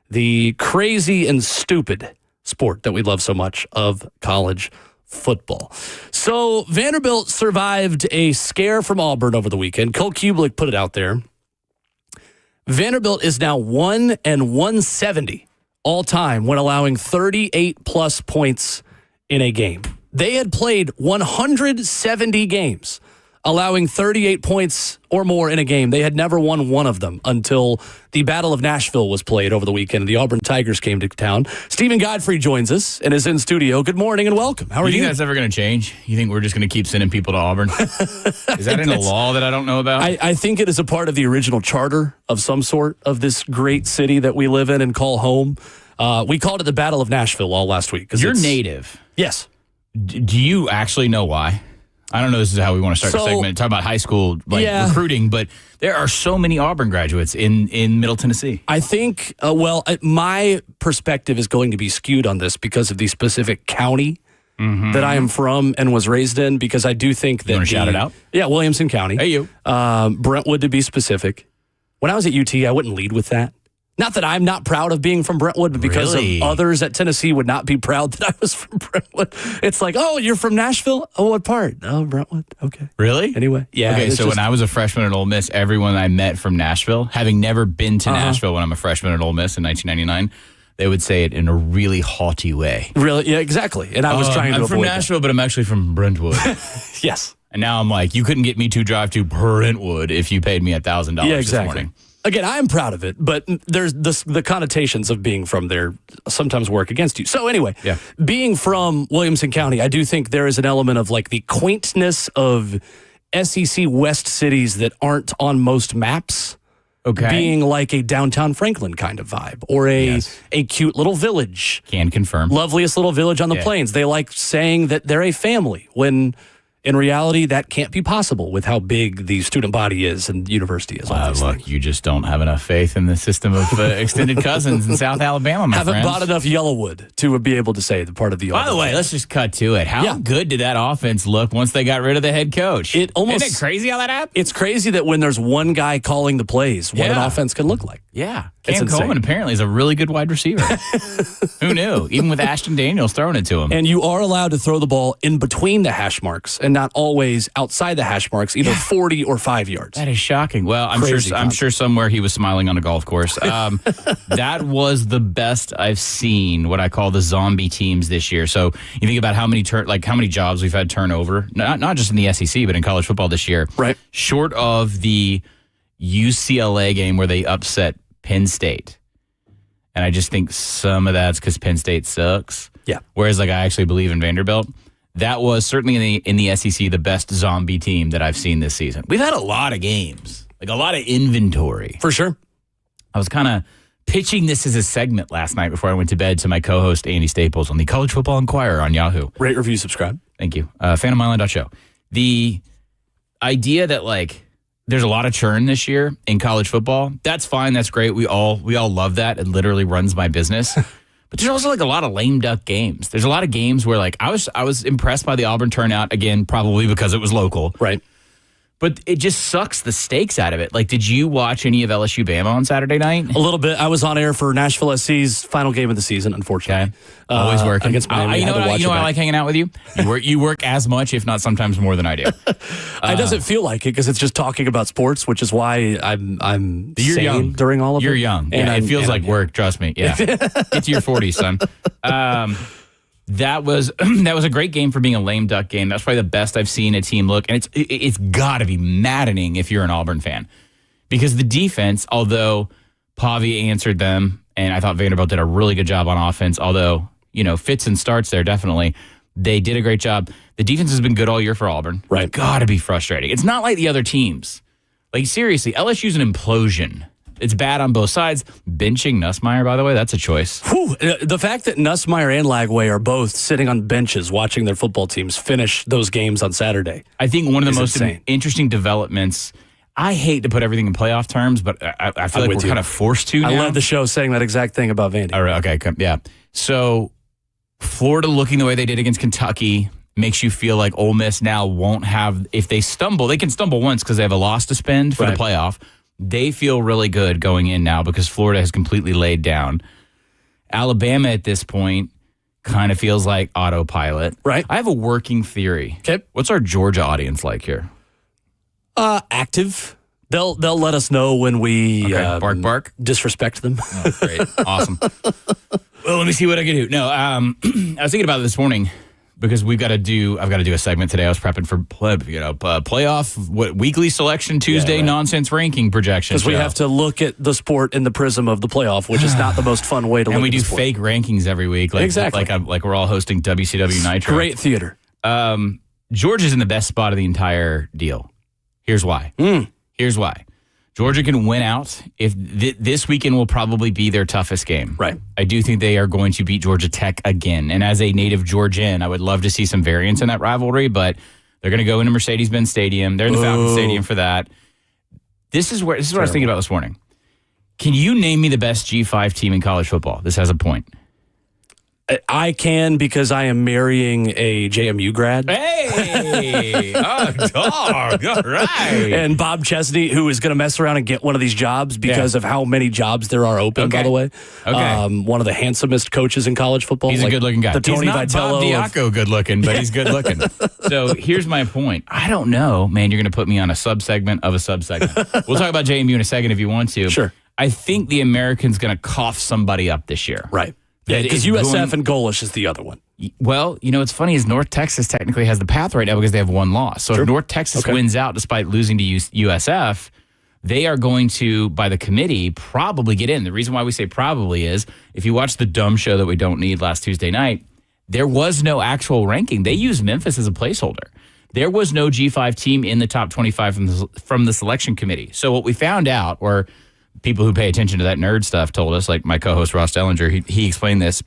the crazy and stupid sport that we love so much of college football. So Vanderbilt survived a scare from Auburn over the weekend. Cole Kublik put it out there. Vanderbilt is now 1-170 all time when allowing 38-plus points in a game. They had played 170 games, allowing 38 points or more in a game. They had never won one of them until the Battle of Nashville was played over the weekend and the Auburn Tigers came to town. Stephen Godfrey joins us and is in studio. Good morning and welcome. How are you? You think that's ever going to change? You think we're just going to keep sending people to Auburn? Is that in the law that I don't know about? I think it is a part of the original charter of some sort of this great city that we live in and call home. We called it the Battle of Nashville all last week. You're native. Yes. Do you actually know why? I don't know this is how we want to start the segment. Talk about high school recruiting, but there are so many Auburn graduates in Middle Tennessee. I think, my perspective is going to be skewed on this because of the specific county that I am from and was raised in, because I do think that... You want to shout it out? Yeah, Williamson County. Hey, you. Brentwood, to be specific. When I was at UT, I wouldn't lead with that. Not that I'm not proud of being from Brentwood, but because of others at Tennessee would not be proud that I was from Brentwood. It's like, oh, you're from Nashville? Oh, what part? Oh, Brentwood. Okay. Really? Anyway, yeah. Okay, so when I was a freshman at Ole Miss, everyone I met from Nashville, having never been to Nashville when I'm a freshman at Ole Miss in 1999, they would say it in a really haughty way. Really? Yeah, exactly. And I was trying to avoid I'm from Nashville, but I'm actually from Brentwood. Yes. And now I'm like, you couldn't get me to drive to Brentwood if you paid me $1,000 this morning. Again, I'm proud of it, but there's the connotations of being from there sometimes work against you. So anyway, being from Williamson County, I do think there is an element of like the quaintness of SEC West cities that aren't on most maps. Okay. Being like a downtown Franklin kind of vibe, or a cute little village. Can confirm. Loveliest little village on the plains. They like saying that they're a family when... in reality, that can't be possible with how big the student body is and university is. Look, you just don't have enough faith in the system of extended cousins in South Alabama, my Haven't friends. bought enough Yellowwood to be able to say the part of the By the way, let's just cut to it. How good did that offense look once they got rid of the head coach? Isn't it crazy how that happened? It's crazy that when there's one guy calling the plays, what an offense can look like. Yeah. Cam Coleman apparently is a really good wide receiver. Who knew? Even with Ashton Daniels throwing it to him. And you are allowed to throw the ball in between the hash marks and not always outside the hash marks, either 40 or 5 yards. That is shocking. Well, I'm sure somewhere he was smiling on a golf course. That was the best I've seen, what I call the zombie teams this year. So you think about how many jobs we've had turnover, not just in the SEC, but in college football this year. Right. Short of the UCLA game where they upset Penn State. And I just think some of that's because Penn State sucks. Yeah. Whereas I actually believe in Vanderbilt. That was certainly in the SEC the best zombie team that I've seen this season. We've had a lot of games, like a lot of inventory. For sure. I was kind of pitching this as a segment last night before I went to bed to my co-host Andy Staples on the College Football Inquirer on Yahoo. Rate, review, subscribe. Thank you. Phantomisland.show. The idea that there's a lot of churn this year in college football. That's fine. That's great. We all love that. It literally runs my business. But there's also like a lot of lame duck games. There's a lot of games where like I was impressed by the Auburn turnout, again, probably because it was local. Right. But it just sucks the stakes out of it. Like, did you watch any of LSU Bama on Saturday night? A little bit. I was on air for Nashville SC's final game of the season, unfortunately. Okay. Always working. Against Miami. You know what I like hanging out with you? You work as much, if not sometimes more than I do. It doesn't feel like it because it's just talking about sports, which is why I'm You're sane young. during all of it. You're young. And it feels like work, trust me. Yeah. Get to your 40s, son. That was a great game for being a lame duck game. That's probably the best I've seen a team look. And it's got to be maddening if you're an Auburn fan. Because the defense, although Pavi answered them, and I thought Vanderbilt did a really good job on offense, although, fits and starts there, definitely. They did a great job. The defense has been good all year for Auburn. Right. Got to be frustrating. It's not like the other teams. Like, seriously, LSU's an implosion. It's bad on both sides. Benching Nussmeier, by the way, that's a choice. Whew. The fact that Nussmeier and Lagway are both sitting on benches watching their football teams finish those games on Saturday. I think one of the most insane. Interesting developments, I hate to put everything in playoff terms, but I feel like we're kind of forced to now. I led the show saying that exact thing about Vandy. All right, okay, yeah. So Florida looking the way they did against Kentucky makes you feel like Ole Miss now won't have, if they stumble, they can stumble once because they have a loss to spend for the playoff. They feel really good going in now because Florida has completely laid down. Alabama at this point kind of feels like autopilot. Right. I have a working theory. Okay. What's our Georgia audience like here? Active. They'll let us know when we bark disrespect them. Oh, great. Awesome. Well, let me see what I can do. No, I was thinking about it this morning because I've got to do a segment today. I was prepping for playoff weekly selection Tuesday nonsense ranking projections. Because we have to look at the sport in the prism of the playoff, which is not the most fun way to look at the sport. And we do fake rankings every week. Exactly. Like we're all hosting WCW Nitro. Great theater. Georgia's in the best spot of the entire deal. Here's why. Here's why. Georgia can win out. If this weekend will probably be their toughest game. Right. I do think they are going to beat Georgia Tech again. And as a native Georgian, I would love to see some variance in that rivalry, but they're going to go into Mercedes-Benz Stadium. They're in the Falcons Stadium for that. This is what I was thinking about this morning. Can you name me the best G5 team in college football? This has a point. I can because I am marrying a JMU grad. Hey! Dog! All right. And Bob Chesney, who is going to mess around and get one of these jobs because of how many jobs there are open, by the way. Okay. One of the handsomest coaches in college football. He's a good-looking guy. The Tony He's not Vitello Bob Diaco good-looking, but he's good-looking. So here's my point. I don't know, man. You're going to put me on a sub-segment of a sub-segment. We'll talk about JMU in a second if you want to. Sure. I think the American's going to cough somebody up this year. Right. Yeah, because USF and Golish is the other one. Well, what's funny is North Texas technically has the path right now because they have one loss. So if North Texas wins out despite losing to USF, they are going to, by the committee, probably get in. The reason why we say probably is if you watch the dumb show that we don't need last Tuesday night, there was no actual ranking. They used Memphis as a placeholder. There was no G5 team in the top 25 from the selection committee. So what we found out, or people who pay attention to that nerd stuff told us, like my co-host Ross Dellinger, he explained this.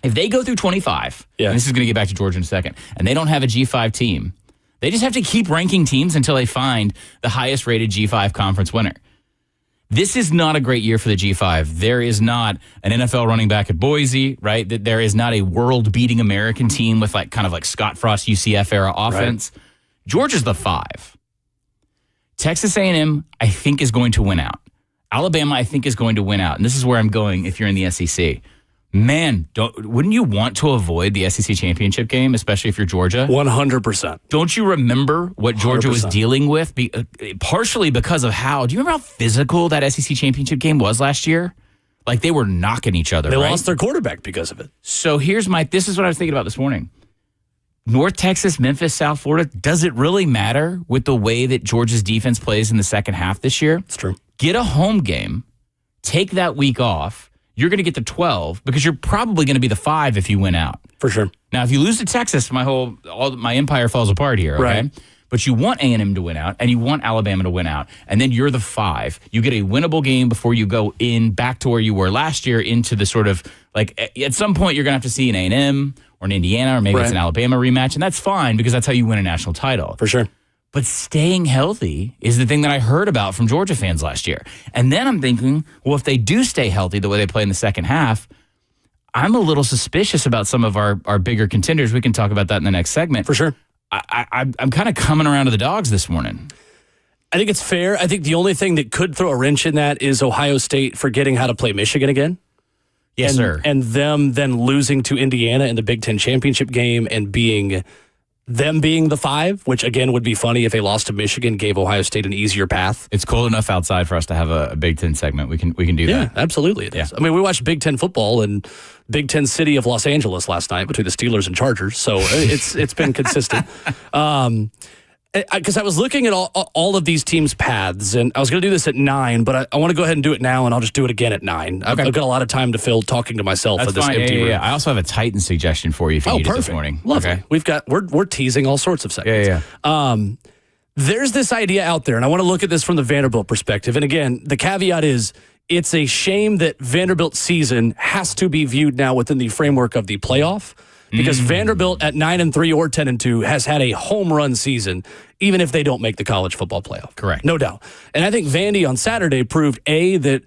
If they go through 25, and this is going to get back to Georgia in a second, and they don't have a G5 team, they just have to keep ranking teams until they find the highest rated G5 conference winner. This is not a great year for the G5. There is not an NFL running back at Boise, right? There is not a world-beating American team with kind of Scott Frost UCF era offense. Right. Georgia's the 5. Texas A&M, I think, is going to win out. Alabama, I think, is going to win out. And this is where I'm going if you're in the SEC. Man, wouldn't you want to avoid the SEC championship game, especially if you're Georgia? 100%. Don't you remember what Georgia 100%. Was dealing with? Partially because of how. Do you remember how physical that SEC championship game was last year? Like they were knocking each other. They right? lost their quarterback because of it. So this is what I was thinking about this morning. North Texas, Memphis, South Florida, does it really matter with the way that Georgia's defense plays in the second half this year? It's true. Get a home game, take that week off. You're going to get the 12 because you're probably going to be the 5 if you win out. For sure. Now, if you lose to Texas, my empire falls apart here, okay? Right. But you want A&M to win out, and you want Alabama to win out, and then you're the 5. You get a winnable game before you go back to where you were last year into the sort of, at some point you're going to have to see an A&M or an Indiana or maybe it's an Alabama rematch, and that's fine because that's how you win a national title. For sure. But staying healthy is the thing that I heard about from Georgia fans last year. And then I'm thinking, well, if they do stay healthy the way they play in the second half, I'm a little suspicious about some of our bigger contenders. We can talk about that in the next segment. For sure. I'm kind of coming around to the Dogs this morning. I think it's fair. I think the only thing that could throw a wrench in that is Ohio State forgetting how to play Michigan again. Yes, sir. And them then losing to Indiana in the Big Ten championship game and being the 5, which again would be funny if they lost to Michigan, gave Ohio State an easier path. It's cold enough outside for us to have a Big Ten segment. We can do that. Yeah, absolutely. It is. I mean, we watched Big Ten football in Big Ten city of Los Angeles last night between the Steelers and Chargers, so it's been consistent. Because I was looking at all of these teams' paths, and I was going to do this at 9, but I want to go ahead and do it now, and I'll just do it again at 9. I've got a lot of time to fill talking to myself at this empty room. Yeah. I also have a Titan suggestion for you if you need it this morning. Lovely. Okay. We're teasing all sorts of segments. Yeah. There's this idea out there, and I want to look at this from the Vanderbilt perspective. And again, the caveat is it's a shame that Vanderbilt's season has to be viewed now within the framework of the playoff. Because Vanderbilt at 9-3 or 10-2 has had a home run season, even if they don't make the college football playoff. Correct. No doubt. And I think Vandy on Saturday proved, that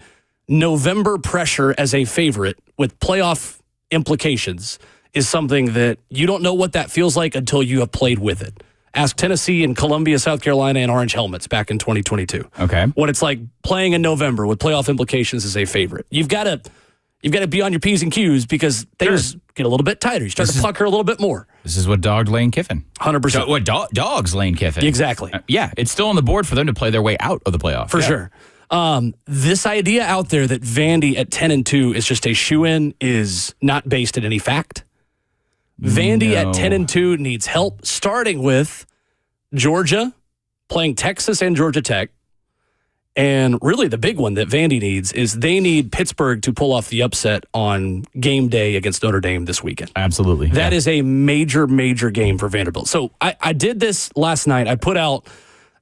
November pressure as a favorite with playoff implications is something that you don't know what that feels like until you have played with it. Ask Tennessee and Columbia, South Carolina, and Orange Helmets back in 2022. Okay. What it's like playing in November with playoff implications as a favorite. You've got to be on your P's and Q's because things get a little bit tighter. You start to pucker a little bit more. This is what dogged Lane Kiffin. 100%. Dogs Lane Kiffin. Exactly. Yeah, it's still on the board for them to play their way out of the playoff. For sure. This idea out there that Vandy at 10-2 is just a shoe-in is not based in any fact. Vandy at 10-2 needs help, starting with Georgia playing Texas and Georgia Tech. And really the big one that Vandy needs is they need Pittsburgh to pull off the upset on game day against Notre Dame this weekend. Absolutely. That is a major, major game for Vanderbilt. So I did this last night. I put out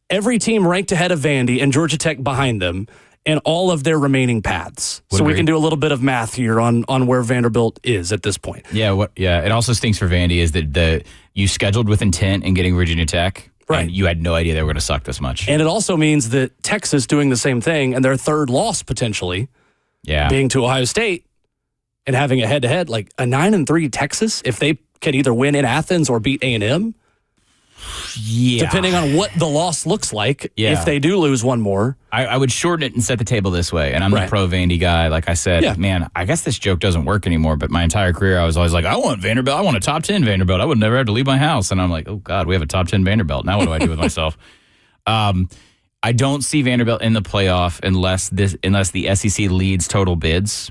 every team ranked ahead of Vandy and Georgia Tech behind them and all of their remaining paths. So we can do a little bit of math here on where Vanderbilt is at this point. Yeah, it also stinks for Vandy is that you scheduled with intent in getting Virginia Tech. Right. And you had no idea they were going to suck this much. And it also means that Texas doing the same thing and their third loss potentially being to Ohio State and having a head-to-head, like a 9-3 Texas, if they can either win in Athens or beat A&M, depending on what the loss looks like, if they do lose one more. I would shorten it and set the table this way, and I'm the pro-Vandy guy. Like I said, man, I guess this joke doesn't work anymore, but my entire career I was always like, I want Vanderbilt. I want a top 10 Vanderbilt. I would never have to leave my house. And I'm like, oh, God, we have a top 10 Vanderbilt. Now what do I do with myself? I don't see Vanderbilt in the playoff unless the SEC leads total bids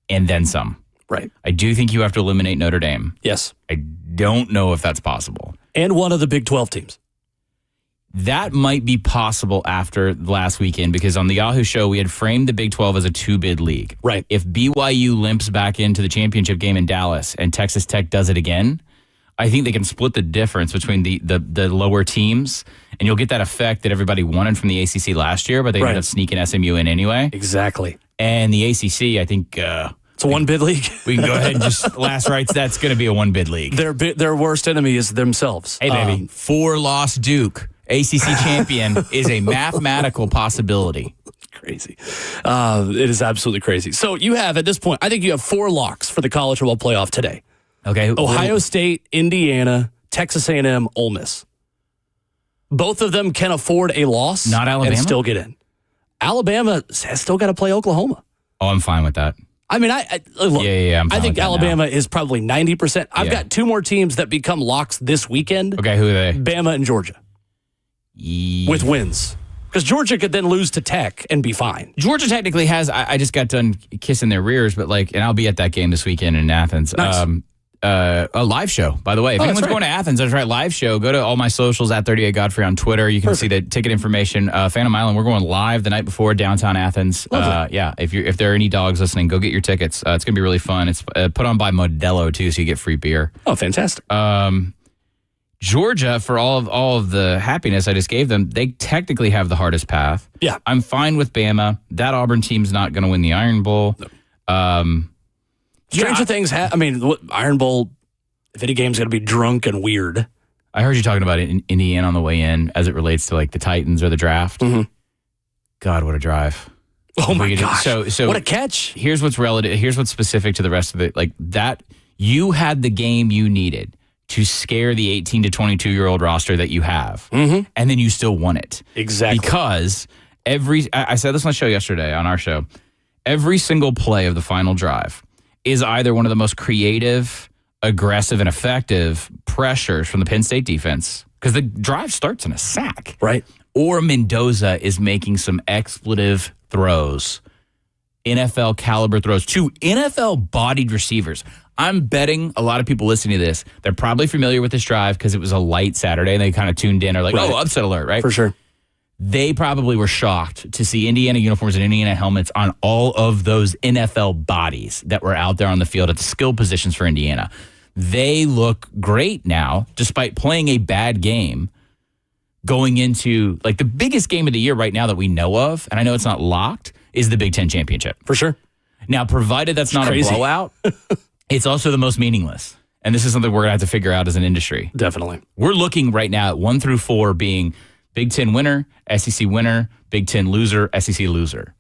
and then some. Right. I do think you have to eliminate Notre Dame. Yes. I don't know if that's possible. And one of the Big 12 teams. That might be possible after last weekend because on the Yahoo show, we had framed the Big 12 as a 2-bid league. Right. If BYU limps back into the championship game in Dallas and Texas Tech does it again, I think they can split the difference between the lower teams, and you'll get that effect that everybody wanted from the ACC last year, but they ended up sneaking SMU in anyway. Exactly. And the ACC, I think... it's a 1-bid league. We can go ahead and just last rights. That's going to be a 1-bid league. Their worst enemy is themselves. Hey, baby. 4-loss Duke. ACC champion is a mathematical possibility. Crazy. It is absolutely crazy. So you have, at this point, I think you have 4 locks for the college football playoff today. Okay. Ohio State, Indiana, Texas A&M, Ole Miss. Both of them can afford a loss. Not Alabama? And still get in. Alabama has still got to play Oklahoma. Oh, I'm fine with that. I mean, look, I think Alabama is probably 90%. I've got 2 more teams that become locks this weekend. Okay, who are they? Bama and Georgia. With wins. Because Georgia could then lose to Tech and be fine. Georgia technically has, I just got done kissing their rears, but and I'll be at that game this weekend in Athens. Nice. A live show, by the way. If anyone's going to Athens, that's right, live show. Go to all my socials at 38 Godfrey on Twitter. You can see the ticket information. Phantom Island, we're going live the night before downtown Athens. If there are any dogs listening, go get your tickets. It's going to be really fun. It's put on by Modelo too, so you get free beer. Oh, fantastic. Georgia, for all of the happiness I just gave them, they technically have the hardest path. Yeah. I'm fine with Bama. That Auburn team's not going to win the Iron Bowl. No. Stranger things Iron Bowl, if any game's going to be drunk and weird, I heard you talking about it in Indiana on the way in as it relates to like the Titans or the draft. Mm-hmm. God, what a drive. Oh my gosh. So what a catch. Here's what's relative. Here's what's specific to the rest of it. Like that, you had the game you needed to scare the 18 to 22-year-old roster that you have. Mm-hmm. And then you still won it. Exactly. Because I said this on the show yesterday, on our show, every single play of the final drive is either one of the most creative, aggressive, and effective pressures from the Penn State defense, because the drive starts in a sack. Right. Or Mendoza is making some expletive throws, NFL caliber throws to NFL bodied receivers. I'm betting a lot of people listening to this, they're probably familiar with this drive because it was a light Saturday and they kind of tuned in or like, right. Oh, upset alert, right? For sure. They probably were shocked to see Indiana uniforms and Indiana helmets on all of those NFL bodies that were out there on the field at the skill positions for Indiana. They look great now, despite playing a bad game, going into like the biggest game of the year right now that we know of, and I know it's not locked, is the Big Ten championship. For sure. Now, provided that's not crazy. A blowout, it's also the most meaningless. And this is something we're going to have to figure out as an industry. Definitely. We're looking right now at 1 through 4 being Big Ten winner, SEC winner, Big Ten loser, SEC loser.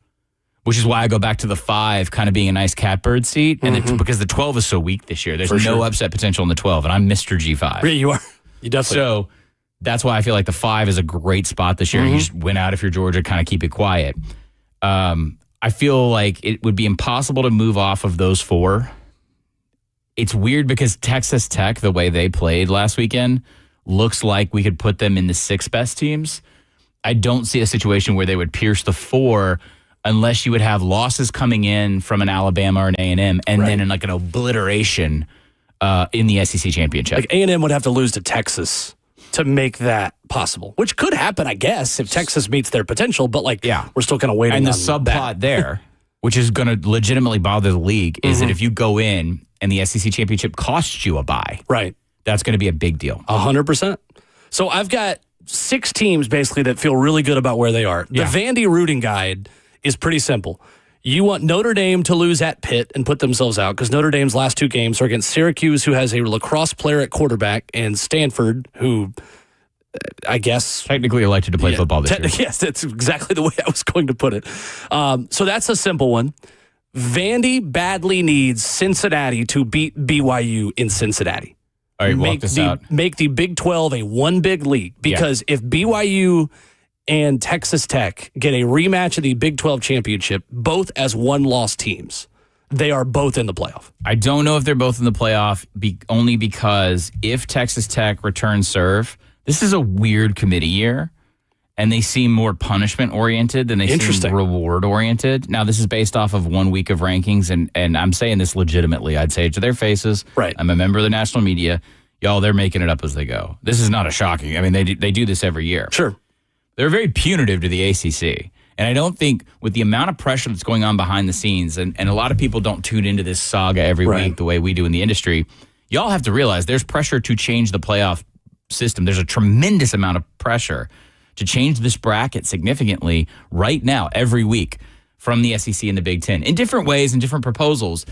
Which is why I go back to the 5 kind of being a nice catbird seat. And because the 12 is so weak this year, there's no upset potential in the 12. And I'm Mr. G5. Yeah, you are. You definitely So that's why I feel like the 5 is a great spot this year. You just win out if you're Georgia, kind of keep it quiet. I feel like it would be impossible to move off of those 4. It's weird because Texas Tech, the way they played last weekend, looks like we could put them in the 6 best teams. I don't see a situation where they would pierce the 4 unless you would have losses coming in from an Alabama or an A&M and then in like an obliteration in the SEC championship. Like A&M would have to lose to Texas to make that possible, which could happen, I guess, if Texas meets their potential. But we're still kind of waiting. And the on subplot there, which is going to legitimately bother the league, is that if you go in and the SEC championship costs you a bye, right, that's going to be a big deal. 100%. So I've got 6 teams basically that feel really good about where they are. The Vandy rooting guide is pretty simple. You want Notre Dame to lose at Pitt and put themselves out because Notre Dame's last 2 games are against Syracuse, who has a lacrosse player at quarterback, and Stanford, who I guess technically elected to play football this year. Yes, that's exactly the way I was going to put it. So that's a simple one. Vandy badly needs Cincinnati to beat BYU in Cincinnati. All right, walk this out. Make the Big 12 a one big league because if BYU and Texas Tech get a rematch of the Big 12 championship, both as one-loss teams, they are both in the playoff. I don't know if they're both in the playoff only because if Texas Tech returns serve, this is a weird committee year, and they seem more punishment-oriented than they seem reward-oriented. Now, this is based off of 1 week of rankings, and I'm saying this legitimately. I'd say it to their faces. Right. I'm a member of the national media. Y'all, they're making it up as they go. This is not a shocking. I mean, they do this every year. Sure. They're very punitive to the ACC. And I don't think with the amount of pressure that's going on behind the scenes, and a lot of people don't tune into this saga every week the way we do in the industry, y'all have to realize there's pressure to change the playoff system. There's a tremendous amount of pressure to change this bracket significantly right now, every week, from the SEC and the Big Ten. In different ways and different proposals,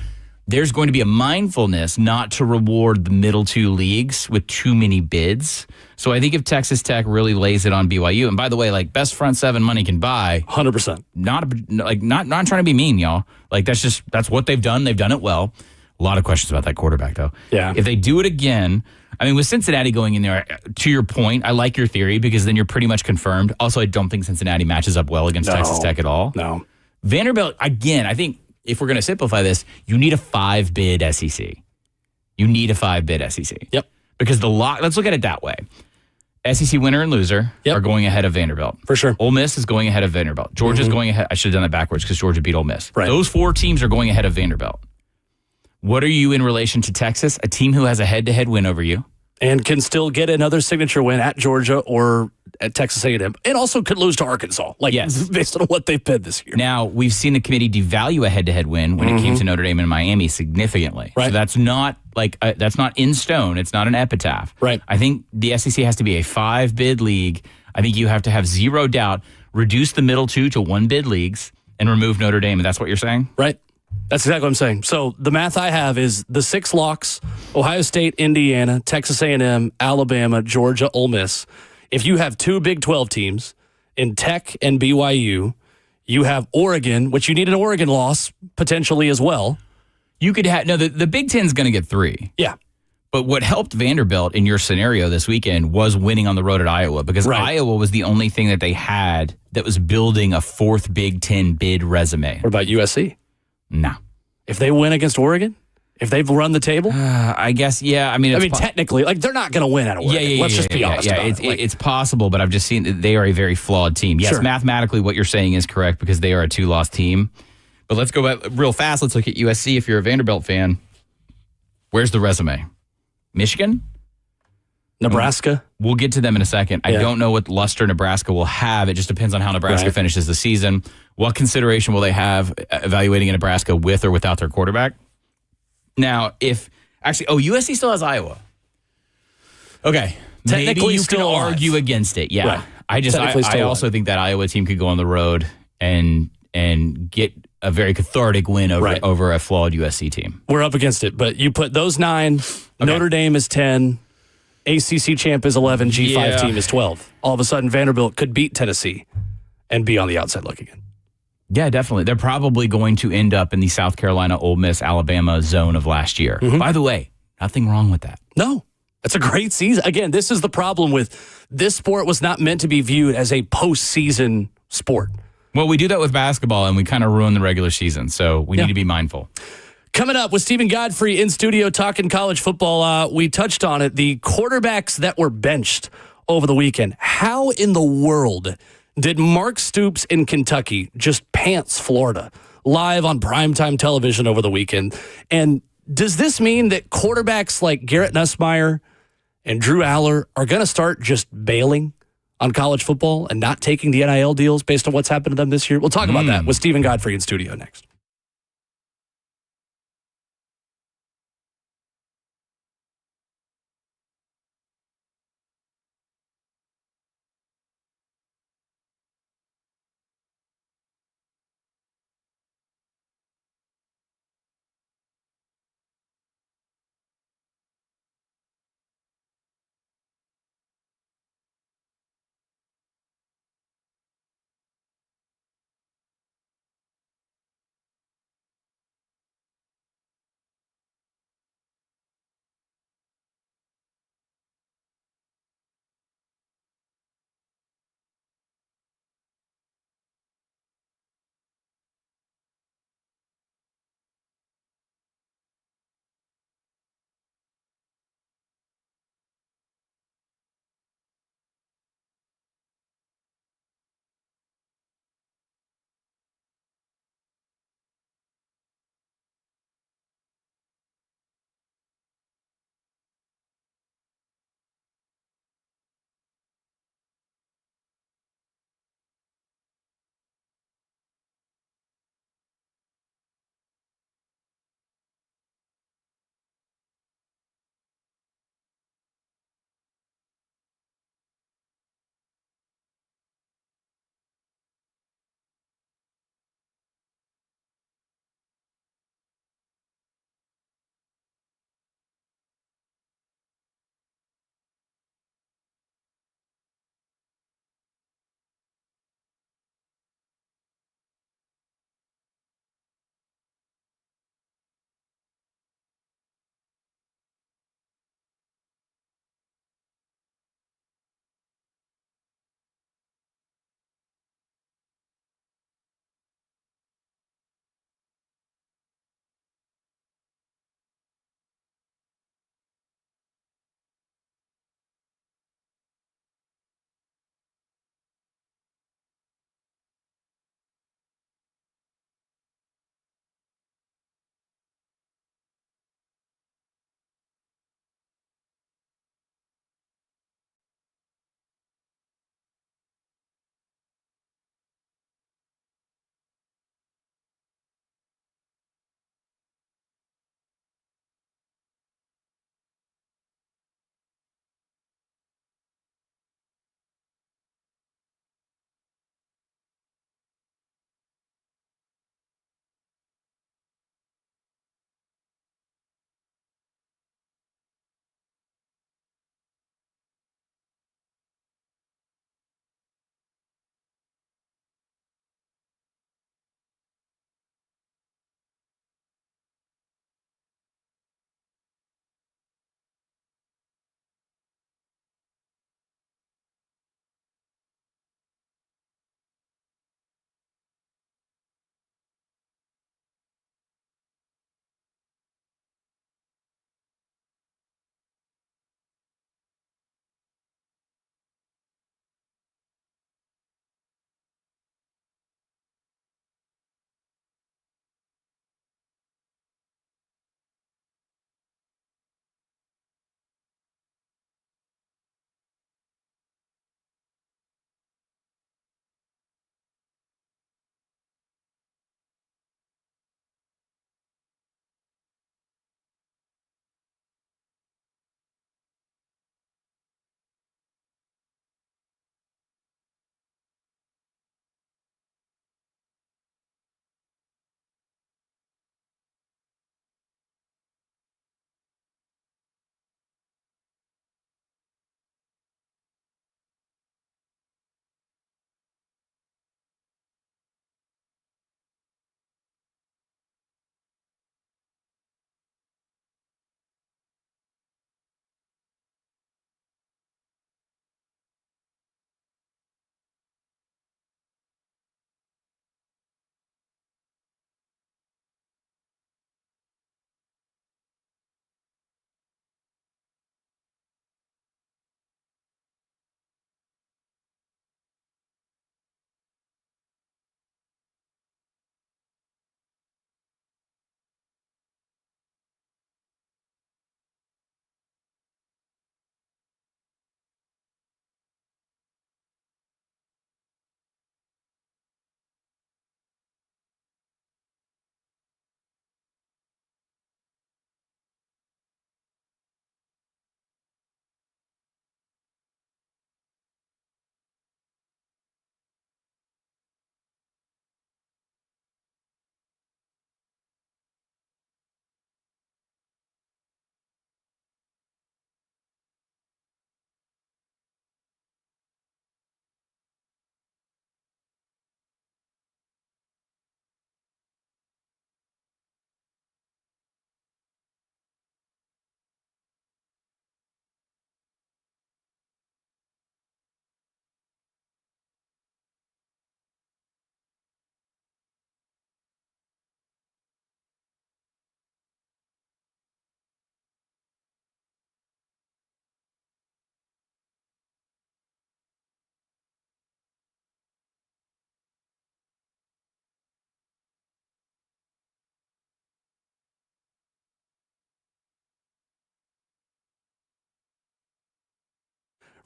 there's going to be a mindfulness not to reward the middle 2 leagues with too many bids. So I think if Texas Tech really lays it on BYU, and by the way, like best front 7 money can buy, 100%. Not trying to be mean, y'all. Like that's what they've done. They've done it well. A lot of questions about that quarterback, though. Yeah. If they do it again, I mean, with Cincinnati going in there, to your point, I like your theory because then you're pretty much confirmed. Also, I don't think Cincinnati matches up well against Texas Tech at all. No. Vanderbilt, again, I think if we're going to simplify this, you need a 5-bid SEC. You need a 5-bid SEC. Yep. Because let's look at it that way. SEC winner and loser are going ahead of Vanderbilt. For sure. Ole Miss is going ahead of Vanderbilt. Georgia's going ahead. I should have done that backwards because Georgia beat Ole Miss. Right. Those 4 teams are going ahead of Vanderbilt. What are you in relation to Texas, a team who has a head-to-head win over you? And can still get another signature win at Georgia or at Texas A&M, and also could lose to Arkansas, based on what they've been this year. Now, we've seen the committee devalue a head-to-head win when it came to Notre Dame and Miami significantly. Right. So that's not that's not in stone. It's not an epitaph. Right. I think the SEC has to be a 5-bid league. I think you have to have zero doubt, reduce the middle 2 to 1-bid leagues, and remove Notre Dame. And that's what you're saying? Right. That's exactly what I'm saying. So the math I have is the 6 locks: Ohio State, Indiana, Texas A&M, Alabama, Georgia, Ole Miss. If you have 2 Big 12 teams in Tech and BYU, you have Oregon, which you need an Oregon loss potentially as well. You could have the Big Ten's going to get 3. Yeah. But what helped Vanderbilt in your scenario this weekend was winning on the road at Iowa, because Iowa was the only thing that they had that was building a 4th Big Ten bid resume. What about USC? No. If they win against Oregon? If they've run the table? I guess, yeah. I mean, technically, they're not going to win at Oregon. Let's just be honest about it. It's possible, but I've just seen that they are a very flawed team. Yes, mathematically, what you're saying is correct because they are a 2-loss team. But let's go back real fast. Let's look at USC. If you're a Vanderbilt fan, where's the resume? Michigan? Nebraska? We'll get to them in a second. I don't know what luster Nebraska will have. It just depends on how Nebraska finishes the season. What consideration will they have evaluating Nebraska with or without their quarterback? Now, USC still has Iowa. Okay. Maybe you can argue against it. Yeah. Right. I also think that Iowa team could go on the road and get a very cathartic win over a flawed USC team. We're up against it, but you put those 9, Notre Dame is 10, ACC champ is 11, G5 team is 12. All of a sudden, Vanderbilt could beat Tennessee and be on the outside looking in. Yeah, definitely. They're probably going to end up in the South Carolina, Ole Miss, Alabama zone of last year. Mm-hmm. By the way, nothing wrong with that. No, that's a great season. Again, this is the problem with this sport was not meant to be viewed as a postseason sport. Well, we do that with basketball, and we kind of ruin the regular season, so we need to be mindful. Coming up with Stephen Godfrey in studio talking college football, we touched on it, the quarterbacks that were benched over the weekend. How in the world did Mark Stoops in Kentucky just pants Florida live on primetime television over the weekend? And does this mean that quarterbacks like Garrett Nussmeier and Drew Aller are going to start just bailing on college football and not taking the NIL deals based on what's happened to them this year? We'll talk about that with Stephen Godfrey in studio next.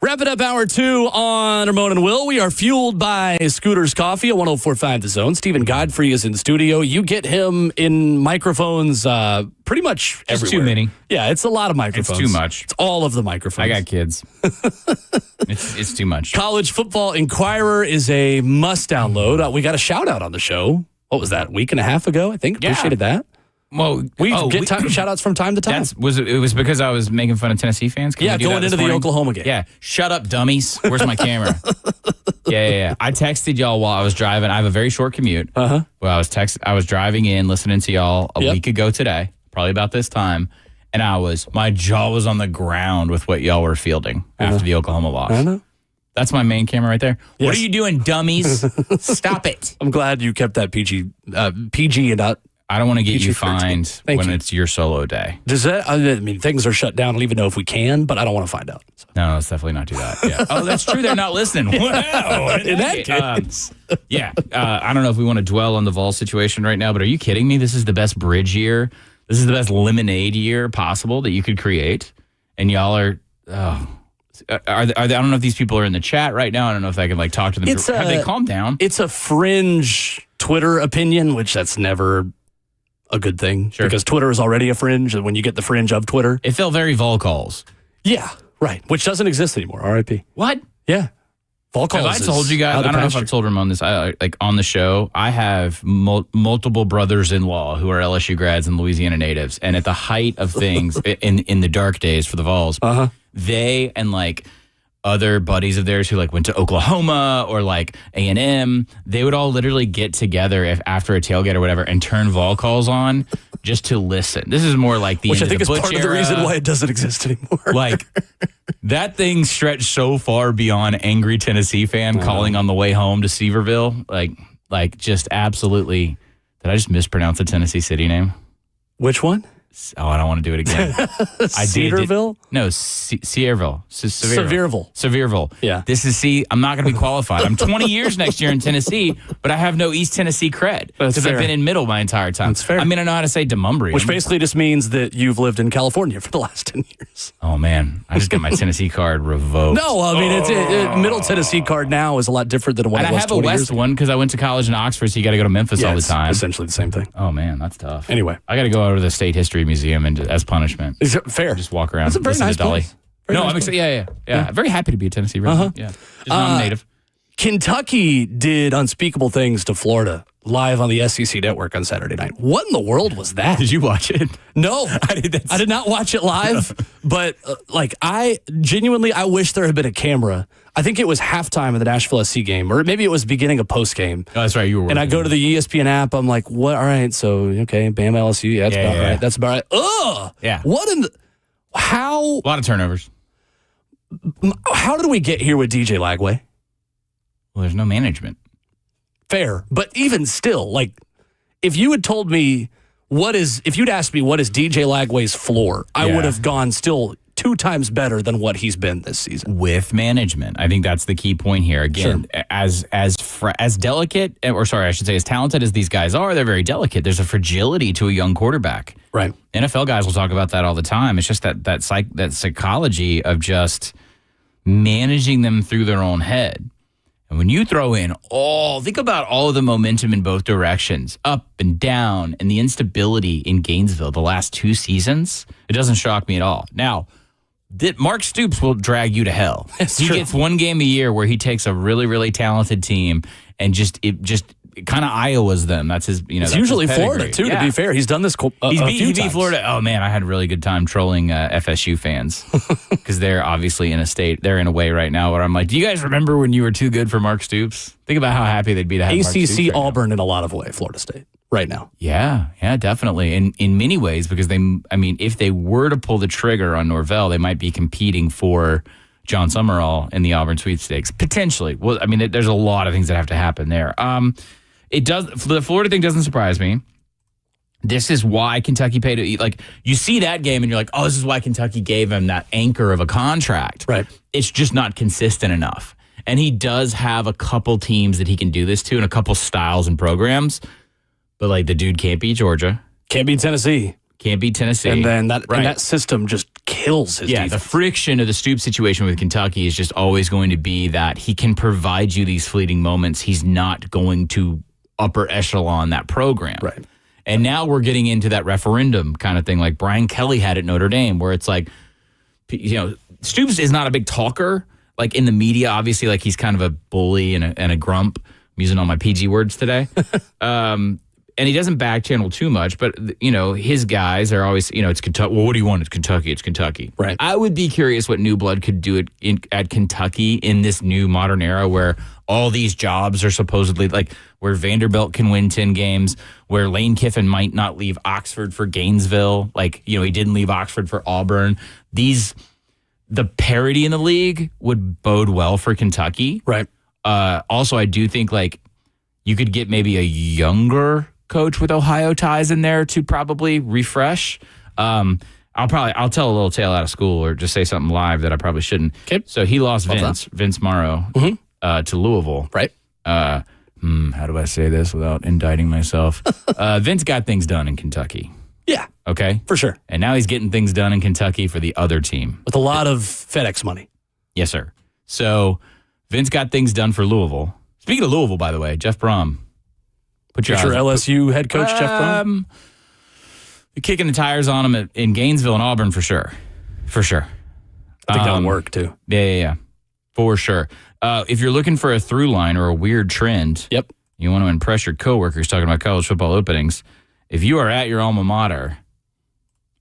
Wrap it up, hour 2 on Ramon and Will. We are fueled by Scooter's Coffee at 104.5 The Zone. Stephen Godfrey is in the studio. You get him in microphones pretty much everywhere. It's too many. Yeah, it's a lot of microphones. It's too much. It's all of the microphones. I got kids. It's too much. College Football Inquirer is a must download. We got a shout out on the show. What was that, a week and a half ago, I think? Yeah. Appreciated that. Well, we get shout outs from time to time. It was because I was making fun of Tennessee fans? Yeah, going into the Oklahoma game. Yeah. Shut up, dummies. Where's my camera? Yeah. I texted y'all while I was driving. I have a very short commute. Uh-huh. Well, I was driving in, listening to y'all a week ago today, probably about this time, and my jaw was on the ground with what y'all were fielding after the Oklahoma loss. I know. That's my main camera right there. Yes. What are you doing, dummies? Stop it. I'm glad you kept that PG and not. I don't want to get you fined when it's your solo day. Does that? I mean, things are shut down. I don't even know if we can, but I don't want to find out. So. No, let's definitely not do that. Yeah. Oh, that's true. They're not listening. Wow. In that case. I don't know if we want to dwell on the Vol situation right now, but are you kidding me? This is the best bridge year. This is the best lemonade year possible that you could create. And y'all are, I don't know if these people are in the chat right now. I don't know if I can talk to them. Have they calmed down? It's a fringe Twitter opinion, which that's never a good thing. Sure. Because Twitter is already a fringe, and when you get the fringe of Twitter. It felt very Vol calls. Yeah, right. Which doesn't exist anymore. RIP. What? Yeah. Vol calls. Have I told you guys? I don't know if I've told Ramon this. On the show, I have multiple brothers-in-law who are LSU grads and Louisiana natives, and at the height of things, in the dark days for the Vols, they and other buddies of theirs who went to Oklahoma or A&M, they would all literally get together after a tailgate or whatever and turn Vol calls on just to listen. This is more like the which end I think of the is part Butch of the era. reason why it doesn't exist anymore. That thing stretched so far beyond angry Tennessee fan calling on the way home to Seaverville. Just absolutely. Did I just mispronounce the Tennessee city name? Which one? Oh, I don't want to do it again. Cedarville? No, Sevierville. Sevierville. Yeah. I'm not going to be qualified. I'm 20 years next year in Tennessee, but I have no East Tennessee cred because I've been in middle my entire time. That's fair. I mean, I know how to say Demumbrian. Which basically just means that you've lived in California for the last 10 years. Oh, man. I just got my Tennessee card revoked. No, I mean, Middle Tennessee card now is a lot different than what it was 20 years ago. And I have a West one because I went to college in Oxford, so you got to go to Memphis all the time. Essentially the same thing. Oh, man, that's tough. Anyway. I got to go over to the State History Museum as punishment. Is it fair? Just walk around. That's a very nice place. I'm excited. Yeah. I'm very happy to be a Tennessee resident. Yeah. Just non-native. Kentucky did unspeakable things to Florida live on the SEC network on Saturday night. What in the world was that? Did you watch it? No, I did not watch it live. But I wish there had been a camera. I think it was halftime of the Nashville SC game, or maybe it was beginning of post game. Oh, that's right. You were working. And I go to the ESPN app. I'm like, what? All right. So, okay, Bam LSU. Yeah, that's about right. That's about right. Ugh. Yeah. What in the... How... A lot of turnovers. How did we get here with DJ Lagway? Well, there's no management. Fair. But even still, if you had told me if you'd asked me what is DJ Lagway's floor, I would have gone still 2 times better than what he's been this season. With management. I think that's the key point here. Again, as delicate, or sorry, I should say as talented as these guys are, they're very delicate. There's a fragility to a young quarterback. Right. NFL guys will talk about that all the time. It's just that psychology of just managing them through their own head. And when you throw in think about all of the momentum in both directions, up and down, and the instability in Gainesville the last 2 seasons, it doesn't shock me at all. Now, Mark Stoops will drag you to hell. He gets 1 game a year where he takes a really, really talented team and just kind of Iowa's them. That's his, it's usually Florida too. To be fair, he's done this. He beat Florida. Oh man, I had a really good time trolling FSU fans because they're obviously they're in a way right now where I'm like, do you guys remember when you were too good for Mark Stoops? Think about how happy they'd be to have Mark Stoops ACC Auburn in a lot of way. Florida State right now. Yeah, definitely. In many ways, because if they were to pull the trigger on Norvell, they might be competing for John Summerall in the Auburn sweepstakes potentially. Well, there's a lot of things that have to happen there. The Florida thing doesn't surprise me. This is why Kentucky paid. You see that game and you're like, oh, this is why Kentucky gave him that anchor of a contract. Right. It's just not consistent enough. And he does have a couple teams that he can do this to and a couple styles and programs. But the dude can't beat Georgia. Can't beat Tennessee. Can't beat Tennessee. And then that system just kills his defense. The friction of the Stoops situation with Kentucky is just always going to be that he can provide you these fleeting moments. He's not going to upper echelon that program. Right. And now we're getting into that referendum kind of thing like Brian Kelly had at Notre Dame, where it's like, Stoops is not a big talker, like in the media, obviously, like he's kind of a bully and a grump. I'm using all my PG words today. And he doesn't back channel too much, but, his guys are always, it's Kentucky. Well, what do you want? It's Kentucky. It's Kentucky. Right. I would be curious what new blood could do at Kentucky in this new modern era where all these jobs are supposedly like where Vanderbilt can win 10 games, where Lane Kiffin might not leave Oxford for Gainesville. Like, he didn't leave Oxford for Auburn. The parity in the league would bode well for Kentucky. Right. Also, I do think like you could get maybe a younger coach with Ohio ties in there to probably refresh. I'll tell a little tale out of school or just say something live that I probably shouldn't. Okay. So he lost Vince Morrow to Louisville. Right. How do I say this without indicting myself? Vince got things done in Kentucky. Yeah. Okay. For sure. And now he's getting things done in Kentucky for the other team. With a lot of FedEx money. Yes, sir. So Vince got things done for Louisville. Speaking of Louisville, by the way, Jeff Brom. Put your LSU head coach, Jeff Brom? Kicking the tires on him in Gainesville and Auburn for sure. For sure. I think that'll work too. Yeah. For sure. If you're looking for a through line or a weird trend, yep, you want to impress your coworkers talking about college football openings, if you are at your alma mater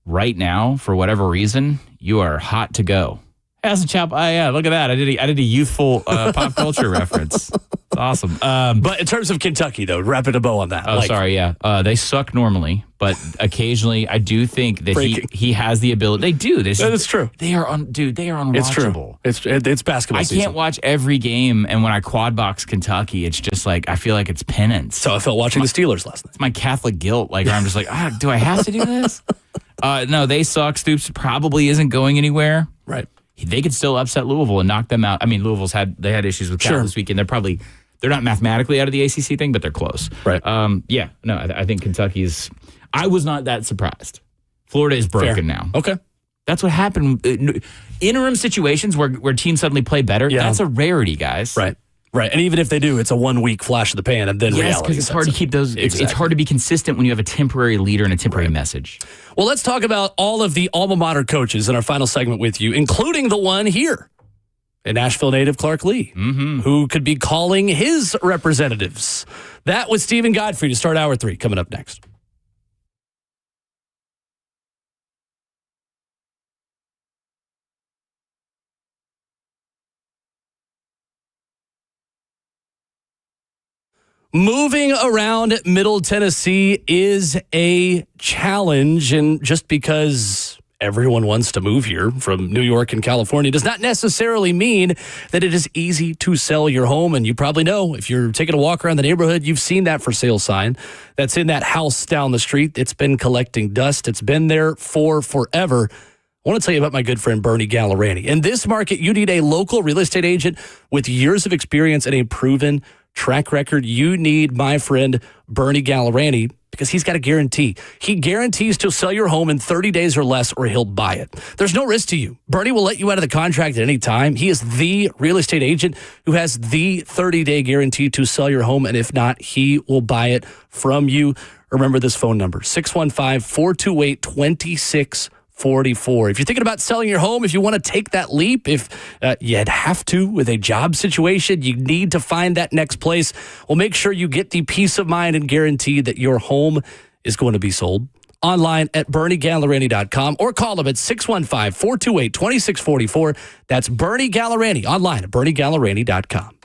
right now, for whatever reason, you are hot to go. As a chap, look at that. I did a youthful pop culture reference. It's awesome. But in terms of Kentucky, though, wrapping a bow on that. Sorry, yeah. They suck normally, but occasionally I do think that he has the ability. They do. That's true. They are unwatchable. It's true. It's basketball season. I can't watch every game, and when I quad box Kentucky, it's just like I feel like it's penance. So I felt watching the Steelers last night. It's my Catholic guilt. Like I'm just like, do I have to do this? No, they suck. Stoops probably isn't going anywhere. Right. They could still upset Louisville and knock them out. I mean, Louisville's had issues with Cal this weekend. They're not mathematically out of the ACC thing, but they're close. Right. I think Kentucky's. I was not that surprised. Florida is broken now. Okay. That's what happened. Interim situations where teams suddenly play better. Yeah. That's a rarity, guys. Right. Right. And even if they do, it's a 1 week flash of the pan and then reality. Because it's hard to keep those. Exactly. It's hard to be consistent when you have a temporary leader and a temporary message. Well, let's talk about all of the alma mater coaches in our final segment with you, including the one here, a Nashville native, Clark Lee, who could be calling his representatives. That was Stephen Godfrey to start hour 3, coming up next. Moving around Middle Tennessee is a challenge, and just because everyone wants to move here from New York and California does not necessarily mean that it is easy to sell your home. And you probably know, if you're taking a walk around the neighborhood, you've seen that for sale sign that's in that house down the street. It's been collecting dust. It's been there for forever. I want to tell you about my good friend Bernie Gallerani. In this market, you need a local real estate agent with years of experience and a proven track record. You need my friend Bernie Gallerani because he's got a guarantee. He guarantees to sell your home in 30 days or less, or he'll buy it. There's no risk to you. Bernie will let you out of the contract at any time. He is the real estate agent who has the 30-day guarantee to sell your home, and if not, he will buy it from you. Remember this phone number, 615-428-2644. If you're thinking about selling your home, if you want to take that leap, if you'd have to with a job situation, you need to find that next place, well, make sure you get the peace of mind and guarantee that your home is going to be sold. Online at BernieGallerani.com or call him at 615-428-2644. That's Bernie Gallerani. Online at BernieGallerani.com.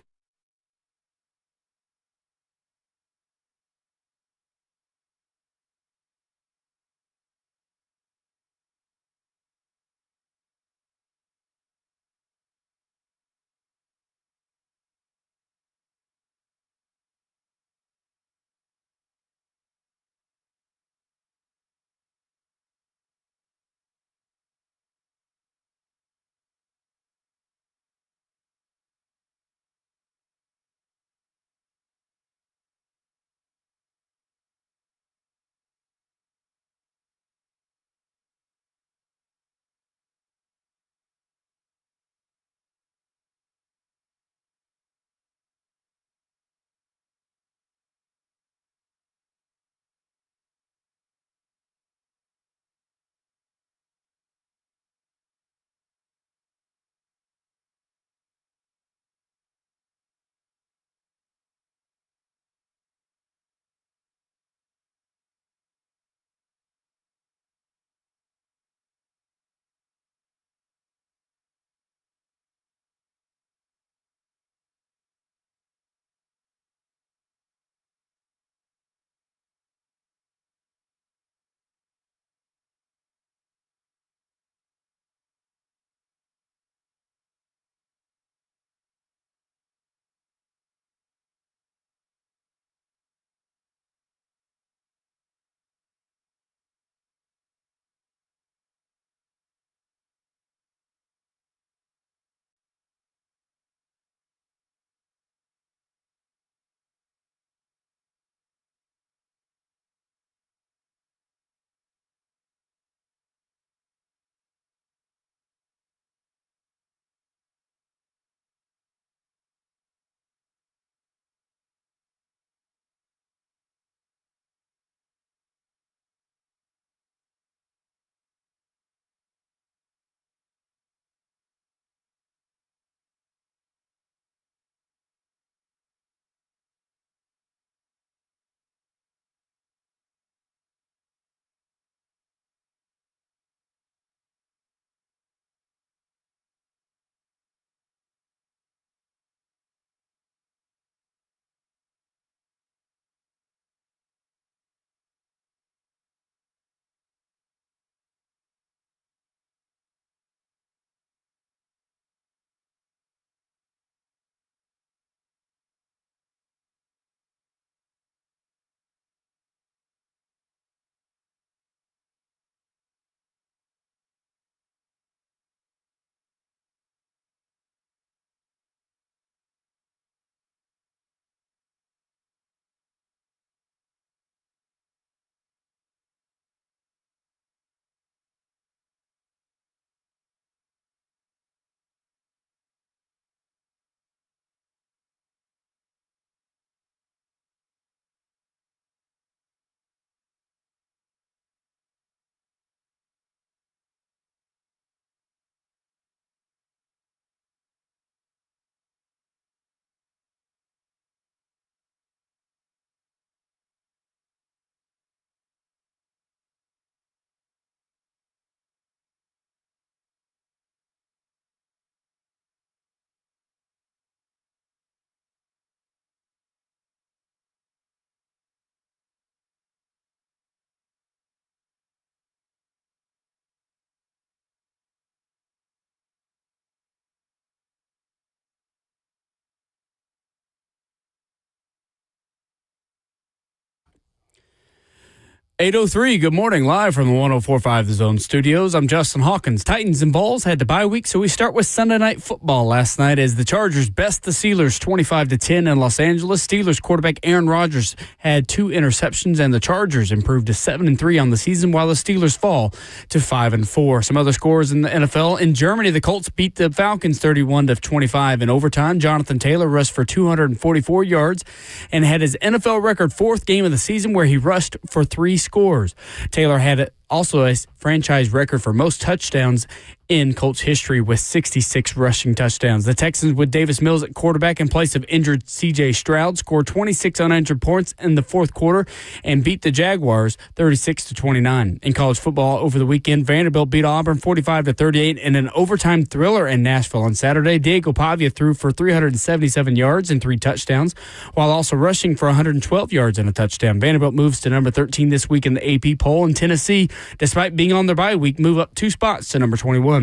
8:03, good morning, live from the 104.5 The Zone studios. I'm Justin Hawkins. Titans and Vols had the bye week, so we start with Sunday Night Football last night as the Chargers best the Steelers 25-10 in Los Angeles. Steelers quarterback Aaron Rodgers had 2 interceptions, and the Chargers improved to 7-3 on the season, while the Steelers fall to 5-4. Some other scores in the NFL. In Germany, the Colts beat the Falcons 31-25 in overtime. Jonathan Taylor rushed for 244 yards and had his NFL record 4th game of the season where he rushed for 3 scores. Taylor had also a franchise record for most touchdowns in Colts history with 66 rushing touchdowns. The Texans, with Davis Mills at quarterback in place of injured C.J. Stroud, scored 26 unanswered points in the fourth quarter and beat the Jaguars 36-29. In college football over the weekend, Vanderbilt beat Auburn 45-38 in an overtime thriller in Nashville on Saturday. Diego Pavia threw for 377 yards and 3 touchdowns, while also rushing for 112 yards and a touchdown. Vanderbilt moves to number 13 this week in the AP poll, and Tennessee, despite being on their bye week, move up 2 spots to number 21.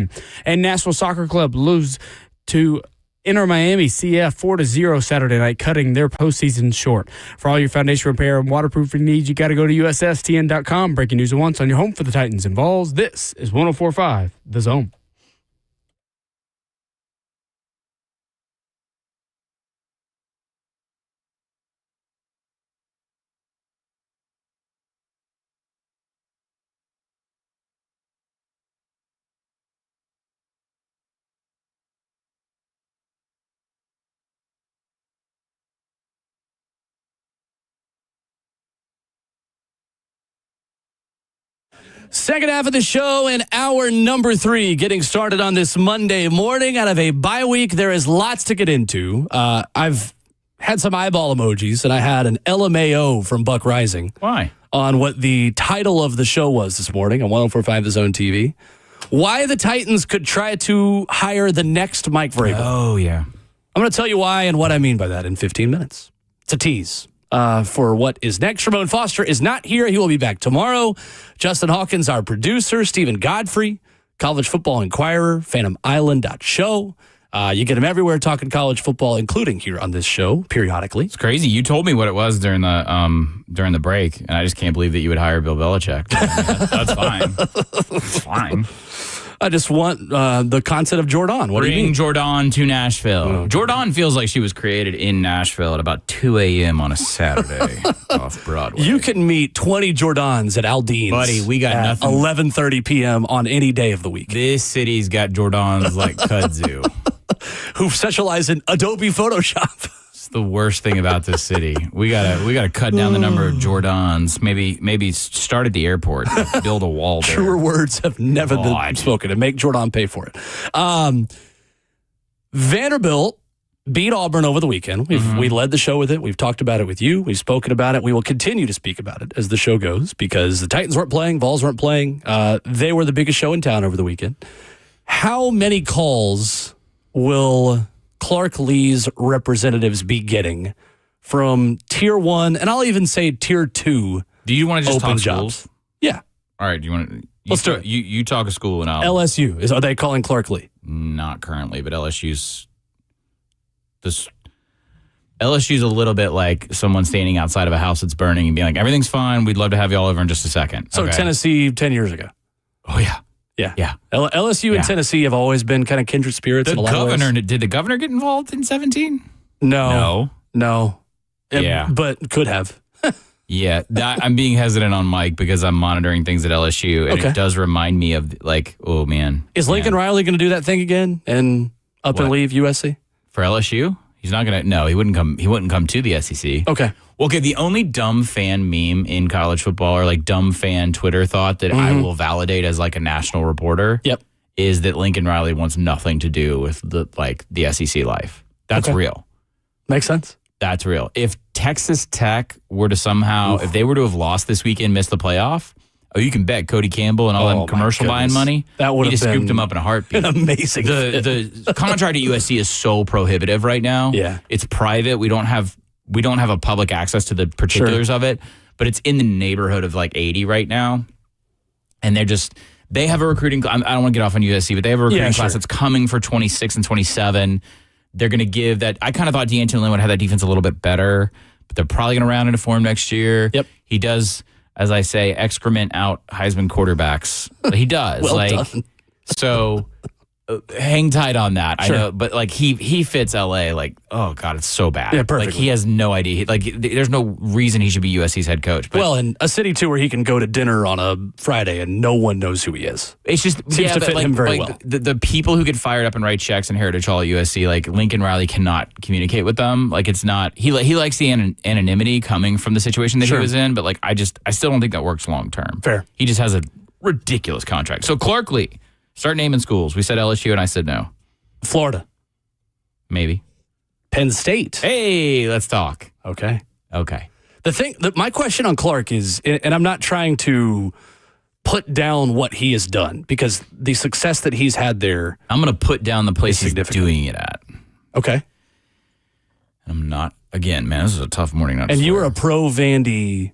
And Nashville Soccer Club lose to Inter Miami CF 4-0 Saturday night, cutting their postseason short. For all your foundation repair and waterproofing needs, you got to go to USSTN.com. Breaking news at once on your home for the Titans and Vols. This is 104.5 The Zone. Second half of the show and hour number 3 getting started on this Monday morning out of a bye week. There is lots to get into. I've had some eyeball emojis, and I had an LMAO from Buck Rising. Why? On what the title of the show was this morning on 104.5 The Zone TV. Why the Titans could try to hire the next Mike Vrabel. Oh, yeah. I'm going to tell you why and what I mean by that in 15 minutes. It's a tease. For what is next. Ramon Foster is not here. He will be back tomorrow. Justin Hawkins, our producer. Stephen Godfrey, College Football Inquirer, PhantomIsland.show. You get him everywhere talking college football, including here on this show periodically. It's crazy. You told me what it was during the break, and I just can't believe that you would hire Bill Belichick. That's fine. It's fine. I just want the concept of Jordan. What do you mean? Jordan to Nashville. Jordan feels like she was created in Nashville at about 2 a.m. on a Saturday off Broadway. You can meet 20 Jordans at Aldean's. Buddy, we got at nothing. 11:30 p.m. on any day of the week. This city's got Jordans like kudzu. Who specialize in Adobe Photoshop. It's the worst thing about this city. We gotta cut down the number of Jordans. Maybe start at the airport. Build a wall there. Truer words have never been spoken, and make Jordan pay for it. Vanderbilt beat Auburn over the weekend. We led the show with it. We've talked about it with you. We've spoken about it. We will continue to speak about it as the show goes because the Titans weren't playing. Vols weren't playing. They were the biggest show in town over the weekend. How many calls will Clark Lee's representatives be getting from Tier 1, and I'll even say Tier 2 Do you want to just open talk jobs? schools? Yeah. All right. Do you want to? Let's do it. You talk a school and I'll. LSU. Are they calling Clark Lee? Not currently, but LSU's a little bit like someone standing outside of a house that's burning and being like, everything's fine. We'd love to have you all over in just a second. So okay. Tennessee 10 years ago. Oh, yeah. Yeah. LSU and Tennessee have always been kind of kindred spirits in a lot of ways. Did the governor get involved in 17? No. Yeah. But could have. Yeah. I'm being hesitant on Mike because I'm monitoring things at LSU, and it does remind me of, like, oh, man. Is Lincoln Riley going to do that thing again and up and leave USC? For LSU? He's not going to. No, he wouldn't come. He wouldn't come to the SEC. Okay. Okay, the only dumb fan meme in college football, or like dumb fan Twitter thought that I will validate as like a national reporter, is that Lincoln Riley wants nothing to do with the SEC life. That's real. Makes sense. That's real. If Texas Tech were to somehow, if they were to have lost this weekend, missed the playoff, you can bet Cody Campbell and all that commercial buying money. That would have just scooped him up in a heartbeat. An amazing. The contract at USC is so prohibitive right now. Yeah, it's private. We don't have a public access to the particulars of it, but it's in the neighborhood of like 80 right now. And they have a recruiting, I don't want to get off on USC, but they have a recruiting class that's coming for 26 and 27. They're going to give that. I kind of thought D'Anton Lynn would have that defense a little bit better, but they're probably going to round into form next year. Yep. He does. as I say, excrement out Heisman quarterbacks. He does. Well done. So hang tight on that. Sure. I know, but like he fits LA. Like, oh God, it's so bad. Yeah, perfectly. Like he has no idea. Like there's no reason he should be USC's head coach. But Well, and a city too where he can go to dinner on a Friday and no one knows who he is. it's just Seems to but fit him very well. The people who get fired up and write checks in Heritage Hall at USC, like Lincoln Riley, cannot communicate with them. Like it's not. He likes the anonymity coming from the situation that Sure. he was in. But like I still don't think that works long term. Fair. He just has a ridiculous contract. So Clark Lee, start naming schools. We said LSU and I said no. Florida. Maybe. Penn State. Hey, let's talk. Okay. Okay. My question on Clark is, and I'm not trying to put down what he has done because the success that he's had there. I'm going to put down the place he's doing it at. Okay. I'm not, again, man, this is a tough morning. And you were a pro Vandy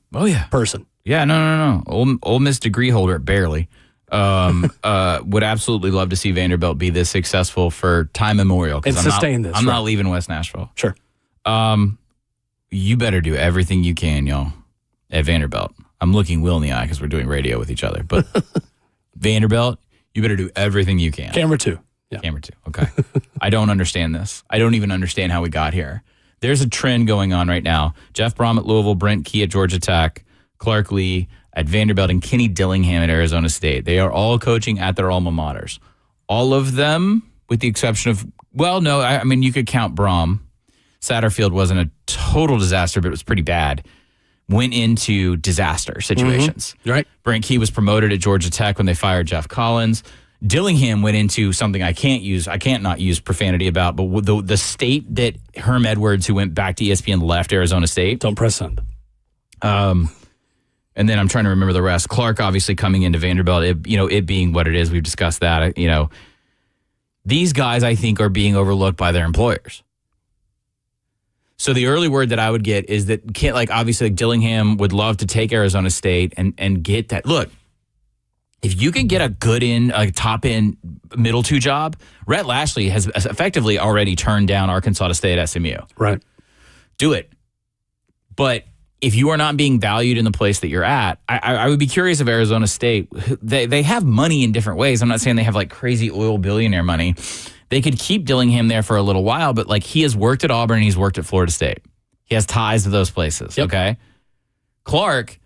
person. Yeah, no. Ole Miss degree holder, barely. Would absolutely love to see Vanderbilt be this successful for time memorial. And sustain this. I'm not leaving West Nashville. Sure. You better do everything you can, y'all, at Vanderbilt. I'm looking Will in the eye because we're doing radio with each other. But Vanderbilt, you better do everything you can. Camera 2. Yeah. Camera 2. Okay. I don't understand this. I don't even understand how we got here. There's a trend going on right now. Jeff Brom at Louisville, Brent Key at Georgia Tech, Clark Lee at Vanderbilt, and Kenny Dillingham at Arizona State. They are all coaching at their alma maters. All of them, with the exception of, I mean, you could count Brom. Satterfield wasn't a total disaster, but it was pretty bad. Went into disaster situations. Mm-hmm. Right. Brent Key was promoted at Georgia Tech when they fired Jeff Collins. Dillingham went into something I can't not use profanity about, but the state that Herm Edwards, who went back to ESPN, left Arizona State. Don't press send. And then I'm trying to remember the rest. Clark obviously coming into Vanderbilt, it being what it is. We've discussed that. These guys I think are being overlooked by their employers. So the early word that I would get is that obviously Dillingham would love to take Arizona State and get that. Look, if you can get a top end middle two job, Rhett Lashley has effectively already turned down Arkansas to stay at SMU. Right. Do it. But if you are not being valued in the place that you're at, I would be curious of Arizona State. They have money in different ways. I'm not saying they have like crazy oil billionaire money. They could keep Dillingham there for a little while, but like he has worked at Auburn and he's worked at Florida State. He has ties to those places. Yep. Okay. Clark,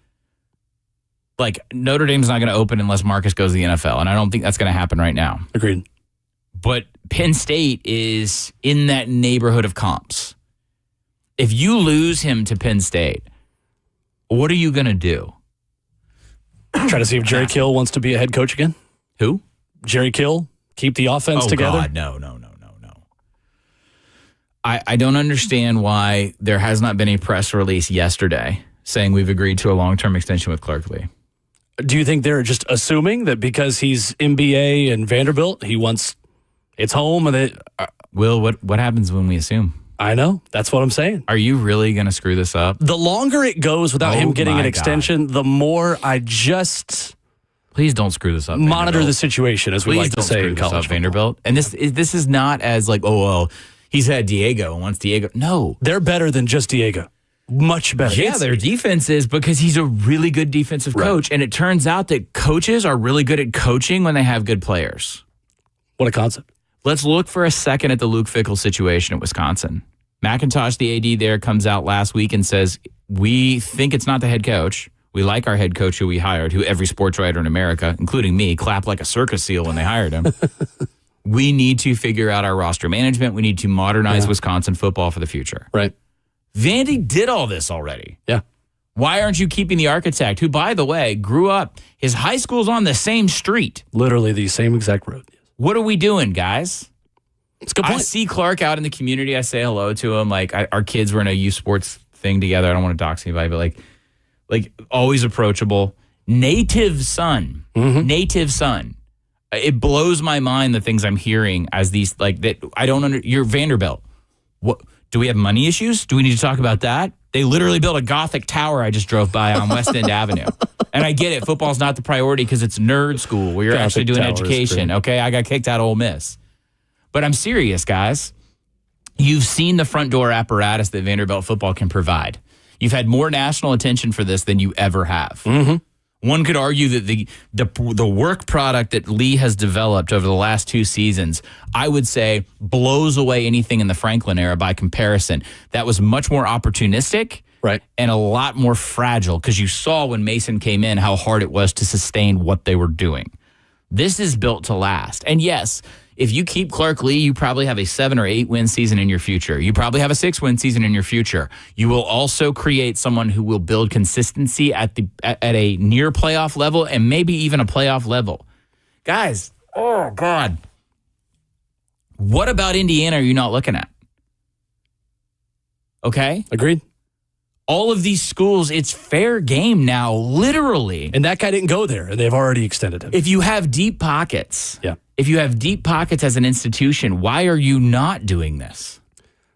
like Notre Dame's not going to open unless Marcus goes to the NFL. And I don't think that's going to happen right now. Agreed. But Penn State is in that neighborhood of comps. If you lose him to Penn State, what are you going to do? Try to see if Jerry Kill wants to be a head coach again. Who? Jerry Kill? Keep the offense together? God, no. I don't understand why there has not been a press release yesterday saying we've agreed to a long-term extension with Clark Lee. Do you think they're just assuming that because he's MBA and Vanderbilt, he wants it's home? And Will, what happens when we assume? I know. That's what I'm saying. Are you really going to screw this up? The longer it goes without him getting an extension, the more I just... Please don't screw this up. Monitor Vanderbilt. the situation, as we like to say in college. Vanderbilt. And this is not as like, he's had Diego and wants Diego. No. They're better than just Diego. Much better. Yeah, their defense is because he's a really good defensive coach. And it turns out that coaches are really good at coaching when they have good players. What a concept. Let's look for a second at the Luke Fickell situation at Wisconsin. McIntosh, the AD there, comes out last week and says, we think it's not the head coach. We like our head coach who we hired, who every sports writer in America, including me, clapped like a circus seal when they hired him. We need to figure out our roster management. We need to modernize Wisconsin football for the future. Right. Vandy did all this already. Yeah. Why aren't you keeping the architect, who, by the way, grew up, his high school's on the same street? Literally the same exact road. Yes. What are we doing, guys? It's a good point. I see Clark out in the community. I say hello to him. Like, our kids were in a youth sports thing together. I don't want to dox anybody, but like always approachable. Native son. It blows my mind the things I'm hearing as these, like, that I don't you're Vanderbilt. What, do we have money issues? Do we need to talk about that? They literally built a Gothic tower I just drove by on West End Avenue. And I get it. Football's not the priority because it's nerd school where you're actually doing education. Okay, I got kicked out of Ole Miss. But I'm serious, guys. You've seen the front door apparatus that Vanderbilt football can provide. You've had more national attention for this than you ever have. One could argue that the work product that Lee has developed over the last 2 seasons, I would say, blows away anything in the Franklin era by comparison. That was much more opportunistic. Right. And a lot more fragile, because you saw when Mason came in how hard it was to sustain what they were doing. This is built to last. And yes, if you keep Clark Lee, you probably have a 7 or 8 win season in your future. You probably have a 6 win season in your future. You will also create someone who will build consistency at a near playoff level and maybe even a playoff level. Guys, oh God. What about Indiana are you not looking at? Okay? Agreed. All of these schools, it's fair game now, literally. And that guy didn't go there, and they've already extended him. If you have deep pockets, if you have deep pockets as an institution, why are you not doing this?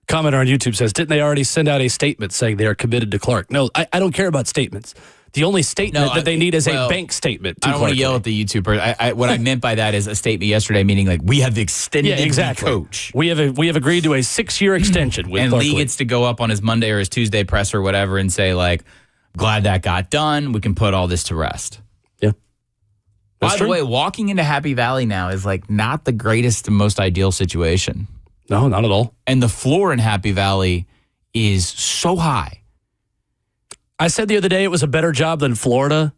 Commenter on YouTube says, didn't they already send out a statement saying they are committed to Clark? No, I don't care about statements. The only statement that they need is a bank statement. I don't want to yell at the YouTuber. What I meant by that is a statement yesterday, meaning like we have extended the coach. We have agreed to a 6-year extension with and Clark Lee gets to go up on his Monday or his Tuesday press or whatever and say like, glad that got done. We can put all this to rest. Yeah. By the way, walking into Happy Valley now is like not the greatest and most ideal situation. No, not at all. And the floor in Happy Valley is so high. I said the other day it was a better job than Florida.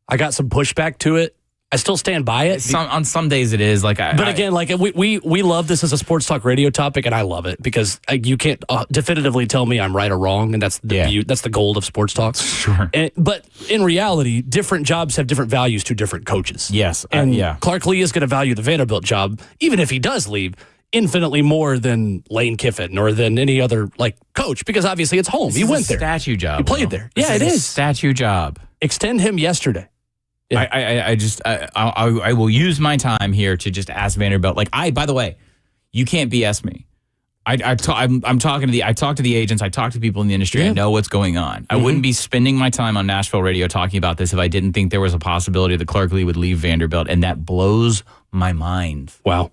I got some pushback to it. I still stand by it. On some days it is like, again, like we love this as a sports talk radio topic, and I love it because you can't definitively tell me I'm right or wrong, and that's the gold of sports talk. Sure. But in reality, different jobs have different values to different coaches. Yes, and Clark Lee is going to value the Vanderbilt job, even if he does leave, infinitely more than Lane Kiffin or than any other coach, because obviously it's home. He went there. Statue job. He played there. Yeah, it is. Statue job. Extend him yesterday. Yeah. I will use my time here to just ask Vanderbilt. By the way, you can't BS me. I talk to the agents. I talk to people in the industry. I know what's going on. I wouldn't be spending my time on Nashville radio talking about this if I didn't think there was a possibility that Clark Lee would leave Vanderbilt, and that blows my mind. Wow.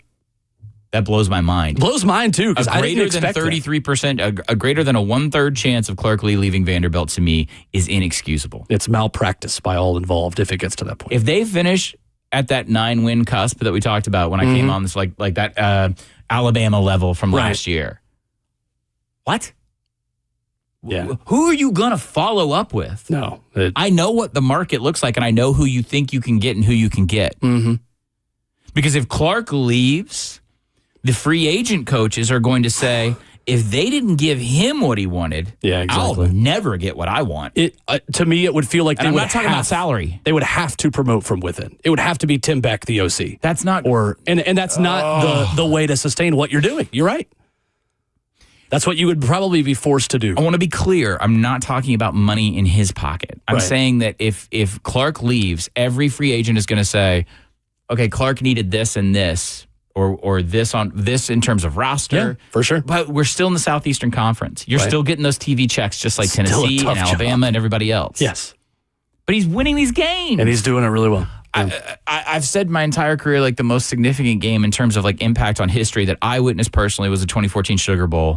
That blows my mind. Blows mine too, because I didn't expect 33%, a greater than a 1/3 chance of Clark Lee leaving Vanderbilt to me is inexcusable. It's malpractice by all involved if it gets to that point. If they finish at that 9-win cusp that we talked about when I came on this, like that Alabama level from last year, what? Yeah. Who are you gonna follow up with? No, I know what the market looks like, and I know who you think you can get and who you can get. Because if Clark leaves, the free agent coaches are going to say, if they didn't give him what he wanted, I'll never get what I want. To me, it would feel like I'm not talking about salary. They would have to promote from within. It would have to be Tim Beck, the OC. That's not, and that's not the way to sustain what you're doing. You're right. That's what you would probably be forced to do. I want to be clear. I'm not talking about money in his pocket. I'm saying that if Clark leaves, every free agent is going to say, okay, Clark needed this and this. Or this on this in terms of roster. Yeah, for sure. But we're still in the Southeastern Conference. You're still getting those TV checks just like Tennessee and Alabama and everybody else. Yes. But he's winning these games. And he's doing it really well. I've said my entire career, the most significant game in terms of impact on history that I witnessed personally was the 2014 Sugar Bowl.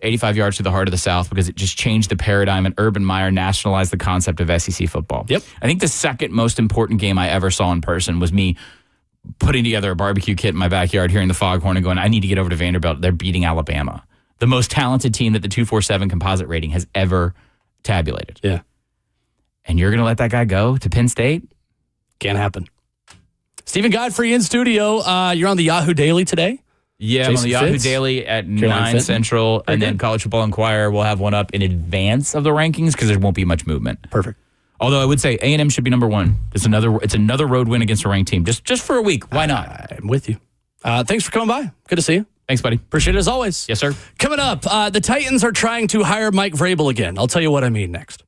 85 yards to the heart of the South, because it just changed the paradigm, and Urban Meyer nationalized the concept of SEC football. Yep. I think the second most important game I ever saw in person was me putting together a barbecue kit in my backyard, hearing the foghorn and going, I need to get over to Vanderbilt. They're beating Alabama, the most talented team that the 247 composite rating has ever tabulated. Yeah. And you're going to let that guy go to Penn State? Can't happen. Stephen Godfrey in studio. You're on the Yahoo Daily today. Yeah, I'm on the Yahoo Daily at 9 Central. And then College Football Inquirer will have one up in advance of the rankings because there won't be much movement. Perfect. Although I would say A&M should be number one. It's another road win against a ranked team. Just for a week. Why not? I'm with you. Thanks for coming by. Good to see you. Thanks, buddy. Appreciate it as always. Yes, sir. Coming up, the Titans are trying to hire Mike Vrabel again. I'll tell you what I mean next.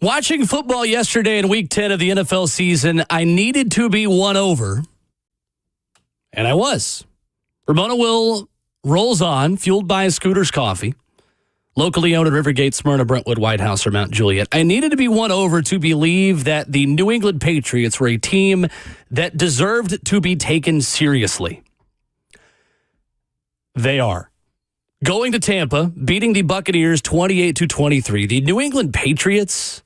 Watching football yesterday in Week 10 of the NFL season, I needed to be won over, and I was. Ramona Will rolls on, fueled by Scooter's Coffee, locally owned at Rivergate, Smyrna, Brentwood, White House, or Mount Juliet. I needed to be won over to believe that the New England Patriots were a team that deserved to be taken seriously. They are. Going to Tampa, beating the Buccaneers 28-23. The New England Patriots,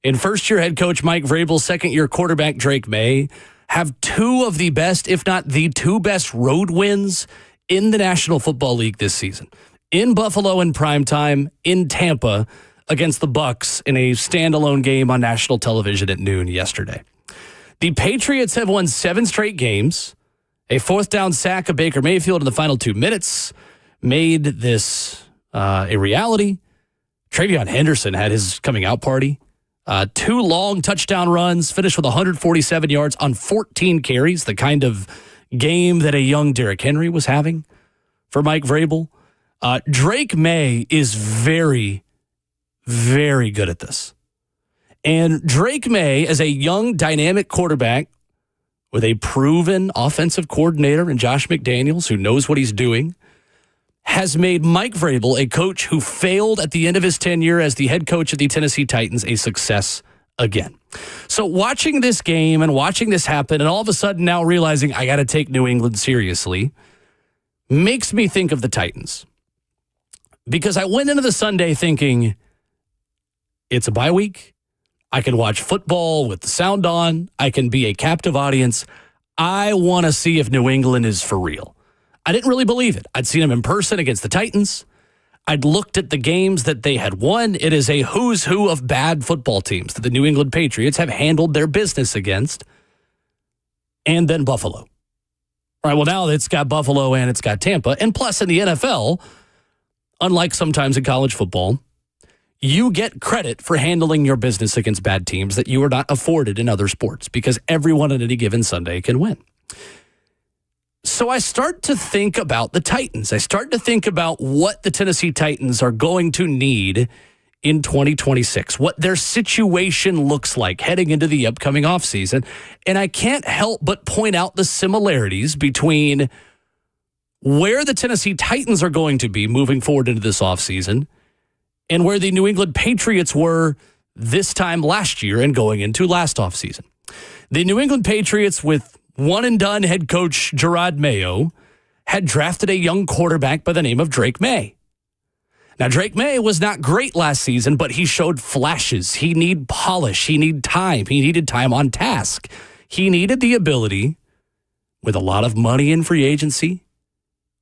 in first-year head coach Mike Vrabel, second-year quarterback Drake May, have two of the best, if not the two best road wins in the National Football League this season. In Buffalo in primetime, in Tampa against the Bucs in a standalone game on national television at noon yesterday. The Patriots have won 7 straight games. A fourth down sack of Baker Mayfield in the final 2 minutes made this a reality. Travion Henderson had his coming out party. 2 long touchdown runs, finished with 147 yards on 14 carries, the kind of game that a young Derrick Henry was having for Mike Vrabel. Drake May is very, very good at this. And Drake May, as a young, dynamic quarterback with a proven offensive coordinator in Josh McDaniels, who knows what he's doing, has made Mike Vrabel, a coach who failed at the end of his tenure as the head coach of the Tennessee Titans, a success again. So watching this game and watching this happen, and all of a sudden now realizing I got to take New England seriously, makes me think of the Titans. Because I went into the Sunday thinking, it's a bye week. I can watch football with the sound on. I can be a captive audience. I want to see if New England is for real. I didn't really believe it. I'd seen them in person against the Titans. I'd looked at the games that they had won. It is a who's who of bad football teams that the New England Patriots have handled their business against. And then Buffalo. All right, well, now it's got Buffalo and it's got Tampa. And plus in the NFL, unlike sometimes in college football, you get credit for handling your business against bad teams that you are not afforded in other sports because everyone on any given Sunday can win. So I start to think about the Titans. I start to think about what the Tennessee Titans are going to need in 2026, what their situation looks like heading into the upcoming offseason. And I can't help but point out the similarities between where the Tennessee Titans are going to be moving forward into this offseason and where the New England Patriots were this time last year and going into last offseason. The New England Patriots, with one-and-done head coach Gerard Mayo, had drafted a young quarterback by the name of Drake May. Now, Drake May was not great last season, but he showed flashes. He needed polish. He needed time. He needed time on task. He needed the ability, with a lot of money in free agency,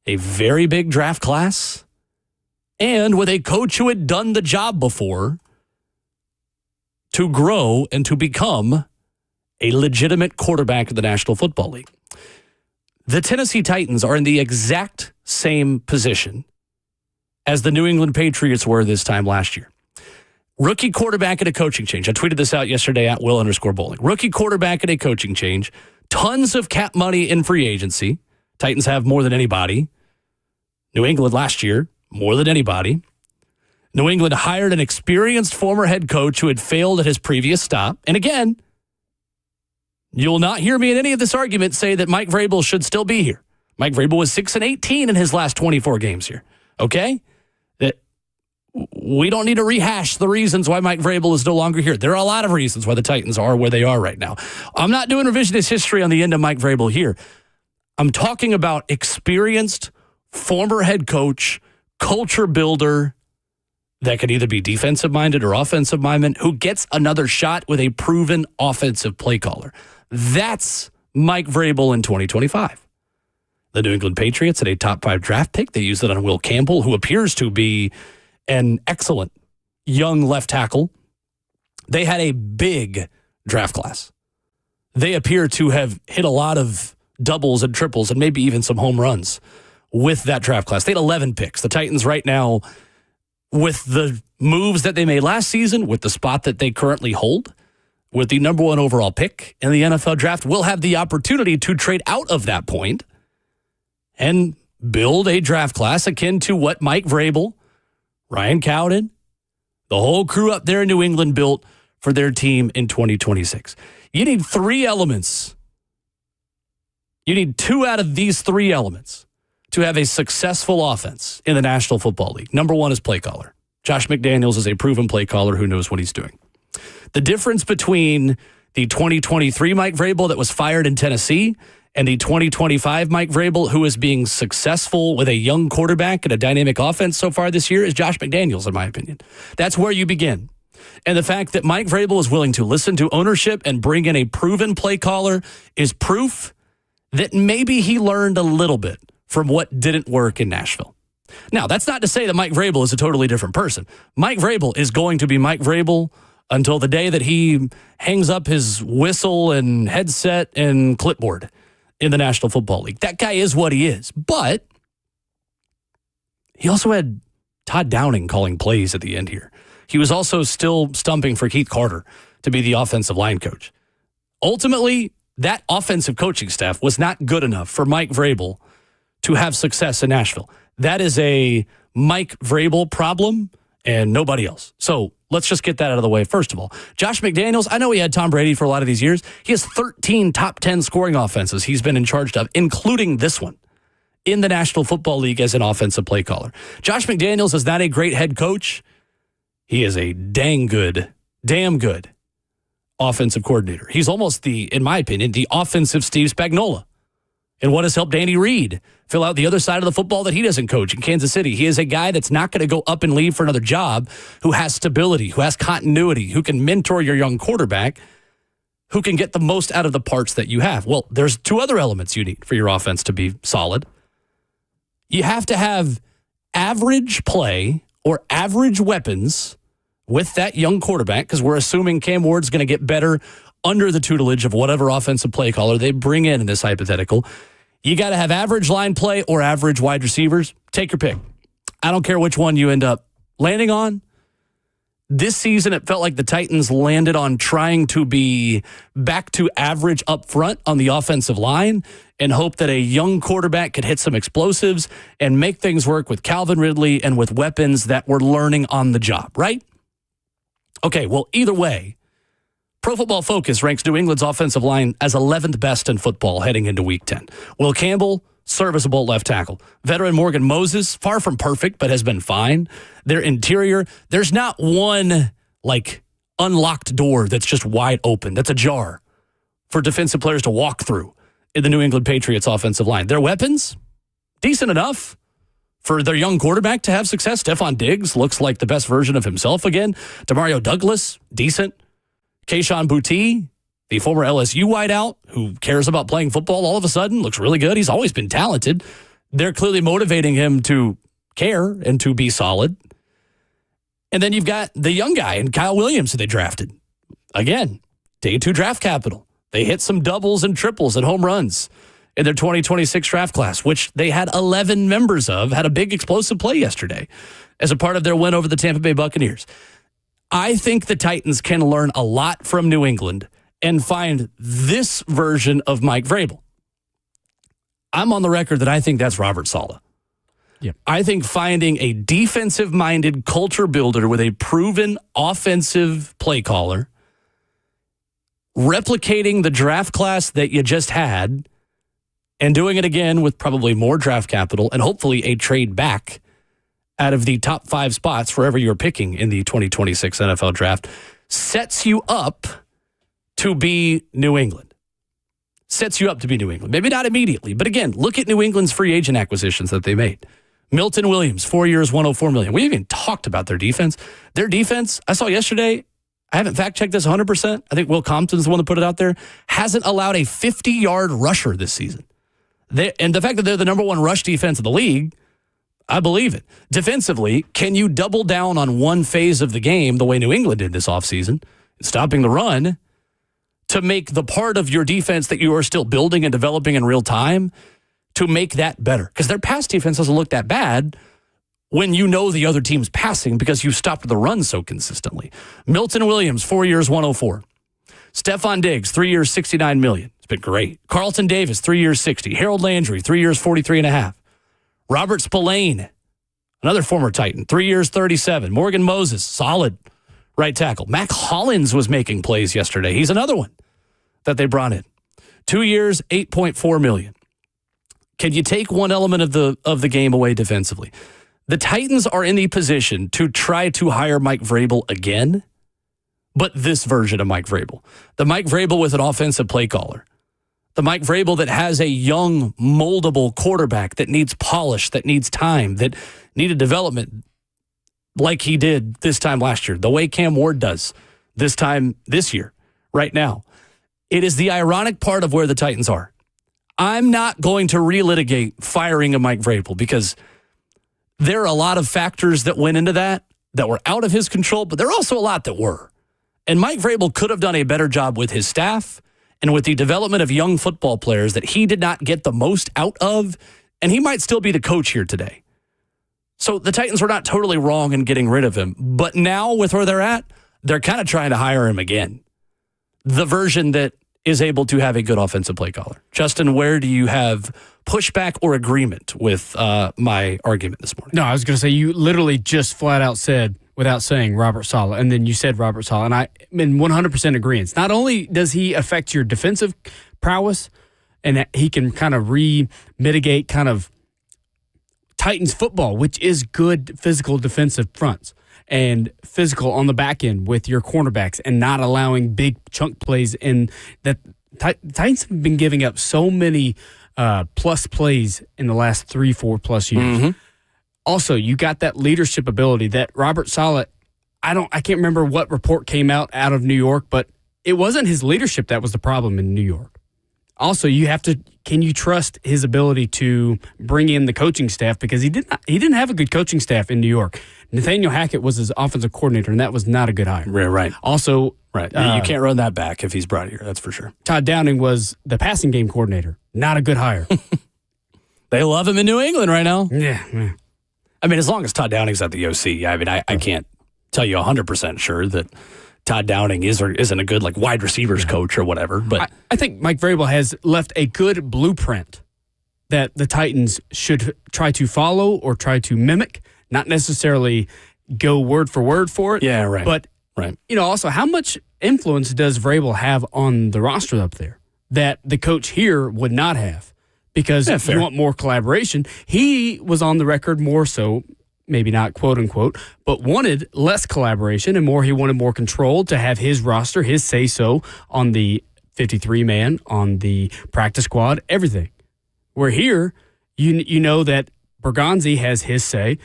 a very big draft class, and with a coach who had done the job before, to grow and to become a legitimate quarterback of the National Football League. The Tennessee Titans are in the exact same position as the New England Patriots were this time last year. Rookie quarterback and a coaching change. I tweeted this out yesterday at Will_Bowling. Rookie quarterback and a coaching change. Tons of cap money in free agency. Titans have more than anybody. New England last year, more than anybody. New England hired an experienced former head coach who had failed at his previous stop. And again, you'll not hear me in any of this argument say that Mike Vrabel should still be here. Mike Vrabel was 6-18 in his last 24 games here. Okay? That we don't need to rehash the reasons why Mike Vrabel is no longer here. There are a lot of reasons why the Titans are where they are right now. I'm not doing revisionist history on the end of Mike Vrabel here. I'm talking about experienced former head coach, culture builder that could either be defensive-minded or offensive-minded, who gets another shot with a proven offensive play caller. That's Mike Vrabel in 2025. The New England Patriots had a top 5 draft pick. They used it on Will Campbell, who appears to be an excellent young left tackle. They had a big draft class. They appear to have hit a lot of doubles and triples and maybe even some home runs with that draft class. They had 11 picks. The Titans right now, with the moves that they made last season, with the spot that they currently hold, with the number 1 overall pick in the NFL draft, will have the opportunity to trade out of that point and build a draft class akin to what Mike Vrabel, Ryan Cowden, the whole crew up there in New England built for their team in 2026. You need 3 elements. You need 2 out of these 3 elements to have a successful offense in the National Football League. Number 1 is play caller. Josh McDaniels is a proven play caller who knows what he's doing. The difference between the 2023 Mike Vrabel that was fired in Tennessee and the 2025 Mike Vrabel, who is being successful with a young quarterback and a dynamic offense so far this year, is Josh McDaniels, in my opinion. That's where you begin. And the fact that Mike Vrabel is willing to listen to ownership and bring in a proven play caller is proof that maybe he learned a little bit from what didn't work in Nashville. Now, that's not to say that Mike Vrabel is a totally different person. Mike Vrabel is going to be Mike Vrabel until the day that he hangs up his whistle and headset and clipboard in the National Football League. That guy is what he is. But he also had Todd Downing calling plays at the end here. He was also still stumping for Keith Carter to be the offensive line coach. Ultimately, that offensive coaching staff was not good enough for Mike Vrabel to have success in Nashville. That is a Mike Vrabel problem and nobody else. So let's just get that out of the way first of all. Josh McDaniels, I know he had Tom Brady for a lot of these years. He has 13 top 10 scoring offenses he's been in charge of, including this one, in the National Football League as an offensive play caller. Josh McDaniels is not a great head coach. He is a damn good offensive coordinator. He's almost in my opinion, the offensive Steve Spagnuolo. And what has helped Andy Reid fill out the other side of the football that he doesn't coach in Kansas City. He is a guy that's not going to go up and leave for another job, who has stability, who has continuity, who can mentor your young quarterback, who can get the most out of the parts that you have. Well, there's 2 other elements you need for your offense to be solid. You have to have average play or average weapons with that young quarterback, because we're assuming Cam Ward's going to get better under the tutelage of whatever offensive play caller they bring in this hypothetical. You got to have average line play or average wide receivers. Take your pick. I don't care which one you end up landing on. This season, it felt like the Titans landed on trying to be back to average up front on the offensive line and hope that a young quarterback could hit some explosives and make things work with Calvin Ridley and with weapons that were learning on the job, right? Okay, well, either way, Pro Football Focus ranks New England's offensive line as 11th best in football heading into Week 10. Will Campbell, serviceable left tackle. Veteran Morgan Moses, far from perfect, but has been fine. Their interior, there's not one, unlocked door that's just wide open. That's ajar for defensive players to walk through in the New England Patriots offensive line. Their weapons, decent enough for their young quarterback to have success. Stephon Diggs looks like the best version of himself again. Demario Douglas, decent. Kayshon Boutte, the former LSU wideout who cares about playing football all of a sudden, looks really good. He's always been talented. They're clearly motivating him to care and to be solid. And then you've got the young guy and Kyle Williams who they drafted. Again, day 2 draft capital. They hit some doubles and triples and home runs in their 2026 draft class, which they had 11 members of, had a big explosive play yesterday as a part of their win over the Tampa Bay Buccaneers. I think the Titans can learn a lot from New England and find this version of Mike Vrabel. I'm on the record that I think that's Robert Saleh. Yep. I think finding a defensive-minded culture builder with a proven offensive play caller, replicating the draft class that you just had, and doing it again with probably more draft capital and hopefully a trade back out of the top 5 spots wherever you're picking in the 2026 NFL draft, sets you up to be New England. Sets you up to be New England. Maybe not immediately, but again, look at New England's free agent acquisitions that they made. Milton Williams, 4 years, $104 million. We haven't even talked about their defense. Their defense, I saw yesterday, I haven't fact-checked this 100%. I think Will Compton's the one that put it out there, hasn't allowed a 50-yard rusher this season. And the fact that they're the number 1 rush defense in the league, I believe it. Defensively, can you double down on one phase of the game the way New England did this offseason, stopping the run, to make the part of your defense that you are still building and developing in real time to make that better? Because their pass defense doesn't look that bad when you know the other team's passing because you stopped the run so consistently. Milton Williams, 4 years, $104. Stephon Diggs, 3 years, $69 million. It's been great. Carlton Davis, 3 years, $60. Harold Landry, 3 years, $43.5. Robert Spillane, another former Titan, 3 years, $37. Morgan Moses, solid right tackle. Mac Hollins was making plays yesterday. He's another one that they brought in. 2 years, $8.4 million. Can you take one element of the game away defensively? The Titans are in the position to try to hire Mike Vrabel again, but this version of Mike Vrabel. The Mike Vrabel with an offensive play caller. The Mike Vrabel that has a young, moldable quarterback that needs polish, that needs time, that needed development like he did this time last year, the way Cam Ward does this year, right now. It is the ironic part of where the Titans are. I'm not going to relitigate firing of Mike Vrabel because there are a lot of factors that went into that were out of his control, but there are also a lot that were. And Mike Vrabel could have done a better job with his staff and with the development of young football players that he did not get the most out of, and he might still be the coach here today. So the Titans were not totally wrong in getting rid of him, but now with where they're at, they're kind of trying to hire him again. The version that is able to have a good offensive play caller. Justin, where do you have pushback or agreement with my argument this morning? No, I was going to say you literally just flat out said, without saying, Robert Saleh, and then you said Robert Saleh, and I'm in 100% agreement. Not only does he affect your defensive prowess, and he can kind of mitigate kind of Titans football, which is good physical defensive fronts and physical on the back end with your cornerbacks and not allowing big chunk plays. And that Titans have been giving up so many plus plays in the last 3-4 plus years. Mm-hmm. Also, you got that leadership ability that Robert Saleh, I can't remember what report came out of New York, but it wasn't his leadership that was the problem in New York. Also, can you trust his ability to bring in the coaching staff? Because he didn't have a good coaching staff in New York. Nathaniel Hackett was his offensive coordinator, and that was not a good hire. Right. Also, you can't run that back if he's brought here. That's for sure. Todd Downing was the passing game coordinator. Not a good hire. They love him in New England right now. Yeah. I mean, as long as Todd Downing's at the OC, I mean, I can't tell you 100% sure that Todd Downing is or isn't a good wide receivers coach or whatever. But I think Mike Vrabel has left a good blueprint that the Titans should try to follow or try to mimic, not necessarily go word for word for it. Yeah, right. But, right. Also, how much influence does Vrabel have on the roster up there that the coach here would not have? Because you want more collaboration. He was on the record more so, maybe not quote unquote, but wanted less collaboration and more. He wanted more control to have his roster, his say so on the 53 man, on the practice squad, everything. Where here, you know that Bergonzi has his say,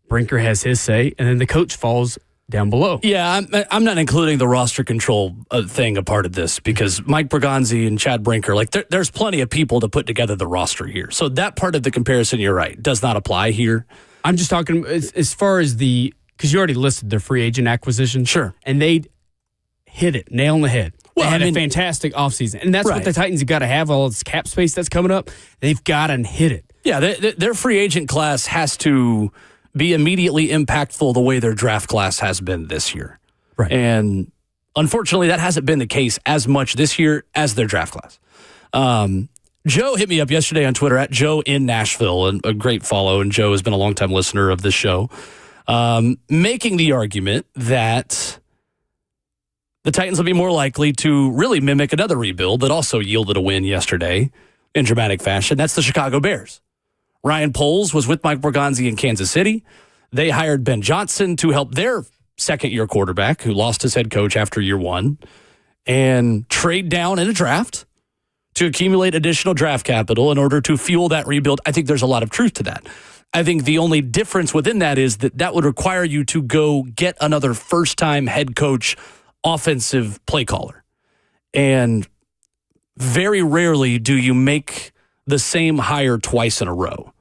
Brinker has his say, and then the coach falls down below. Yeah, I'm not including the roster control thing a part of this because Mike Bergonzi and Chad Brinker, there's plenty of people to put together the roster here. So that part of the comparison, you're right, does not apply here. I'm just talking as far as because you already listed their free agent acquisition. Sure. And they hit it, nail on the head. Well, they had a fantastic offseason. And that's what the Titans have got to have, all this cap space that's coming up. They've got to hit it. Yeah, their free agent class has to be immediately impactful the way their draft class has been this year. Right. And unfortunately, that hasn't been the case as much this year as their draft class. Joe hit me up yesterday on Twitter at Joe in Nashville, and a great follow, and Joe has been a longtime listener of this show, making the argument that the Titans will be more likely to really mimic another rebuild that also yielded a win yesterday in dramatic fashion. That's the Chicago Bears. Ryan Poles was with Mike Bergonzi in Kansas City. They hired Ben Johnson to help their second-year quarterback, who lost his head coach after year one, and trade down in a draft to accumulate additional draft capital in order to fuel that rebuild. I think there's a lot of truth to that. I think the only difference within that is that would require you to go get another first-time head coach offensive play caller. And very rarely do you make the same hire twice in a row.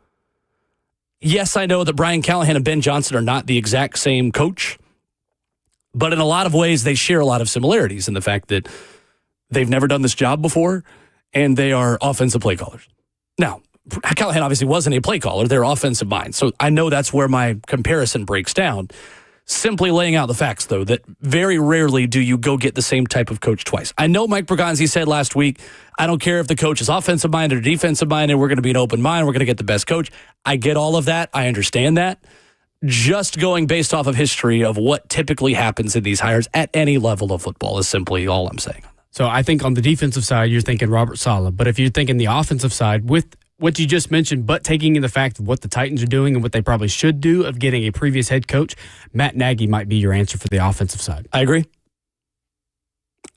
Yes, I know that Brian Callahan and Ben Johnson are not the exact same coach, but in a lot of ways, they share a lot of similarities in the fact that they've never done this job before, and they are offensive play callers. Now, Callahan obviously wasn't a play caller. They're offensive minds. So I know that's where my comparison breaks down. Simply laying out the facts, though, that very rarely do you go get the same type of coach twice. I know Mike Bergonzi said last week, I don't care if the coach is offensive minded or defensive minded, we're going to be an open mind, we're going to get the best coach. I get all of that. I understand that. just going based off of history of what typically happens in these hires at any level of football is simply all I'm saying. So I think on the defensive side, you're thinking Robert Saleh. But if you're thinking the offensive side, with what you just mentioned, but taking in the fact of what the Titans are doing and what they probably should do of getting a previous head coach, Matt Nagy might be your answer for the offensive side. I agree.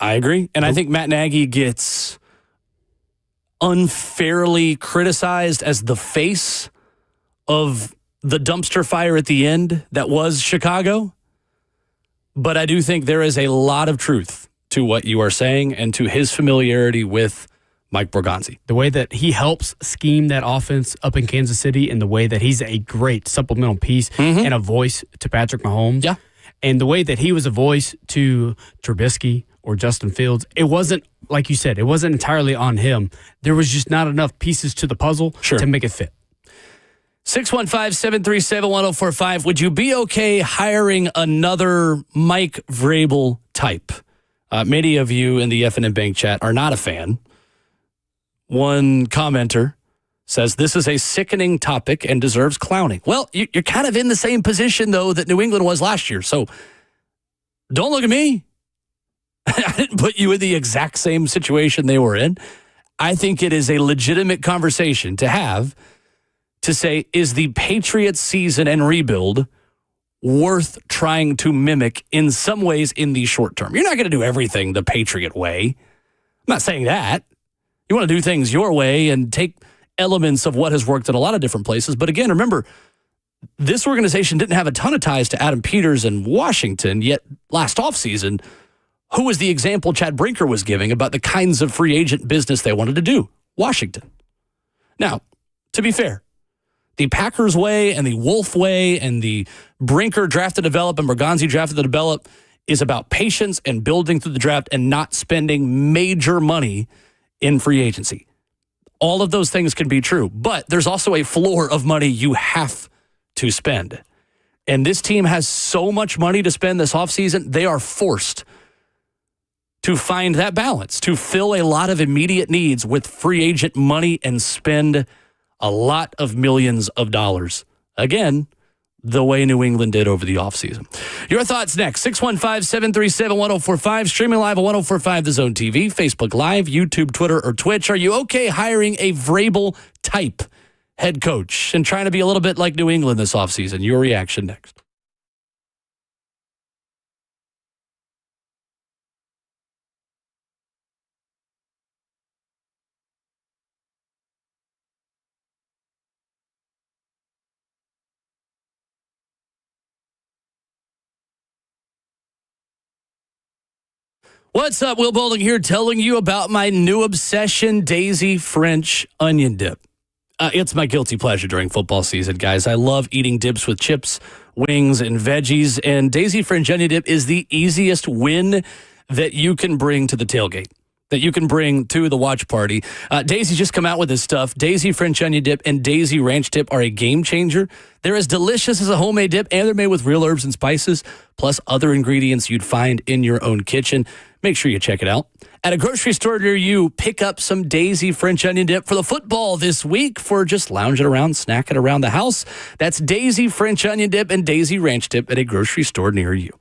And I think Matt Nagy gets unfairly criticized as the face of the dumpster fire at the end that was Chicago. But I do think there is a lot of truth to what you are saying and to his familiarity with Mike Borgonzi. The way that he helps scheme that offense up in Kansas City and the way that he's a great supplemental piece and a voice to Patrick Mahomes. Yeah. And the way that he was a voice to Trubisky or Justin Fields, it wasn't, like you said, it wasn't entirely on him. There was just not enough pieces to the puzzle to make it fit. 615-737-1045. Would you be okay hiring another Mike Vrabel type? Many of you in the FNN Bank chat are not a fan. One commenter says this is a sickening topic and deserves clowning. Well, you're kind of in the same position, though, that New England was last year. So don't look at me. I didn't put you in the exact same situation they were in. I think it is a legitimate conversation to have to say, is the Patriots season and rebuild worth trying to mimic in some ways in the short term? You're not going to do everything the Patriot way. I'm not saying that. You want to do things your way and take elements of what has worked in a lot of different places. But again, remember, this organization didn't have a ton of ties to Adam Peters in Washington, yet last offseason, who was the example Chad Brinker was giving about the kinds of free agent business they wanted to do? Washington. Now, to be fair, the Packers way and the Wolf way and the Brinker draft to develop and Borgonzi draft to develop is about patience and building through the draft and not spending major money in free agency. All of those things can be true, but there's also a floor of money you have to spend. And this team has so much money to spend this offseason, they are forced to find that balance, to fill a lot of immediate needs with free agent money and spend a lot of millions of dollars. Again, the way New England did over the offseason. Your thoughts next. 615-737-1045. Streaming live at 1045 The Zone TV, Facebook Live, YouTube, Twitter, or Twitch. Are you okay hiring a Vrabel type head coach and trying to be a little bit like New England this offseason? Your reaction next. What's up? Will Bowling here telling you about my new obsession, Daisy French onion dip. It's my guilty pleasure during football season, guys. I love eating dips with chips, wings, and veggies, and Daisy French onion dip is the easiest win that you can bring to the tailgate, that you can bring to the watch party. Daisy's just come out with this stuff. Daisy French onion dip and Daisy ranch dip are a game changer. They're as delicious as a homemade dip, and they're made with real herbs and spices, plus other ingredients you'd find in your own kitchen. Make sure you check it out. At a grocery store near you, pick up some Daisy French onion dip for the football this week for just lounging around, snacking around the house. That's Daisy French onion dip and Daisy ranch dip at a grocery store near you.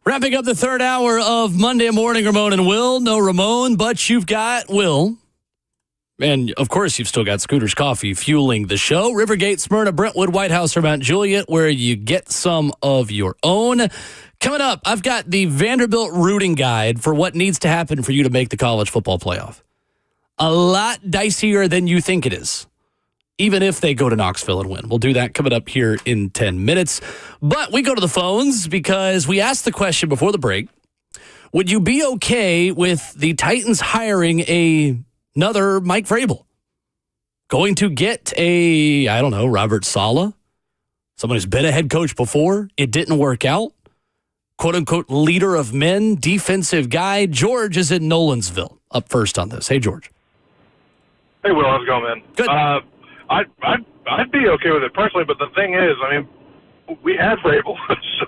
Wrapping up the third hour of Monday Morning, Ramon and Will. No Ramon, but you've got Will. And, of course, you've still got Scooter's Coffee fueling the show. Rivergate, Smyrna, Brentwood, White House, or Mount Juliet, where you get some of your own. Coming up, I've got the Vanderbilt routing guide for what needs to happen for you to make the college football playoff. A lot dicier than you think it is, even if they go to Knoxville and win. We'll do that coming up here in 10 minutes. But we go to the phones because we asked the question before the break, would you be okay with the Titans hiring another Mike Vrabel? Going to get Robert Saleh? Someone who's been a head coach before. It didn't work out. Quote-unquote leader of men, defensive guy. George is in Nolensville. Up first on this. Hey, George. Hey, Will. How's it going, man? Good. I'd be okay with it personally, but the thing is, we had Vrabel,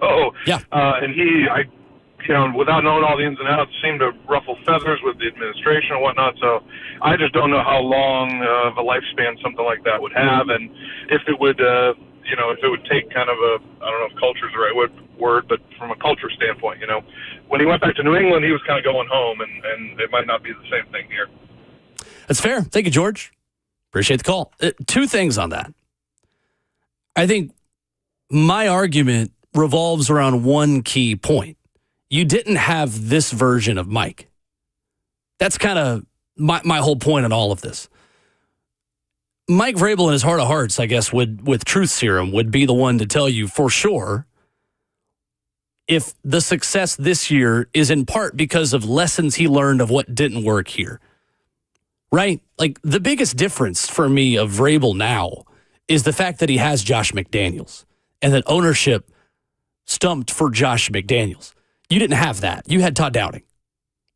so yeah, and without knowing all the ins and outs, seemed to ruffle feathers with the administration and whatnot. So I just don't know how long of a lifespan something like that would have, and if it would, if it would take kind of I don't know if culture is the right word, but from a culture standpoint, when he went back to New England, he was kind of going home, and it might not be the same thing here. That's fair. Thank you, George. Appreciate the call. Two things on that. I think my argument revolves around one key point. You didn't have this version of Mike. That's kind of my whole point in all of this. Mike Vrabel in his heart of hearts, I guess, with truth serum, would be the one to tell you for sure if the success this year is in part because of lessons he learned of what didn't work here. Right? Like, the biggest difference for me of Vrabel now is the fact that he has Josh McDaniels and that ownership stumped for Josh McDaniels. You didn't have that. You had Todd Downing.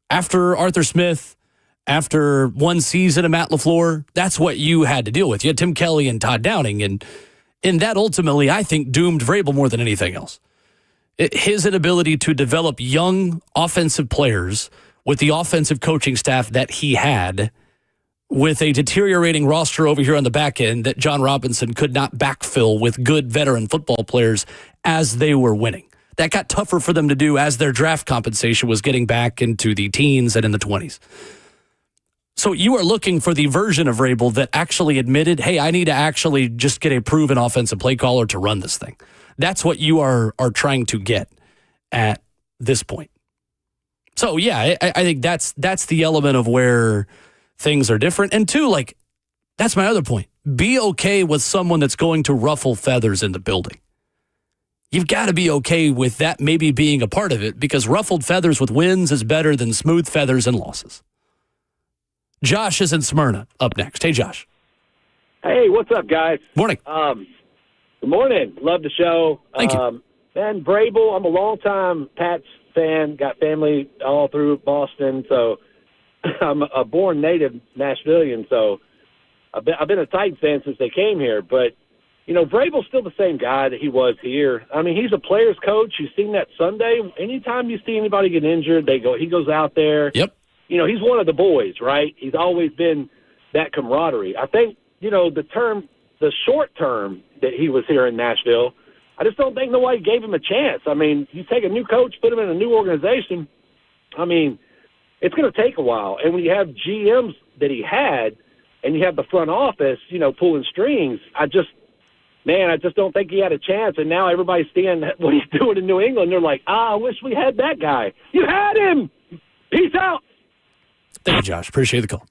After Arthur Smith, after one season of Matt LaFleur, that's what you had to deal with. You had Tim Kelly and Todd Downing, and that ultimately, I think, doomed Vrabel more than anything else. His inability to develop young offensive players with the offensive coaching staff that he had, with a deteriorating roster over here on the back end that John Robinson could not backfill with good veteran football players as they were winning. That got tougher for them to do as their draft compensation was getting back into the teens and in the 20s. So you are looking for the version of Vrabel that actually admitted, hey, I need to actually just get a proven offensive play caller to run this thing. That's what you are trying to get at this point. So, yeah, I think that's the element of where things are different. And two, that's my other point. Be okay with someone that's going to ruffle feathers in the building. You've got to be okay with that maybe being a part of it, because ruffled feathers with wins is better than smooth feathers and losses. Josh is in Smyrna up next. Hey, Josh. Hey, what's up, guys? Morning. Good morning. Love the show. Thank you. Man, Vrabel, I'm a longtime Pats fan, got family all through Boston, so I'm a born native Nashvilleian, so I've been a Titans fan since they came here. But, Vrabel's still the same guy that he was here. He's a player's coach. You've seen that Sunday. Anytime you see anybody get injured, he goes out there. Yep. He's one of the boys, right? He's always been that camaraderie. I think, the short term that he was here in Nashville, I just don't think nobody gave him a chance. You take a new coach, put him in a new organization, it's going to take a while. And when you have GMs that he had and you have the front office, pulling strings, I just don't think he had a chance. And now everybody's seeing what he's doing in New England. They're like, I wish we had that guy. You had him. Peace out. Thank you, Josh. Appreciate the call.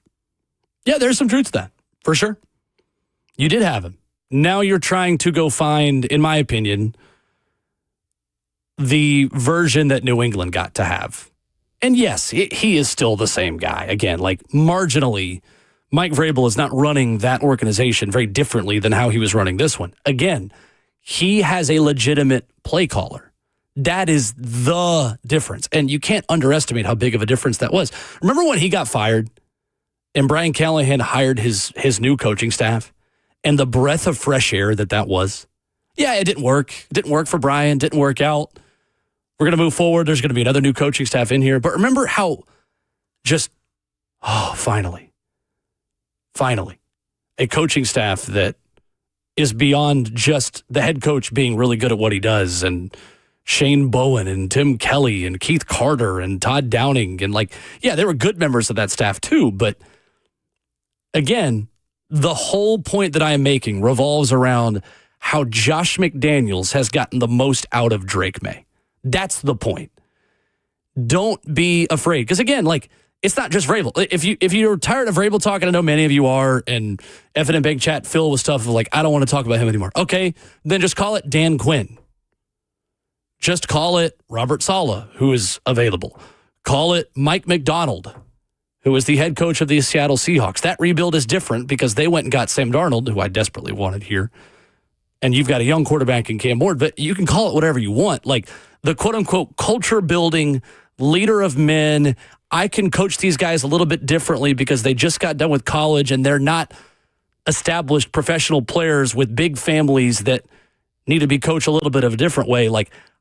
Yeah, there's some truth to that, for sure. You did have him. Now you're trying to go find, in my opinion, the version that New England got to have. And yes, he is still the same guy. Again, marginally, Mike Vrabel is not running that organization very differently than how he was running this one. Again, he has a legitimate play caller. That is the difference. And you can't underestimate how big of a difference that was. Remember when he got fired and Brian Callahan hired his new coaching staff and the breath of fresh air that was? Yeah, it didn't work. It didn't work for Brian. Didn't work out. We're going to move forward. There's going to be another new coaching staff in here. But remember how finally, a coaching staff that is beyond just the head coach being really good at what he does and Shane Bowen and Tim Kelly and Keith Carter and Todd Downing. And they were good members of that staff too. But again, the whole point that I am making revolves around how Josh McDaniels has gotten the most out of Drake May. That's the point. Don't be afraid. Because again, it's not just Vrabel. If you're tired of Vrabel talking, I know many of you are, and F&M Bank Chat filled with stuff of I don't want to talk about him anymore. Okay, then just call it Dan Quinn. Just call it Robert Saleh, who is available. Call it Mike McDonald, who is the head coach of the Seattle Seahawks. That rebuild is different because they went and got Sam Darnold, who I desperately wanted here. And you've got a young quarterback in Cam Ward, but you can call it whatever you want. The quote-unquote culture-building leader of men, I can coach these guys a little bit differently because they just got done with college and they're not established professional players with big families that need to be coached a little bit of a different way.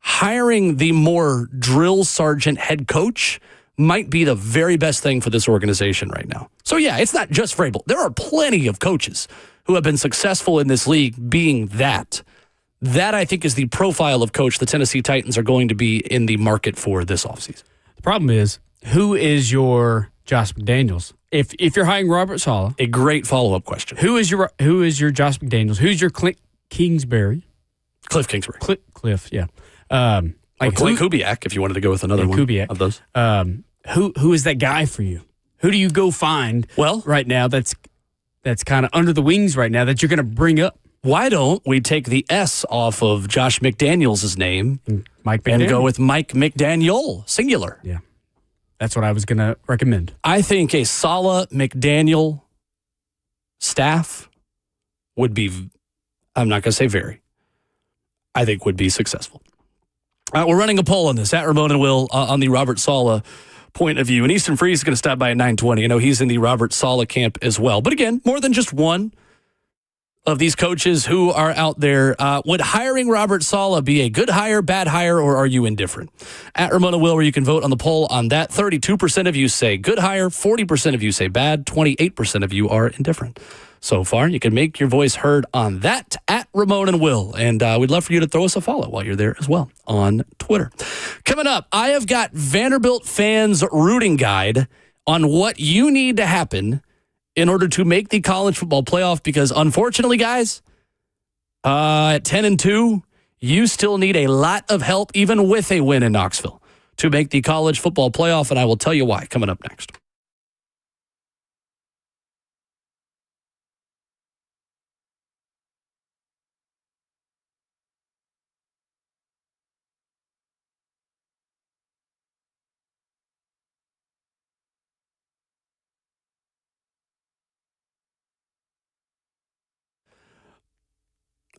Hiring the more drill sergeant head coach might be the very best thing for this organization right now. So yeah, it's not just Vrabel. There are plenty of coaches who have been successful in this league being that. That, I think, is the profile of coach the Tennessee Titans are going to be in the market for this offseason. The problem is, who is your Josh McDaniels? If you're hiring Robert Saleh, a great follow-up question. Who is your Josh McDaniels? Who's your Kingsbury? Cliff Kingsbury. Cliff, yeah. Or Clint Kubiak, if you wanted to go with another one Kubiak. of those. Who is that guy for you? Who do you go find right now that's kind of under the wings right now that you're going to bring up? Why don't we take the S off of Josh McDaniels' name and go with Mike McDaniel, singular? Yeah. That's what I was going to recommend. I think a Saleh McDaniel staff would be, I'm not going to say very, I think would be successful. We're running a poll on this at Ramon and Will on the Robert Saleh point of view. And Easton Freeze is going to stop by at 9:20. I know he's in the Robert Saleh camp as well. But again, more than just one of these coaches who are out there. Would hiring Robert Saleh be a good hire, bad hire, or are you indifferent? At Ramona Will, where you can vote on the poll on that. 32% of you say good hire, 40% of you say bad, 28% of you are indifferent. So far, you can make your voice heard on that at Ramon and Will. And we'd love for you to throw us a follow while you're there as well on Twitter. Coming up, I have got Vanderbilt fans' rooting guide on what you need to happen in order to make the college football playoff, because unfortunately, guys, at 10-2, you still need a lot of help, even with a win in Knoxville, to make the college football playoff, and I will tell you why coming up next.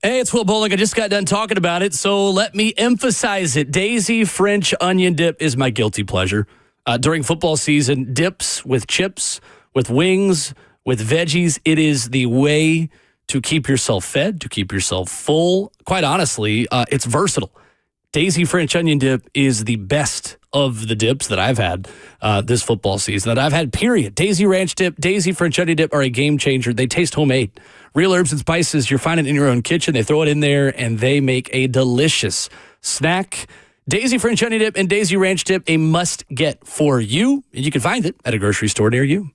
Hey, it's Will Bowling. I just got done talking about it, so let me emphasize it. Daisy French onion dip is my guilty pleasure. During football season, dips with chips, with wings, with veggies, it is the way to keep yourself fed, to keep yourself full. Quite honestly, it's versatile. Daisy French onion dip is the best of the dips that I've had this football season, that I've had, period. Daisy Ranch dip, Daisy French onion dip are a game changer. They taste homemade. Real herbs and spices, you're finding in your own kitchen. They throw it in there, and they make a delicious snack. Daisy French onion dip and Daisy Ranch dip, a must-get for you. And you can find it at a grocery store near you.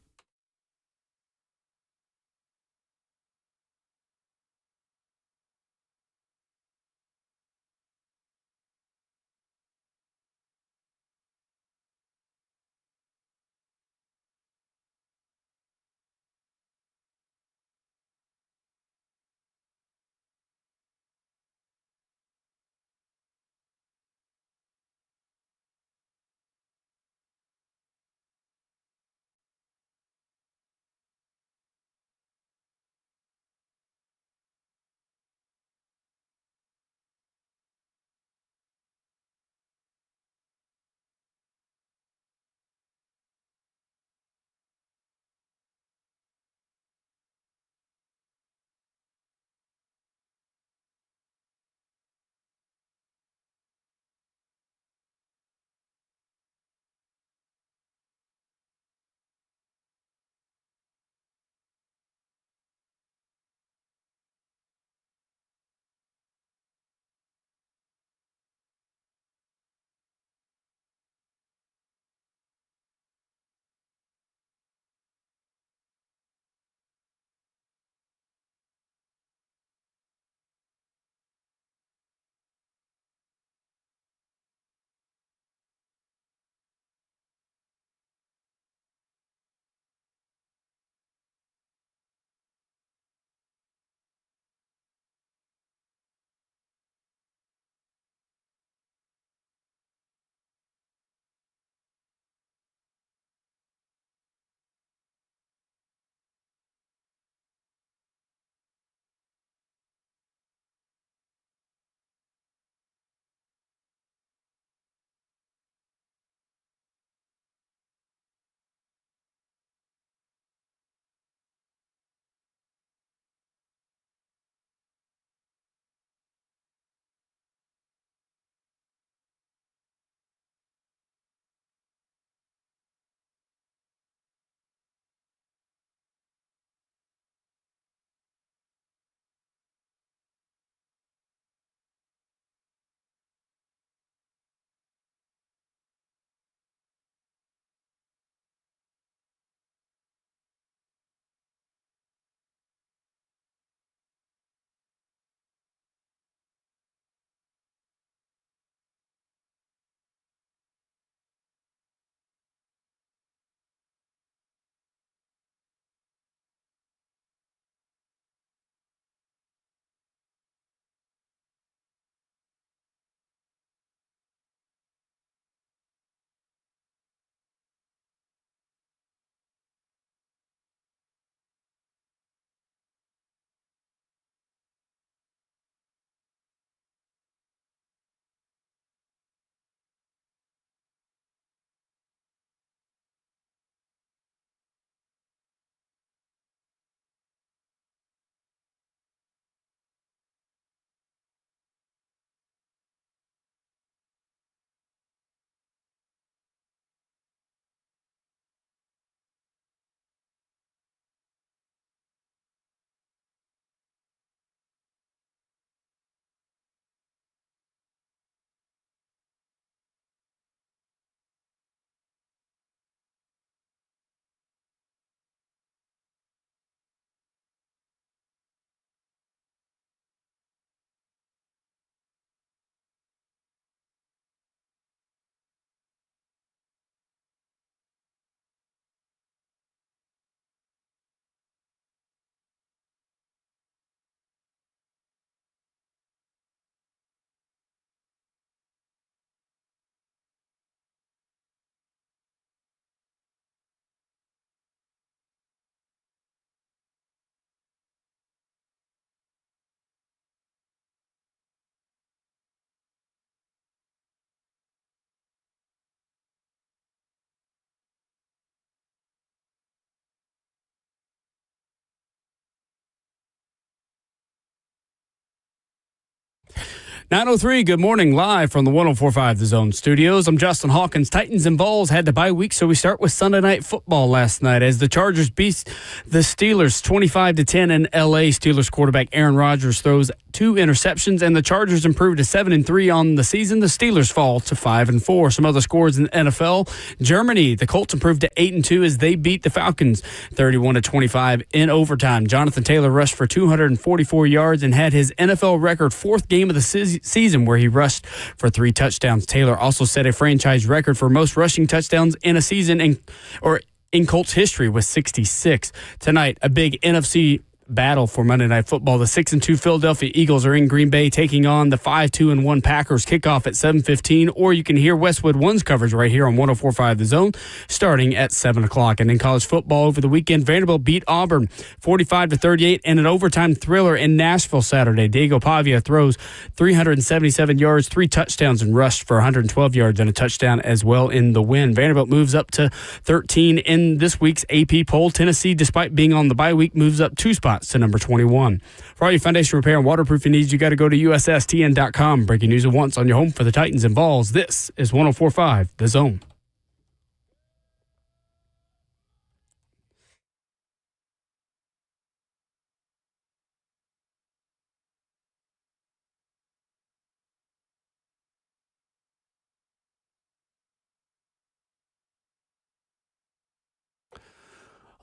9:03, good morning, live from the 104.5 The Zone studios. I'm Justin Hawkins. Titans and Vols had the bye week, so we start with Sunday Night Football last night as the Chargers beat the Steelers 25-10 in L.A. Steelers quarterback Aaron Rodgers throws 2 interceptions, and the Chargers improved to 7-3 on the season. The Steelers fall to 5-4. Some other scores in the NFL. Germany, the Colts improved to 8-2 as they beat the Falcons 31-25 in overtime. Jonathan Taylor rushed for 244 yards and had his NFL record 4th game of the season where he rushed for 3 touchdowns. Taylor also set a franchise record for most rushing touchdowns in a season in Colts history with 66. Tonight, a big NFC battle for Monday Night Football. The 6-2 Philadelphia Eagles are in Green Bay taking on the 5-2-1 Packers. Kickoff at 7:15, or you can hear Westwood One's coverage right here on 104.5 The Zone starting at 7 o'clock. And in college football over the weekend, Vanderbilt beat Auburn 45-38 in an overtime thriller in Nashville Saturday. Diego Pavia throws 377 yards, 3 touchdowns, and rushed for 112 yards and a touchdown as well in the win. Vanderbilt moves up to 13 in this week's AP poll. Tennessee, despite being on the bye week, moves up 2 spots to number 21. For all your foundation repair and waterproofing needs, you got to go to USSTN.com. Breaking news at once on your home for the Titans and Vols. This is 104.5 The Zone.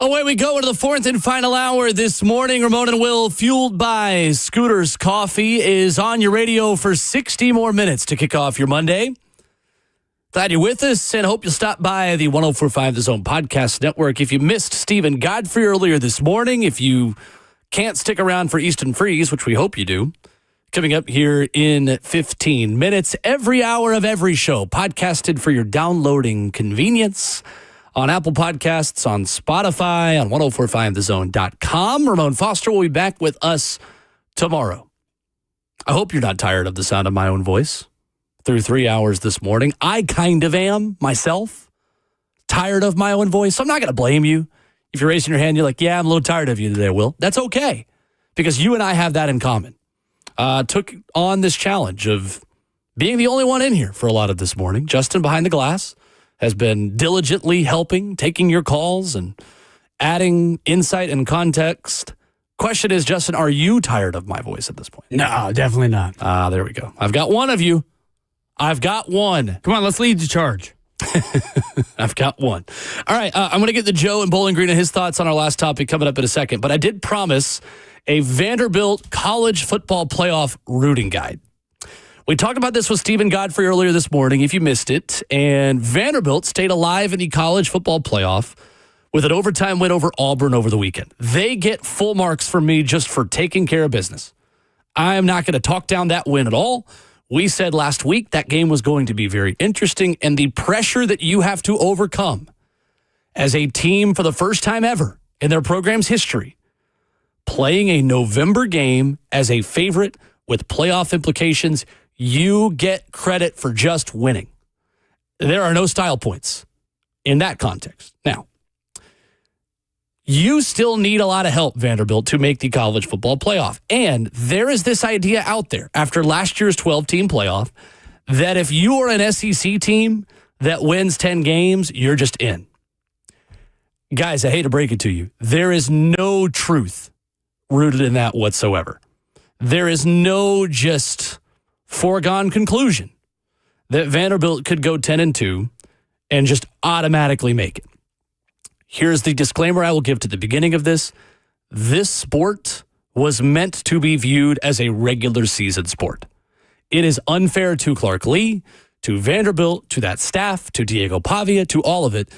Away we go into the 4th and final hour this morning. Ramon and Will, fueled by Scooters Coffee, is on your radio for 60 more minutes to kick off your Monday. Glad you're with us and hope you'll stop by the 104.5 The Zone Podcast Network. If you missed Stephen Godfrey earlier this morning, if you can't stick around for Easton Freeze, which we hope you do, coming up here in 15 minutes, every hour of every show, podcasted for your downloading convenience on Apple Podcasts, on Spotify, on 1045thezone.com. Ramon Foster will be back with us tomorrow. I hope you're not tired of the sound of my own voice through 3 hours this morning. I kind of am myself, tired of my own voice. So I'm not going to blame you. If you're raising your hand, you're like, yeah, I'm a little tired of you today, Will. That's okay, because you and I have that in common. Took on this challenge of being the only one in here for a lot of this morning. Justin behind the glass has been diligently helping, taking your calls and adding insight and context. Question is, Justin, are you tired of my voice at this point? No, definitely not. There we go. I've got one of you. I've got one. Come on, let's lead the charge. I've got one. All right, I'm going to get to Joe in Bowling Green and his thoughts on our last topic coming up in a second. But I did promise a Vanderbilt college football playoff rooting guide. We talked about this with Stephen Godfrey earlier this morning, if you missed it, and Vanderbilt stayed alive in the college football playoff with an overtime win over Auburn over the weekend. They get full marks from me just for taking care of business. I am not going to talk down that win at all. We said last week that game was going to be very interesting, and the pressure that you have to overcome as a team for the first time ever in their program's history, playing a November game as a favorite with playoff implications. You get credit for just winning. There are no style points in that context. Now, you still need a lot of help, Vanderbilt, to make the college football playoff. And there is this idea out there after last year's 12-team playoff that if you are an SEC team that wins 10 games, you're just in. Guys, I hate to break it to you. There is no truth rooted in that whatsoever. There is no just foregone conclusion that Vanderbilt could go 10-2 and just automatically make it. Here's the disclaimer I will give to the beginning of this. This sport was meant to be viewed as a regular season sport. It is unfair to Clark Lee, to Vanderbilt, to that staff, to Diego Pavia, to all of it,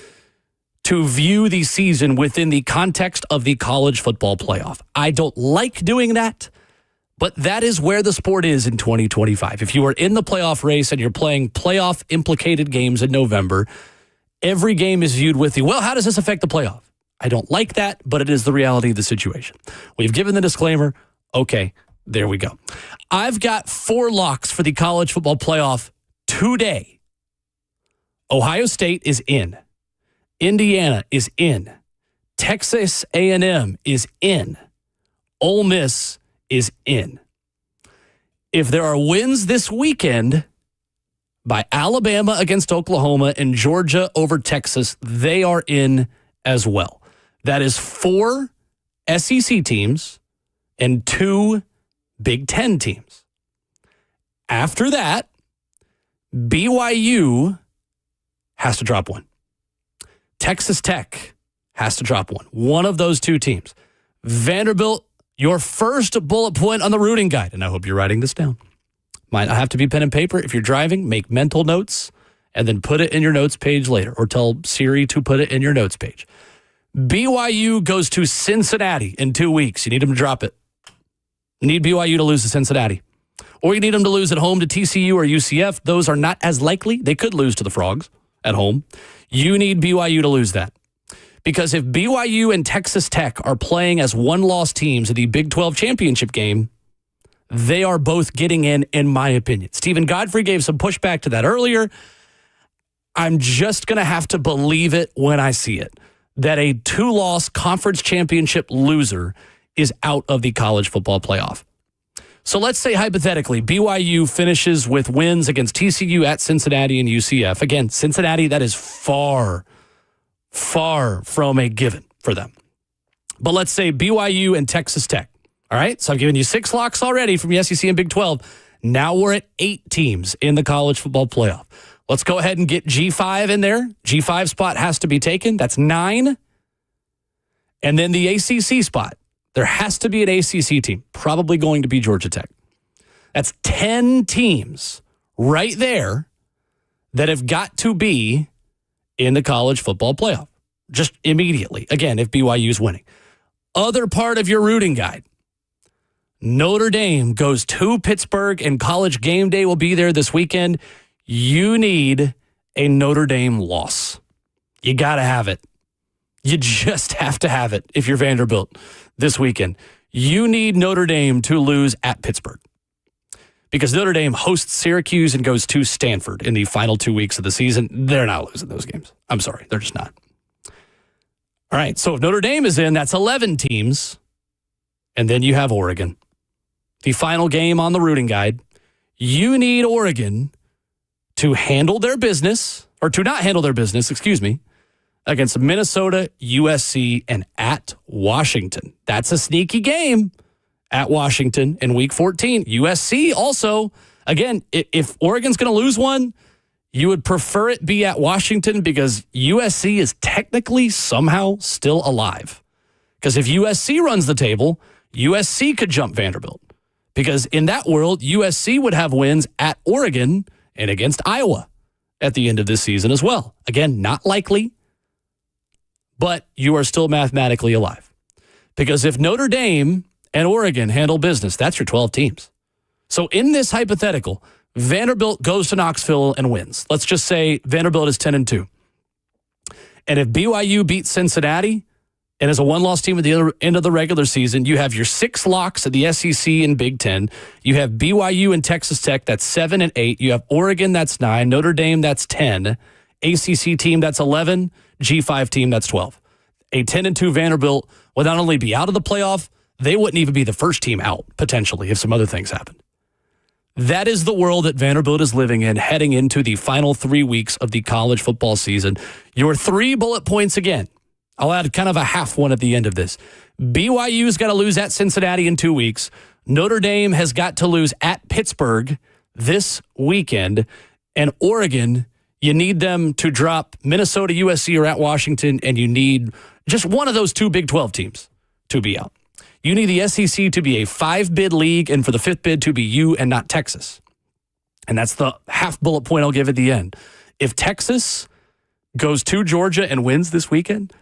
to view the season within the context of the college football playoff. I don't like doing that, but that is where the sport is in 2025. If you are in the playoff race and you're playing playoff implicated games in November, every game is viewed with the, well, how does this affect the playoff? I don't like that, but it is the reality of the situation. We've given the disclaimer. Okay, there we go. I've got 4 locks for the college football playoff today. Ohio State is in. Indiana is in. Texas A&M is in. Ole Miss is in. If there are wins this weekend by Alabama against Oklahoma and Georgia over Texas, they are in as well. That is 4 SEC teams and 2 Big Ten teams. After that, BYU has to drop one. Texas Tech has to drop one. One of those 2 teams. Vanderbilt, your first bullet point on the rooting guide, and I hope you're writing this down. Might not have to be pen and paper. If you're driving, make mental notes and then put it in your notes page later, or tell Siri to put it in your notes page. BYU goes to Cincinnati in 2 weeks. You need them to drop it. You need BYU to lose to Cincinnati. Or you need them to lose at home to TCU or UCF. Those are not as likely. They could lose to the Frogs at home. You need BYU to lose that. Because if BYU and Texas Tech are playing as one-loss teams in the Big 12 championship game, they are both getting in my opinion. Stephen Godfrey gave some pushback to that earlier. I'm just going to have to believe it when I see it, that a 2-loss conference championship loser is out of the college football playoff. So let's say hypothetically, BYU finishes with wins against TCU, at Cincinnati, and UCF. Again, Cincinnati, that is far from a given for them. But let's say BYU and Texas Tech. All right, so I've given you 6 locks already from the SEC and Big 12. Now we're at 8 teams in the college football playoff. Let's go ahead and get G5 in there. G5 spot has to be taken. That's 9. And then the ACC spot. There has to be an ACC team, probably going to be Georgia Tech. That's 10 teams right there that have got to be in the college football playoff just immediately. Again, if BYU's winning. Other part of your rooting guide. Notre Dame goes to Pittsburgh and College Game Day will be there this weekend. You need a Notre Dame loss. You got to have it. You just have to have it if you're Vanderbilt this weekend. You need Notre Dame to lose at Pittsburgh because Notre Dame hosts Syracuse and goes to Stanford in the final 2 weeks of the season. They're not losing those games. I'm sorry. They're just not. All right. So if Notre Dame is in, that's 11 teams. And then you have Oregon. The final game on the rooting guide. You need Oregon to handle their business, or to not handle their business, against Minnesota, USC, and at Washington. That's a sneaky game at Washington in Week 14. USC also, again, if Oregon's going to lose one, you would prefer it be at Washington because USC is technically somehow still alive. Because if USC runs the table, USC could jump Vanderbilt. Because in that world, USC would have wins at Oregon and against Iowa at the end of this season as well. Again, not likely, but you are still mathematically alive. Because if Notre Dame and Oregon handle business, that's your 12 teams. So in this hypothetical, Vanderbilt goes to Knoxville and wins. Let's just say Vanderbilt is 10-2. And if BYU beats Cincinnati and is a one-loss team at the end of the regular season, you have your 6 locks at the SEC and Big Ten. You have BYU and Texas Tech, that's 7 and 8. You have Oregon, that's 9. Notre Dame, that's 10. ACC team, that's 11. G5 team, that's 12. A 10-2 Vanderbilt would not only be out of the playoff, they wouldn't even be the first team out, potentially, if some other things happened. That is the world that Vanderbilt is living in heading into the final 3 weeks of the college football season. Your 3 bullet points again. I'll add kind of a half one at the end of this. BYU's got to lose at Cincinnati in 2 weeks. Notre Dame has got to lose at Pittsburgh this weekend. And Oregon, you need them to drop Minnesota, USC, or at Washington, and you need just one of those 2 Big 12 teams to be out. You need the SEC to be a 5-bid league and for the 5th bid to be you and not Texas. And that's the half bullet point I'll give at the end. If Texas goes to Georgia and wins this weekend,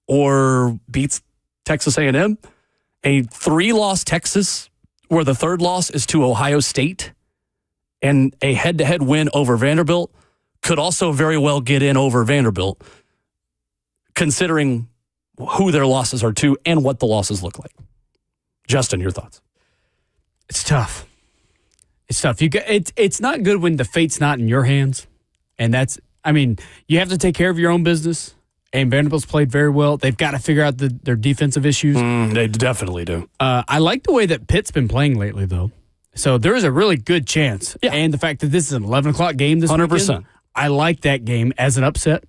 or beats Texas A&M, a 3-loss Texas where the 3rd loss is to Ohio State, and a head-to-head win over Vanderbilt could also very well get in over Vanderbilt, considering who their losses are to and what the losses look like. Justin, your thoughts? It's tough. It's tough. It's not good when the fate's not in your hands, and you have to take care of your own business. And Vanderbilt's played very well. They've got to figure out their defensive issues. They definitely do. I like the way that Pitt's been playing lately, though. So there is a really good chance. Yeah. And the fact that this is an 11 o'clock game this 100%. weekend, I like that game as an upset.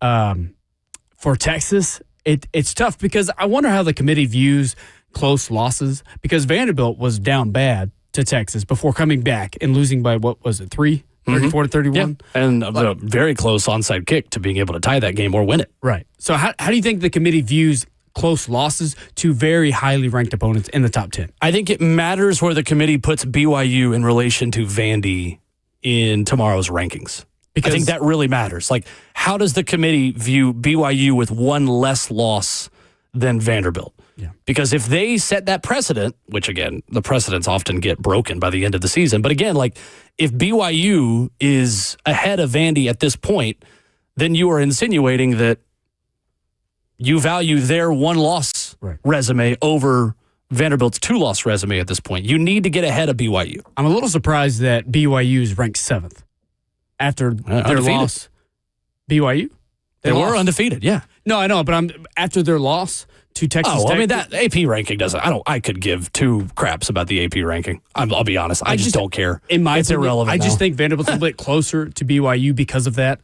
For Texas, it's tough because I wonder how the committee views close losses, because Vanderbilt was down bad to Texas before coming back and losing by, what was it, 34-31? Yeah. And a very close onside kick to being able to tie that game or win it. Right. So how do you think the committee views close losses to very highly ranked opponents in the top 10? I think it matters where the committee puts BYU in relation to Vandy in tomorrow's rankings. Because I think that really matters. Like, how does the committee view BYU with one less loss than Vanderbilt? Yeah. Because if they set that precedent, which again, the precedents often get broken by the end of the season. But again, like, if BYU is ahead of Vandy at this point, then you are insinuating that you value their one-loss resume over Vanderbilt's two-loss resume at this point. You need to get ahead of BYU. I'm a little surprised that BYU is ranked 7th after their loss. BYU? They were undefeated, yeah. No, I know, but after their loss to Texas Tech. I mean, that AP ranking doesn't. I could give two craps about the AP ranking. I'll be honest. I just don't care. In my opinion, irrelevant. I just think Vanderbilt's a bit closer to BYU because of that.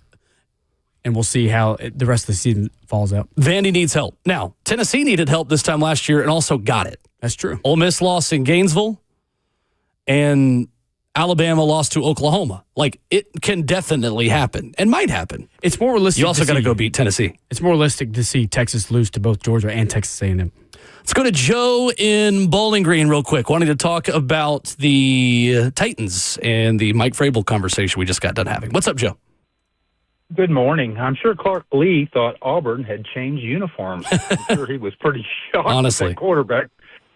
And we'll see how the rest of the season falls out. Vandy needs help. Now, Tennessee needed help this time last year and also got it. That's true. Ole Miss lost in Gainesville, and Alabama lost to Oklahoma. Like, it can definitely happen and might happen. It's more realistic. You also got to go beat Tennessee. It's more realistic to see Texas lose to both Georgia and Texas A&M. Let's go to Joe in Bowling Green real quick. Wanting to talk about the Titans and the Mike Vrabel conversation we just got done having. What's up, Joe? Good morning. I'm sure Clark Lee thought Auburn had changed uniforms. I'm sure he was pretty shocked Honestly. at that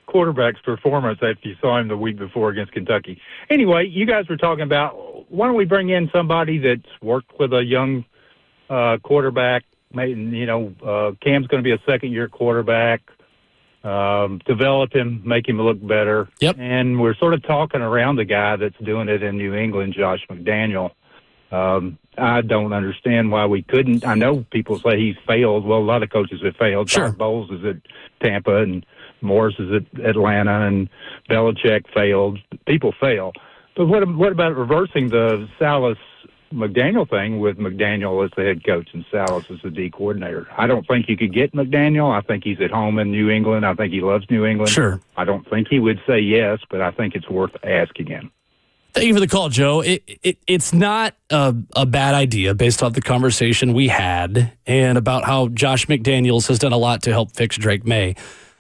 quarterback's performance after you saw him the week before against Kentucky. Anyway, you guys were talking about, why don't we bring in somebody that's worked with a young quarterback? Cam's going to be a second-year quarterback. Develop him, make him look better. Yep. And we're sort of talking around the guy that's doing it in New England, Josh McDaniel. I don't understand why we couldn't. I know people say he's failed. Well, a lot of coaches have failed. Sure. Todd Bowles is at Tampa, and Morris is at Atlanta, and Belichick failed. People fail. But what about reversing the Salas-McDaniel thing with McDaniel as the head coach and Salas as the D coordinator? I don't think you could get McDaniel. I think he's at home in New England. I think he loves New England. Sure. I don't think he would say yes, but I think it's worth asking him. Thank you for the call, Joe. It's not a bad idea based off the conversation we had and about how Josh McDaniels has done a lot to help fix Drake May.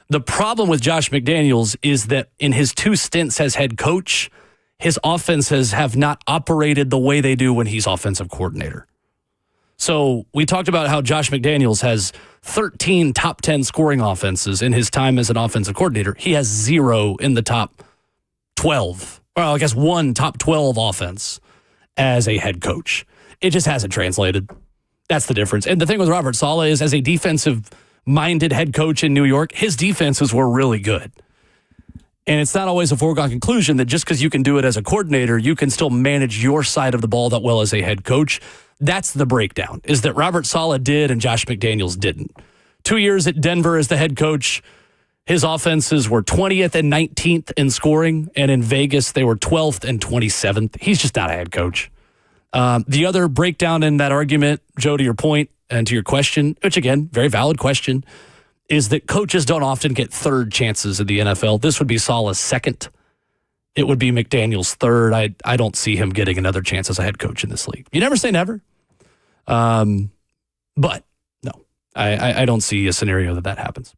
The problem with Josh McDaniels is that in his 2 stints as head coach, his offenses have not operated the way they do when he's offensive coordinator. So we talked about how Josh McDaniels has 13 top 10 scoring offenses in his time as an offensive coordinator. He has 0 in the top 12. Well, I guess 1 top 12 offense as a head coach. It just hasn't translated. That's the difference. And the thing with Robert Saleh is, as a defensive-minded head coach in New York, his defenses were really good. And it's not always a foregone conclusion that just because you can do it as a coordinator, you can still manage your side of the ball that well as a head coach. That's the breakdown, is that Robert Saleh did and Josh McDaniels didn't. 2 years at Denver as the head coach, his offenses were 20th and 19th in scoring, and in Vegas, they were 12th and 27th. He's just not a head coach. The other breakdown in that argument, Joe, to your point and to your question, which again, very valid question, is that coaches don't often get third chances in the NFL. This would be Saleh's second. It would be McDaniel's third. I don't see him getting another chance as a head coach in this league. You never say never. But no, I don't see a scenario that happens.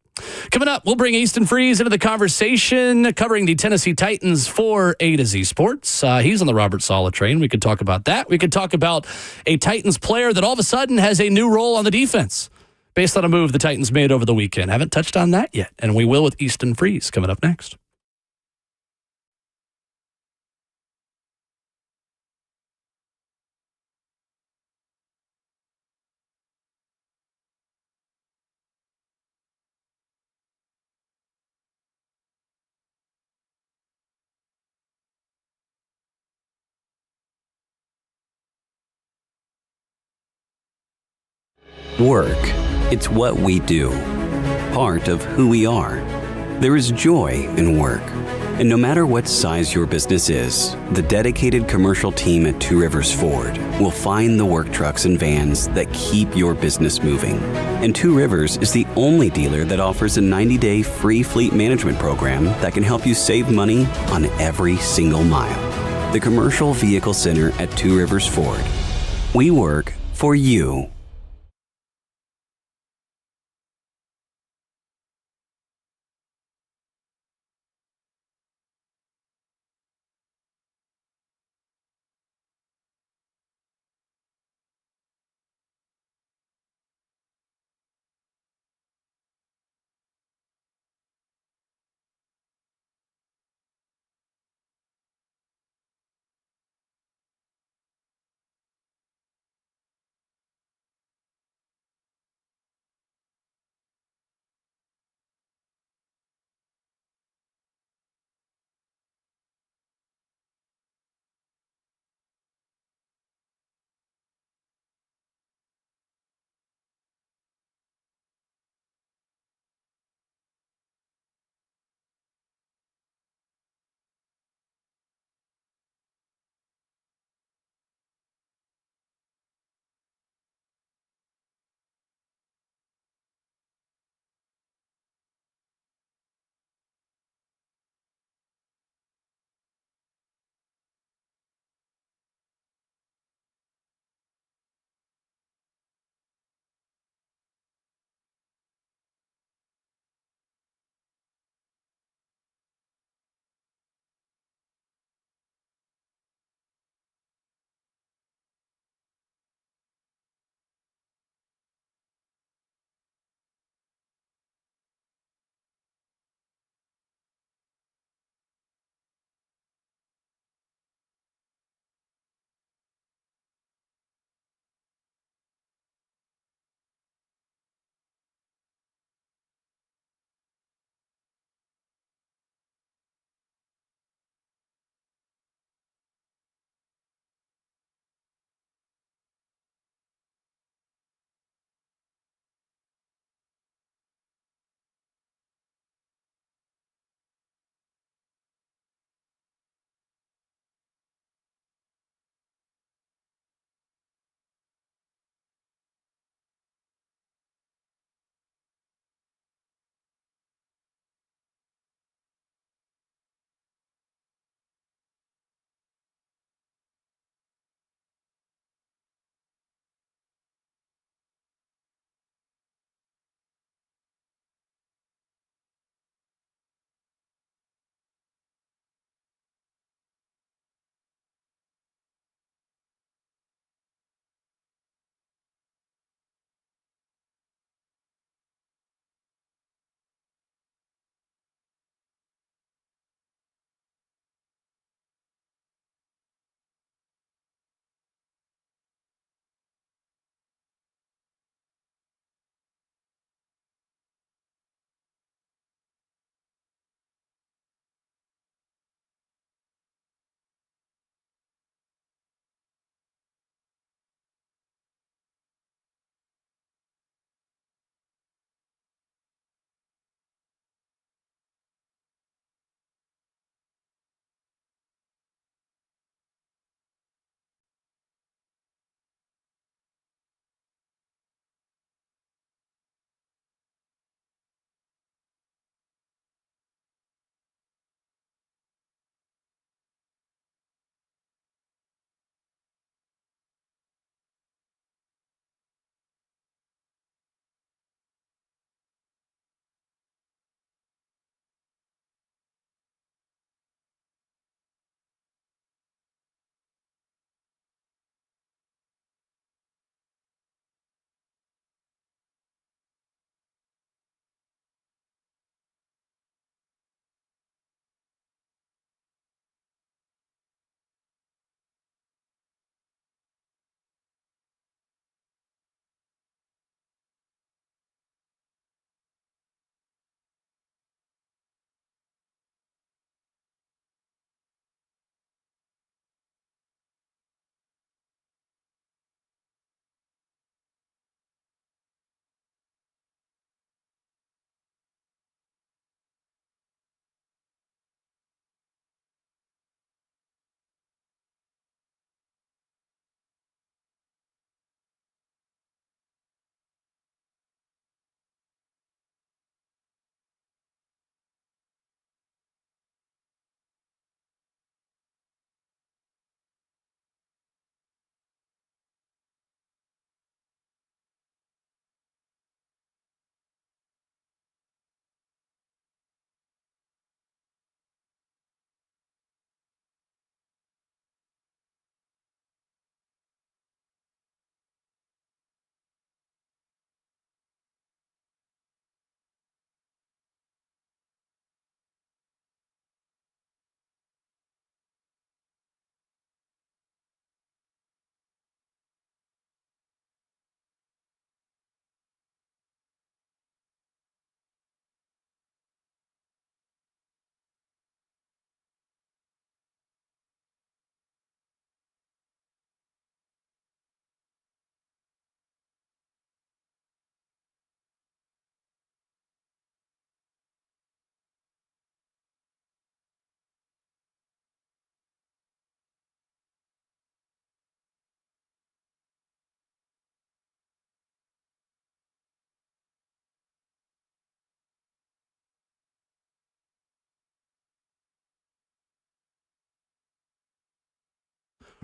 Coming up, we'll bring Easton Freeze into the conversation, covering the Tennessee Titans for A to Z Sports. He's on the Robert Saleh train. We could talk about that. We could talk about a Titans player that all of a sudden has a new role on the defense based on a move the Titans made over the weekend. Haven't touched on that yet, and we will with Easton Freeze coming up next. Work. It's what we do. Part of who we are. There is joy in work. And no matter what size your business is, the dedicated commercial team at Two Rivers Ford will find the work trucks and vans that keep your business moving. And Two Rivers is the only dealer that offers a 90-day free fleet management program that can help you save money on every single mile. The Commercial Vehicle Center at Two Rivers Ford. We work for you.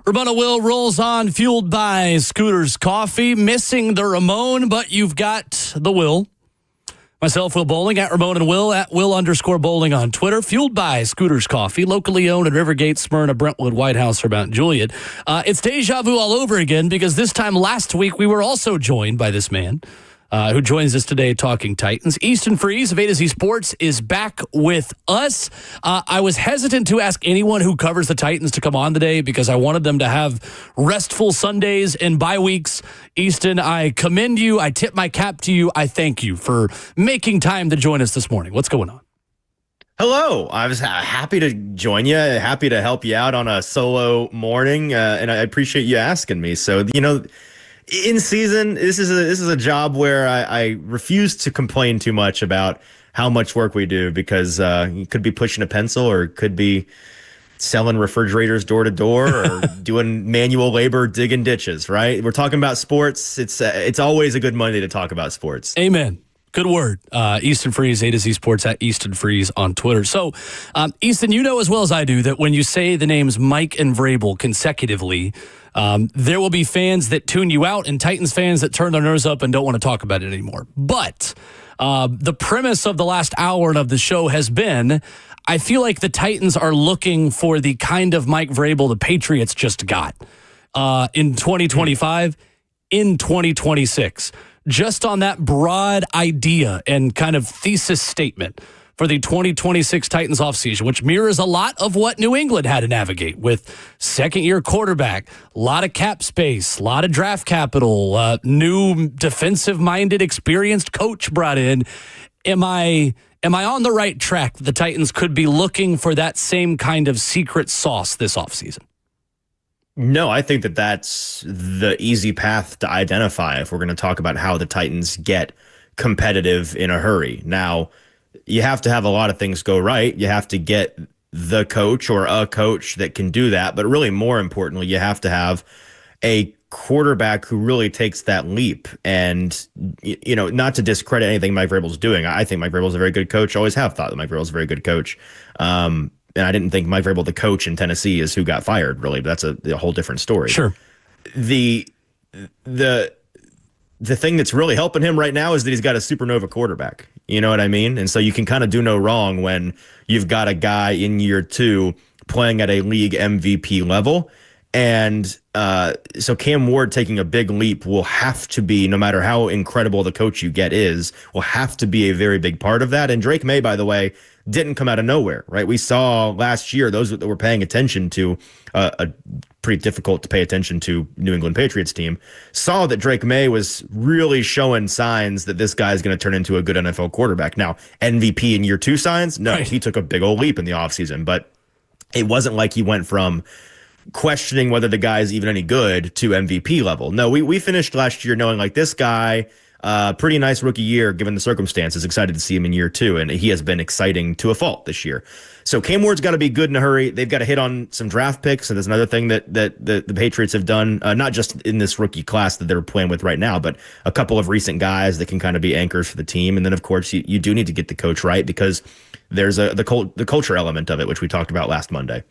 Ramona Will rolls on, fueled by Scooter's Coffee. Missing the Ramon, but you've got the Will. Myself, Will Bowling, at Ramon and Will, at Will_Bowling on Twitter. Fueled by Scooter's Coffee, locally owned in Rivergate, Smyrna, Brentwood, White House, or Mount Juliet. It's deja vu all over again because this time last week we were also joined by this man who joins us today talking Titans. Easton Freeze of A to Z Sports is back with us. I was hesitant to ask anyone who covers the Titans to come on today because I wanted them to have restful Sundays and bye weeks. Easton, I commend you. I tip my cap to you. I thank you for making time to join us this morning. What's going on? Hello. I was happy to join you, happy to help you out on a solo morning, and I appreciate you asking me. So, in season, this is a job where I refuse to complain too much about how much work we do because you could be pushing a pencil or could be selling refrigerators door to door or doing manual labor digging ditches, right? We're talking about sports. It's always a good Monday to talk about sports. Amen. Good word. Easton Freeze, A to Z Sports, at Easton Freeze on Twitter. So, Easton, you know as well as I do that when you say the names Mike and Vrabel consecutively, there will be fans that tune you out and Titans fans that turn their nose up and don't want to talk about it anymore. But the premise of the last hour of the show has been, I feel like the Titans are looking for the kind of Mike Vrabel the Patriots just got in 2025, in 2026. Just on that broad idea and kind of thesis statement for the 2026 Titans offseason, which mirrors a lot of what New England had to navigate with second-year quarterback, a lot of cap space, a lot of draft capital, new defensive-minded, experienced coach brought in. Am I on the right track that the Titans could be looking for that same kind of secret sauce this offseason? No, I think that's the easy path to identify if we're going to talk about how the Titans get competitive in a hurry. Now, you have to have a lot of things go right. You have to get the coach or a coach that can do that. But really, more importantly, you have to have a quarterback who really takes that leap. And, not to discredit anything Mike Vrabel's doing. I think Mike Vrabel's a very good coach. I always have thought that Mike Vrabel's a very good coach. And I didn't think Mike Vrabel, the coach in Tennessee, is who got fired, really. But that's a whole different story. Sure. The thing that's really helping him right now is that he's got a supernova quarterback. You know what I mean? And so you can kind of do no wrong when you've got a guy in year 2 playing at a league MVP level. And so Cam Ward taking a big leap will have to be, no matter how incredible the coach you get is, will have to be a very big part of that. And Drake May, by the way, didn't come out of nowhere, right? We saw last year, those that were paying attention to a pretty difficult to pay attention to New England Patriots team, saw that Drake May was really showing signs that this guy is going to turn into a good NFL quarterback. Now, MVP in year 2 signs? No, right. He took a big old leap in the offseason, but it wasn't like he went from questioning whether the guy is even any good to MVP level. No, we finished last year knowing like this guy, pretty nice rookie year given the circumstances. Excited to see him in year 2, and he has been exciting to a fault this year. So Cam Ward's got to be good in a hurry. They've got to hit on some draft picks, and there's another thing that the Patriots have done, not just in this rookie class that they're playing with right now, but a couple of recent guys that can kind of be anchors for the team. And then, of course, you do need to get the coach right because there's the culture element of it, which we talked about last Monday.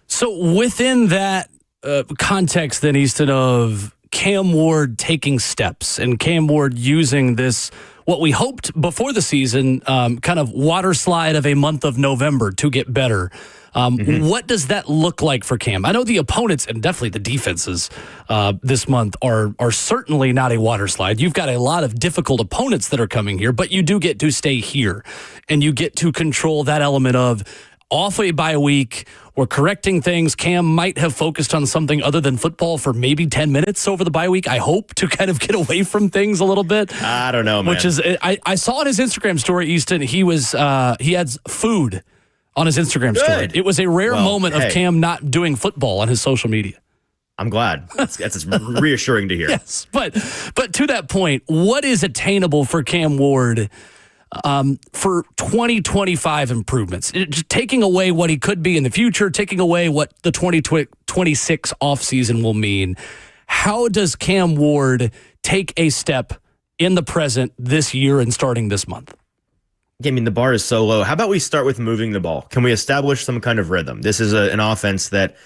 So within that context, then, Easton, of Cam Ward taking steps and Cam Ward using this, what we hoped before the season, kind of water slide of a month of November to get better. What does that look like for Cam? I know the opponents and definitely the defenses this month are certainly not a water slide. You've got a lot of difficult opponents that are coming here, but you do get to stay here and you get to control that element of off a bye week. We're correcting things. Cam might have focused on something other than football for maybe 10 minutes over the bye week, I hope, to kind of get away from things a little bit. I don't know, man. Which is, I saw on his Instagram story, Easton, he had food on his Instagram story. It was a rare moment of Cam not doing football on his social media. I'm glad. That's reassuring to hear. Yes, but to that point, what is attainable for Cam Ward for 2025 improvements? Just taking away what he could be in the future, taking away what the 2026 offseason will mean. How does Cam Ward take a step in the present this year and starting this month? I mean, the bar is so low. How about we start with moving the ball? Can we establish some kind of rhythm? This is an offense that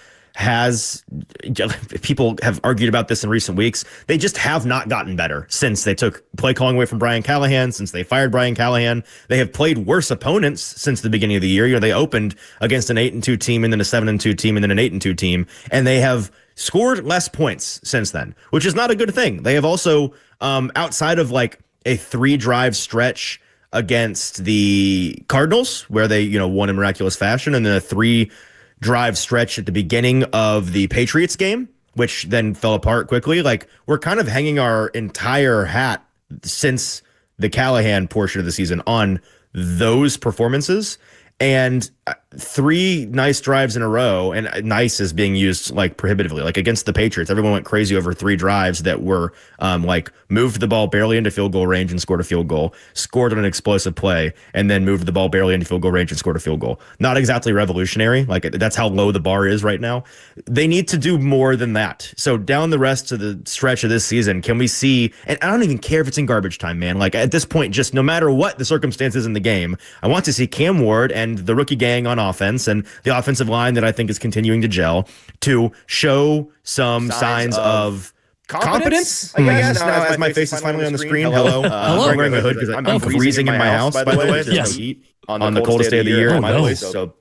people have argued about this in recent weeks. They just have not gotten better since they took play calling away from Brian Callahan, since they fired Brian Callahan. They have played worse opponents since the beginning of the year. They opened against an 8-2 team and then a 7-2 team and then an 8-2 team, and they have scored less points since then, which is not a good thing. They have also, outside of like a 3-drive stretch against the Cardinals, where they, won in miraculous fashion, and then a 3-drive stretch at the beginning of the Patriots game, which then fell apart quickly. Like, we're kind of hanging our entire hat since the Callahan portion of the season on those performances. And 3 nice drives in a row, and nice is being used like prohibitively. Like against the Patriots, everyone went crazy over 3 drives that were like moved the ball barely into field goal range and scored a field goal, scored on an explosive play, and then moved the ball barely into field goal range and scored a field goal. Not exactly revolutionary. Like that's how low the bar is right now. They need to do more than that. So down the rest of the stretch of this season, can we see, and I don't even care if it's in garbage time, man. Like at this point, just no matter what the circumstances in the game, I want to see Cam Ward and the rookie gang on offense and the offensive line that I think is continuing to gel to show some signs of competence. I guess now as my face is finally on the screen. Hello. I'm wearing a hood because I'm freezing in my house, by the way. There's no heat on the coldest day of the year in my place. So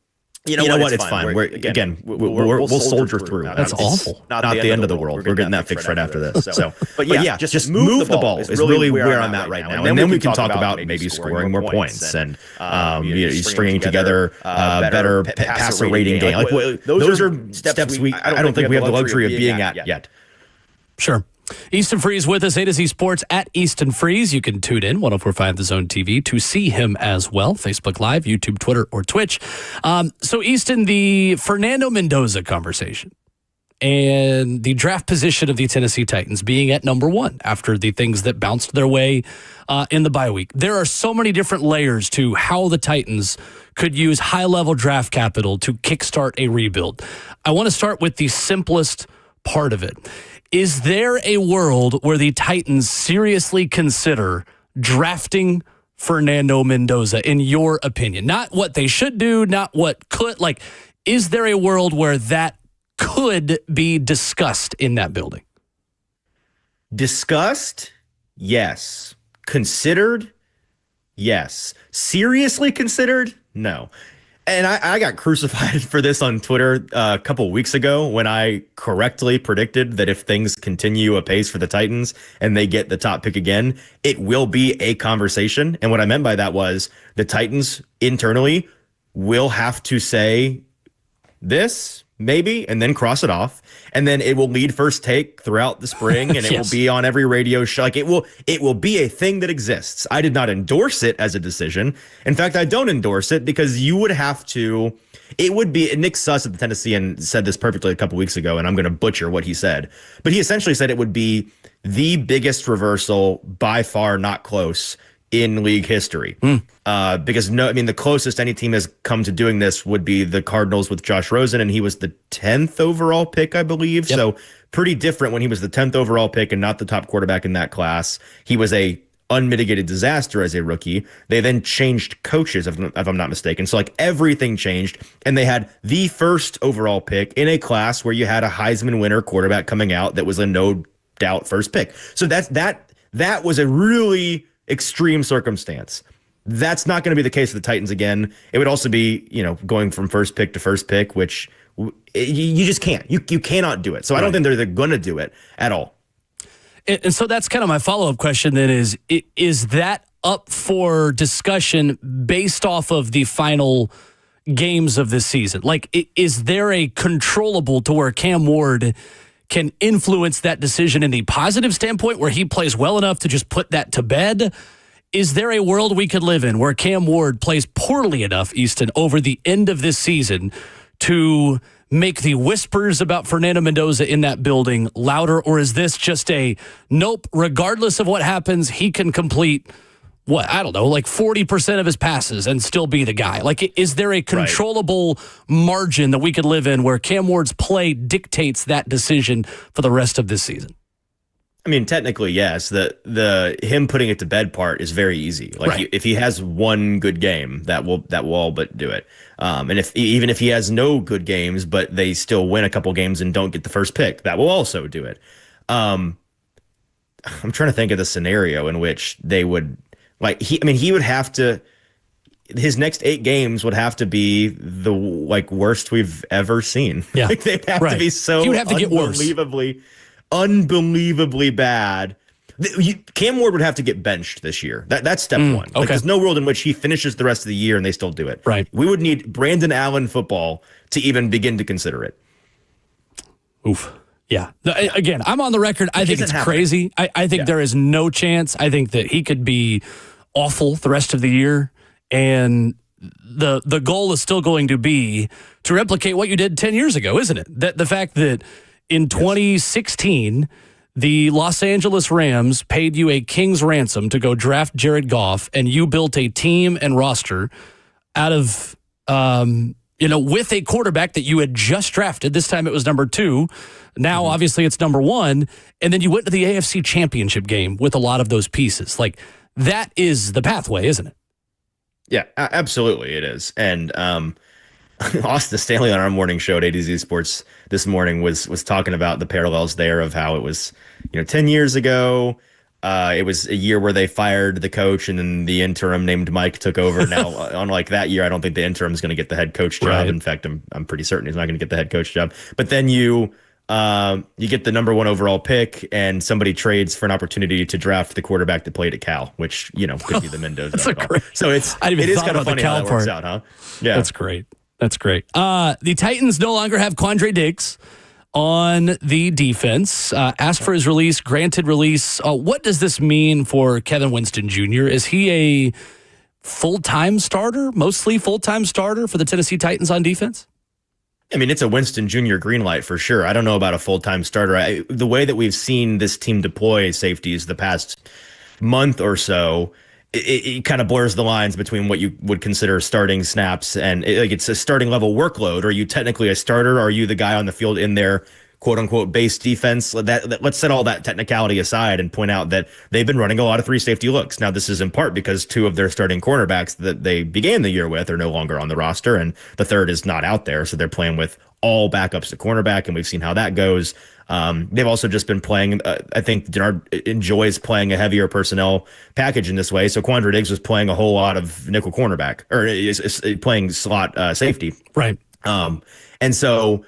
you know what? It's fine. We'll soldier through. That's awful. Not the end of the world. We're getting that fixed right after this. So, but yeah, just move the ball is really where I'm at right now. And then we can talk about maybe scoring more points and stringing together better passer rating game. Like those are steps I don't think we have the luxury of being at yet. Sure. Easton Freeze with us, A to Z Sports at Easton Freeze. You can tune in 104.5 The Zone TV to see him as well. Facebook Live, YouTube, Twitter, or Twitch. So Easton, the Fernando Mendoza conversation and the draft position of the Tennessee Titans being at number 1 after the things that bounced their way in the bye week. There are so many different layers to how the Titans could use high-level draft capital to kickstart a rebuild. I want to start with the simplest part of it. Is there a world where the Titans seriously consider drafting Fernando Mendoza, in your opinion? Not what they should do, not what could. Like, is there a world where that could be discussed in that building? Discussed? Yes. Considered? Yes. Seriously considered? No. And I got crucified for this on Twitter a couple of weeks ago when I correctly predicted that if things continue apace for the Titans and they get the top pick again, it will be a conversation. And what I meant by that was the Titans internally will have to say this, maybe, and then cross it off. And then it will lead First Take throughout the spring, and it will be on every radio show. Like it will be a thing that exists. I did not endorse it as a decision. In fact, I don't endorse it because you would have to. It would be. Nick Suss at the Tennessean said this perfectly a couple weeks ago, and I'm going to butcher what he said. But he essentially said it would be the biggest reversal by far, not close, in league history. Because the closest any team has come to doing this would be the Cardinals with Josh Rosen, and he was the 10th overall pick, I believe. Yep. So pretty different when he was the 10th overall pick and not the top quarterback in that class. He was a unmitigated disaster as a rookie. They then changed coaches, if I'm not mistaken. So like everything changed, and they had the first overall pick in a class where you had a Heisman winner quarterback coming out that was a no doubt first pick. So that was a really extreme circumstance. That's not going to be the case for the Titans again. It would also be, going from first pick to first pick, which you just can't. You cannot do it. So I don't think they're going to do it at all. And so that's kind of my follow-up question then is that up for discussion based off of the final games of this season? Like, is there a controllable to where Cam Ward can influence that decision in the positive standpoint where he plays well enough to just put that to bed? Is there a world we could live in where Cam Ward plays poorly enough, Easton, over the end of this season to make the whispers about Fernando Mendoza in that building louder? Or is this just a nope, regardless of what happens, he can complete, like 40% of his passes and still be the guy? Like, is there a controllable margin that we could live in where Cam Ward's play dictates that decision for the rest of this season? I mean, technically, yes. The him putting it to bed part is very easy. Like if he has one good game, that will all but do it. And even if he has no good games, but they still win a couple games and don't get the first pick, that will also do it. I'm trying to think of the scenario in which they would he would have to. His next 8 games would have to be the worst we've ever seen. Yeah, they'd have to be so he would have to get worse. Unbelievably bad. Cam Ward would have to get benched this year. That's step one. Okay. There's no world in which he finishes the rest of the year and they still do it. Right. We would need Brandon Allen football to even begin to consider it. Oof. Yeah. Again, I'm on the record. I think it's crazy. I think there is no chance. I think that he could be awful the rest of the year. And the goal is still going to be to replicate what you did 10 years ago, isn't it? That the fact that in 2016, the Los Angeles Rams paid you a king's ransom to go draft Jared Goff, and you built a team and roster out of, with a quarterback that you had just drafted. This time it was number 2. Now, obviously, it's number 1. And then you went to the AFC Championship game with a lot of those pieces. Like, that is the pathway, isn't it? Yeah, absolutely it is. And Austin Stanley on our morning show at A to Z Sports this morning was talking about the parallels there of how it was, 10 years ago. It was a year where they fired the coach and then the interim named Mike took over. Now, unlike that year, I don't think the interim is going to get the head coach job. Right. In fact, I'm pretty certain he's not going to get the head coach job. But then you get the number 1 overall pick and somebody trades for an opportunity to draft the quarterback that played at Cal, which, could be the Mendoza. So it is kind of funny how that works out, huh? Yeah. That's great. The Titans no longer have Quandre Diggs on the defense. Asked for his release, granted release. What does this mean for Kevin Winston Jr.? Is he a full-time starter, mostly full-time starter for the Tennessee Titans on defense? I mean, it's a Winston Jr. green light for sure. I don't know about a full-time starter. The way that we've seen this team deploy safeties the past month or so, it kind of blurs the lines between what you would consider starting snaps and it's a starting level workload. Are you technically a starter? Are you the guy on the field in their quote unquote base defense? Let's set all that technicality aside and point out that they've been running a lot of 3 safety looks. Now, this is in part because 2 of their starting cornerbacks that they began the year with are no longer on the roster, and the third is not out there. So they're playing with all backups to cornerback, and we've seen how that goes. They've also just been playing, I think Denard enjoys playing a heavier personnel package in this way. So Quandre Diggs was playing a whole lot of nickel cornerback, or is playing slot safety. Right. And so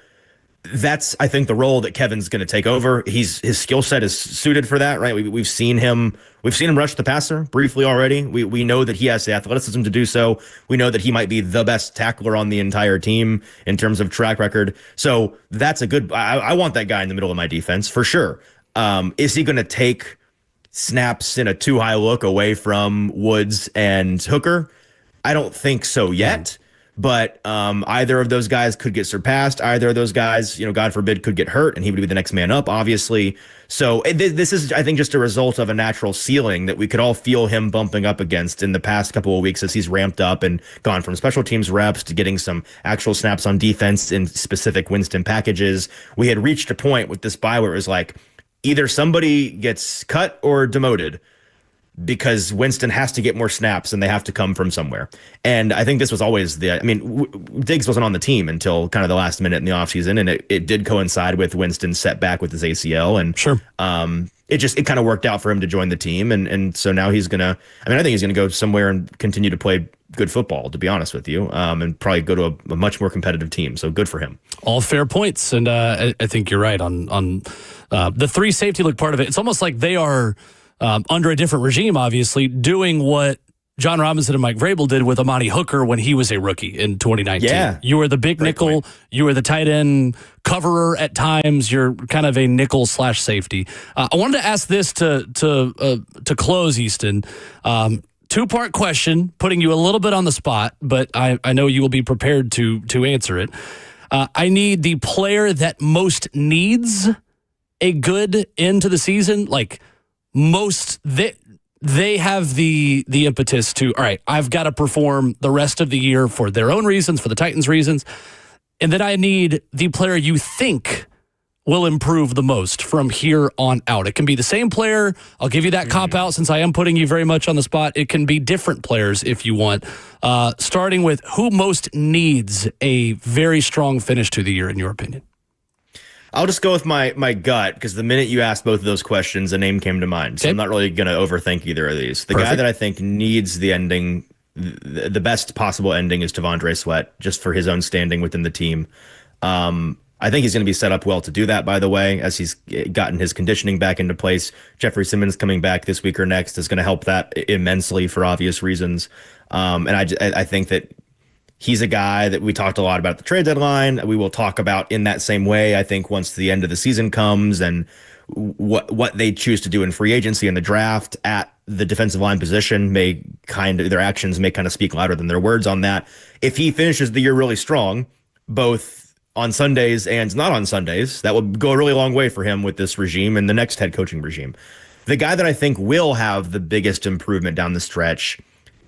that's, I think, the role that Kevin's going to take over. His skill set is suited for that, right? We've seen him rush the passer briefly already. We know that he has the athleticism to do so. We know that he might be the best tackler on the entire team in terms of track record. So that's a good. I want that guy in the middle of my defense for sure. Is he going to take snaps in a too high look away from Woods and Hooker? I don't think so yet. But either of those guys could get surpassed. Either of those guys, God forbid, could get hurt, and he would be the next man up, obviously. So this is, I think, just a result of a natural ceiling that we could all feel him bumping up against in the past couple of weeks as he's ramped up and gone from special teams reps to getting some actual snaps on defense in specific Winston packages. We had reached a point with this bye where it was like either somebody gets cut or demoted, because Winston has to get more snaps and they have to come from somewhere. And I think this was always Diggs wasn't on the team until kind of the last minute in the offseason, and it did coincide with Winston's setback with his ACL. And sure, it kind of worked out for him to join the team. And so now I think he's going to go somewhere and continue to play good football, to be honest with you, and probably go to a much more competitive team. So good for him. All fair points. And I think you're right on the 3 safety look part of it. It's almost like they are under a different regime, obviously, doing what John Robinson and Mike Vrabel did with Amani Hooker when he was a rookie in 2019. Yeah. You were the big nickel. Point. You were the tight end coverer at times. You're kind of a nickel / safety. I wanted to ask this to close, Easton. 2-part question, putting you a little bit on the spot, but I know you will be prepared to answer it. I need the player that most needs a good end to the season, like most they have the impetus to, all right, I've got to perform the rest of the year for their own reasons, for the Titans' reasons. And then I need the player you think will improve the most from here on out? It can be the same player. I'll give you that cop out since I am putting you very much on the spot. It can be different players if you want. Starting with who most needs a very strong finish to the year, in your opinion? I'll just go with my gut, because the minute you asked both of those questions, a name came to mind. So I'm not really going to overthink either of these. The guy that I think needs the ending, the best possible ending, is T'Vondre Sweat, just for his own standing within the team. I think he's going to be set up well to do that, by the way, as he's gotten his conditioning back into place. Jeffrey Simmons coming back this week or next is going to help that immensely for obvious reasons. And I think that he's a guy that we talked a lot about at the trade deadline. We will talk about in that same way, I think, once the end of the season comes and what they choose to do in free agency and the draft at the defensive line position their actions may kind of speak louder than their words on that. If he finishes the year really strong, both on Sundays and not on Sundays, that will go a really long way for him with this regime and the next head coaching regime. The guy that I think will have the biggest improvement down the stretch,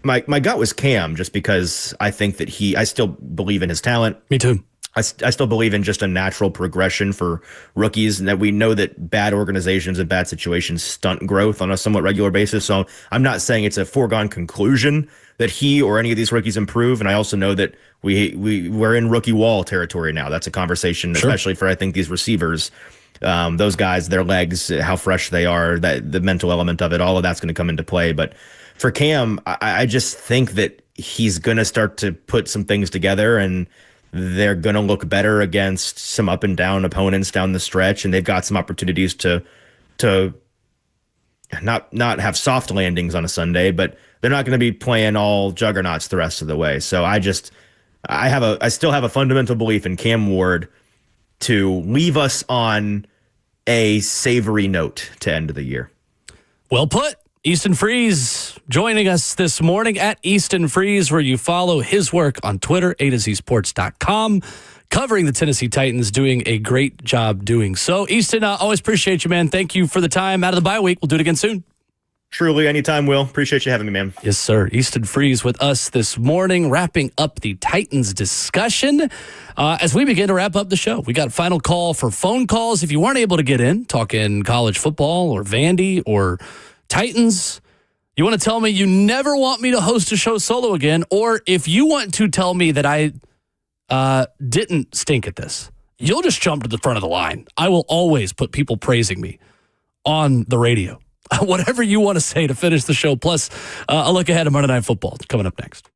my gut was Cam, just because I think that I still believe in his talent. Me too. I still believe in just a natural progression for rookies, and that we know that bad organizations and bad situations stunt growth on a somewhat regular basis. So I'm not saying it's a foregone conclusion that he or any of these rookies improve. And I also know that we're in rookie wall territory now. That's a conversation, especially for, I think, these receivers. Those guys, their legs, how fresh they are, that the mental element of it, all of that's going to come into play. But for Cam, I just think that he's going to start to put some things together, and they're going to look better against some up and down opponents down the stretch. And they've got some opportunities to not have soft landings on a Sunday, but they're not going to be playing all juggernauts the rest of the way. So I still have a fundamental belief in Cam Ward to leave us on a savory note to end the year. Well put. Easton Freeze joining us this morning at Easton Freeze, where you follow his work on Twitter, AtoZSports.com, covering the Tennessee Titans, doing a great job doing so. Easton, always appreciate you, man. Thank you for the time out of the bye week. We'll do it again soon. Truly, anytime, Will. Appreciate you having me, man. Yes, sir. Easton Freeze with us this morning, wrapping up the Titans discussion. As we begin to wrap up the show, we got a final call for phone calls. If you weren't able to get in, talking college football or Vandy or Titans, you want to tell me you never want me to host a show solo again, or if you want to tell me that I didn't stink at this, you'll just jump to the front of the line. I will always put people praising me on the radio. Whatever you want to say to finish the show, plus a look ahead of Monday Night Football coming up next.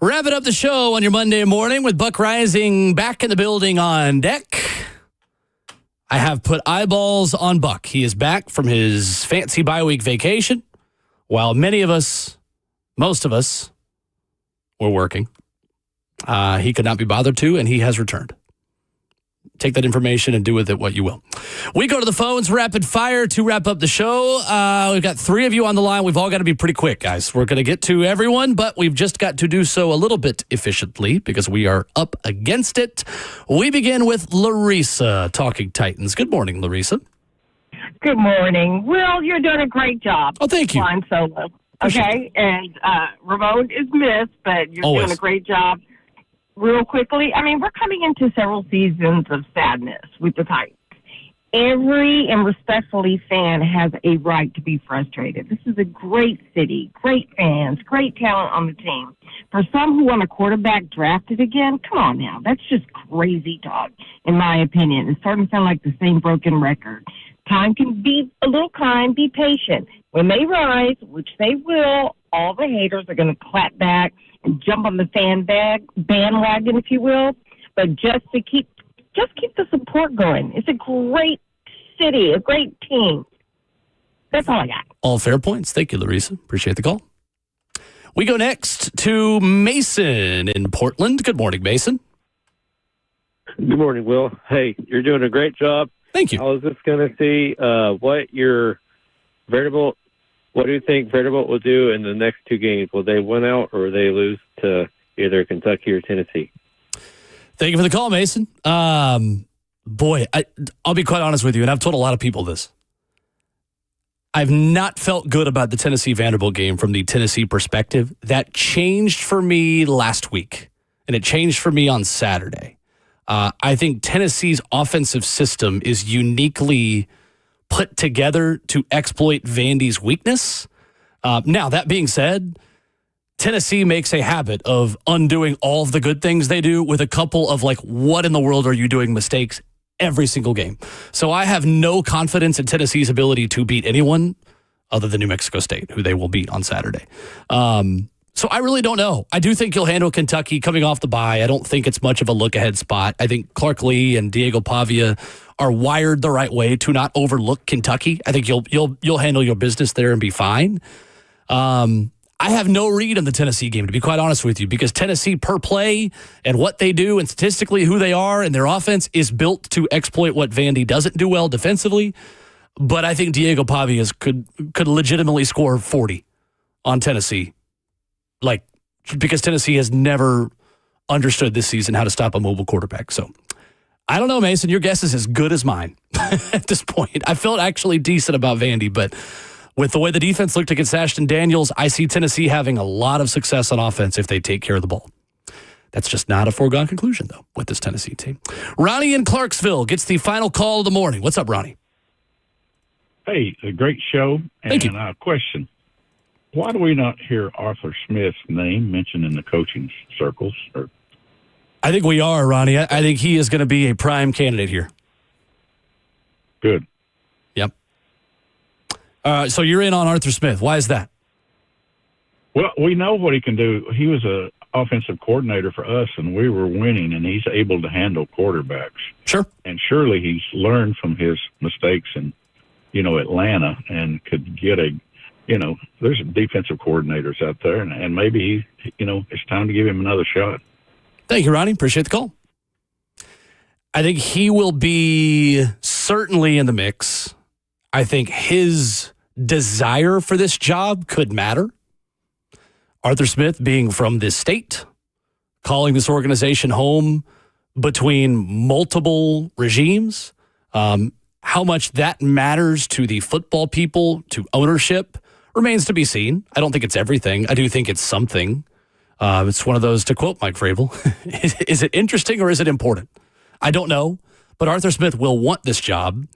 Wrapping up the show on your Monday morning with Buck Rising back in the building on deck. I have put eyeballs on Buck. He is back from his fancy bye week vacation. While most of us, were working, he could not be bothered to, and he has returned. Take that information and do with it what you will. We go to the phones, rapid fire, to wrap up the show. We've got 3 of you on the line. We've all got to be pretty quick, guys. We're going to get to everyone, but we've just got to do so a little bit efficiently because we are up against it. We begin with Larissa, Talking Titans. Good morning, Larissa. Good morning. Will, you're doing a great job. Oh, thank you. Flying solo. Okay, and Ramon is missed, but you're doing a great job. Real quickly, I mean, we're coming into several seasons of sadness with the Titans. Every and respectfully fan has a right to be frustrated. This is a great city, great fans, great talent on the team. For some who want a quarterback drafted again, come on now. That's just crazy talk, in my opinion. It's starting to sound like the same broken record. Time can be a little kind, be patient. When they rise, which they will, all the haters are going to clap back and jump on the bandwagon, if you will. But just keep the support going. It's a great city, a great team. That's all I got. All fair points. Thank you, Larissa. Appreciate the call. We go next to Mason in Portland. Good morning, Mason. Good morning, Will. Hey, you're doing a great job. Thank you. I was just going to see what do you think Vanderbilt will do in the next 2 games? Will they win out or will they lose to either Kentucky or Tennessee? Thank you for the call, Mason. Boy, I'll be quite honest with you, and I've told a lot of people this. I've not felt good about the Tennessee-Vanderbilt game from the Tennessee perspective. That changed for me last week, and it changed for me on Saturday. I think Tennessee's offensive system is uniquely put together to exploit Vandy's weakness. Now, that being said, Tennessee makes a habit of undoing all of the good things they do with a couple of, what in the world are you doing mistakes every single game. So I have no confidence in Tennessee's ability to beat anyone other than New Mexico State, who they will beat on Saturday. So I really don't know. I do think you'll handle Kentucky coming off the bye. I don't think it's much of a look-ahead spot. I think Clark Lee and Diego Pavia are wired the right way to not overlook Kentucky. I think you'll handle your business there and be fine. I have no read on the Tennessee game, to be quite honest with you, because Tennessee per play and what they do and statistically who they are and their offense is built to exploit what Vandy doesn't do well defensively. But I think Diego Pavia could legitimately score 40 on Tennessee. Because Tennessee has never understood this season how to stop a mobile quarterback. So I don't know, Mason. Your guess is as good as mine at this point. I felt actually decent about Vandy, but with the way the defense looked against Ashton Daniels, I see Tennessee having a lot of success on offense if they take care of the ball. That's just not a foregone conclusion, though, with this Tennessee team. Ronnie in Clarksville gets the final call of the morning. What's up, Ronnie? Hey, a great show. Thank you. Question. Why do we not hear Arthur Smith's name mentioned in the coaching circles? I think we are, Ronnie. I think he is going to be a prime candidate here. Good. Yep. So you're in on Arthur Smith. Why is that? Well, we know what he can do. He was an offensive coordinator for us, and we were winning, and he's able to handle quarterbacks. Sure. And surely he's learned from his mistakes in, Atlanta and could get there's defensive coordinators out there, and maybe it's time to give him another shot. Thank you, Ronnie. Appreciate the call. I think he will be certainly in the mix. I think his desire for this job could matter. Arthur Smith being from this state, calling this organization home between multiple regimes, how much that matters to the football people, to ownership, remains to be seen. I don't think it's everything. I do think it's something. It's one of those, to quote Mike Vrabel, is it interesting or is it important? I don't know, but Arthur Smith will want this job.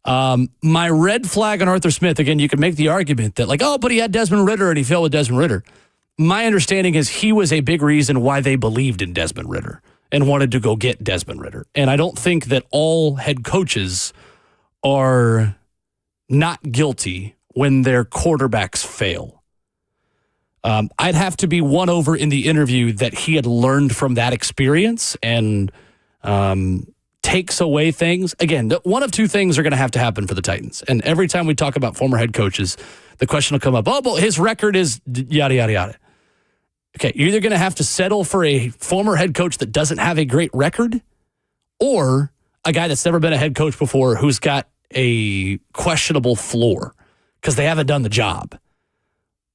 My red flag on Arthur Smith, again, you can make the argument that but he had Desmond Ridder and he failed with Desmond Ridder. My understanding is he was a big reason why they believed in Desmond Ridder and wanted to go get Desmond Ridder. And I don't think that all head coaches are not guilty when their quarterbacks fail. I'd have to be won over in the interview that he had learned from that experience and takes away things. Again, one of two things are going to happen for the Titans. And every time we talk about former head coaches, the question will come up, oh, but his record is yada, yada, yada. Okay, you're either going to have to settle for a former head coach that doesn't have a great record or a guy that's never been a head coach before who's got a questionable floor because they haven't done the job.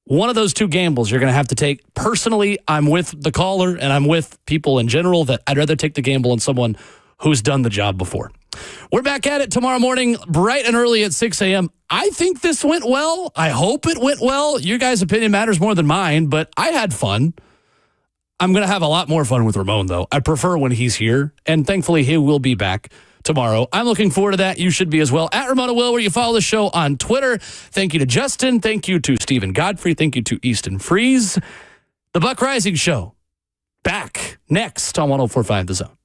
One of those two gambles you're going to have to take. Personally, I'm with the caller and I'm with people in general that I'd rather take the gamble on someone who's done the job before. We're back at it tomorrow morning, bright and early at 6 a.m. I think this went well. I hope it went well. Your guys' opinion matters more than mine, but I had fun. I'm going to have a lot more fun with Ramon, though. I prefer when he's here, and thankfully he will be back tomorrow. I'm looking forward to that. You should be as well. At Ramona Will, where you follow the show on Twitter. Thank you to Justin. Thank you to Stephen Godfrey. Thank you to Easton Freeze. The Buck Rising Show, back next on 104.5 The Zone.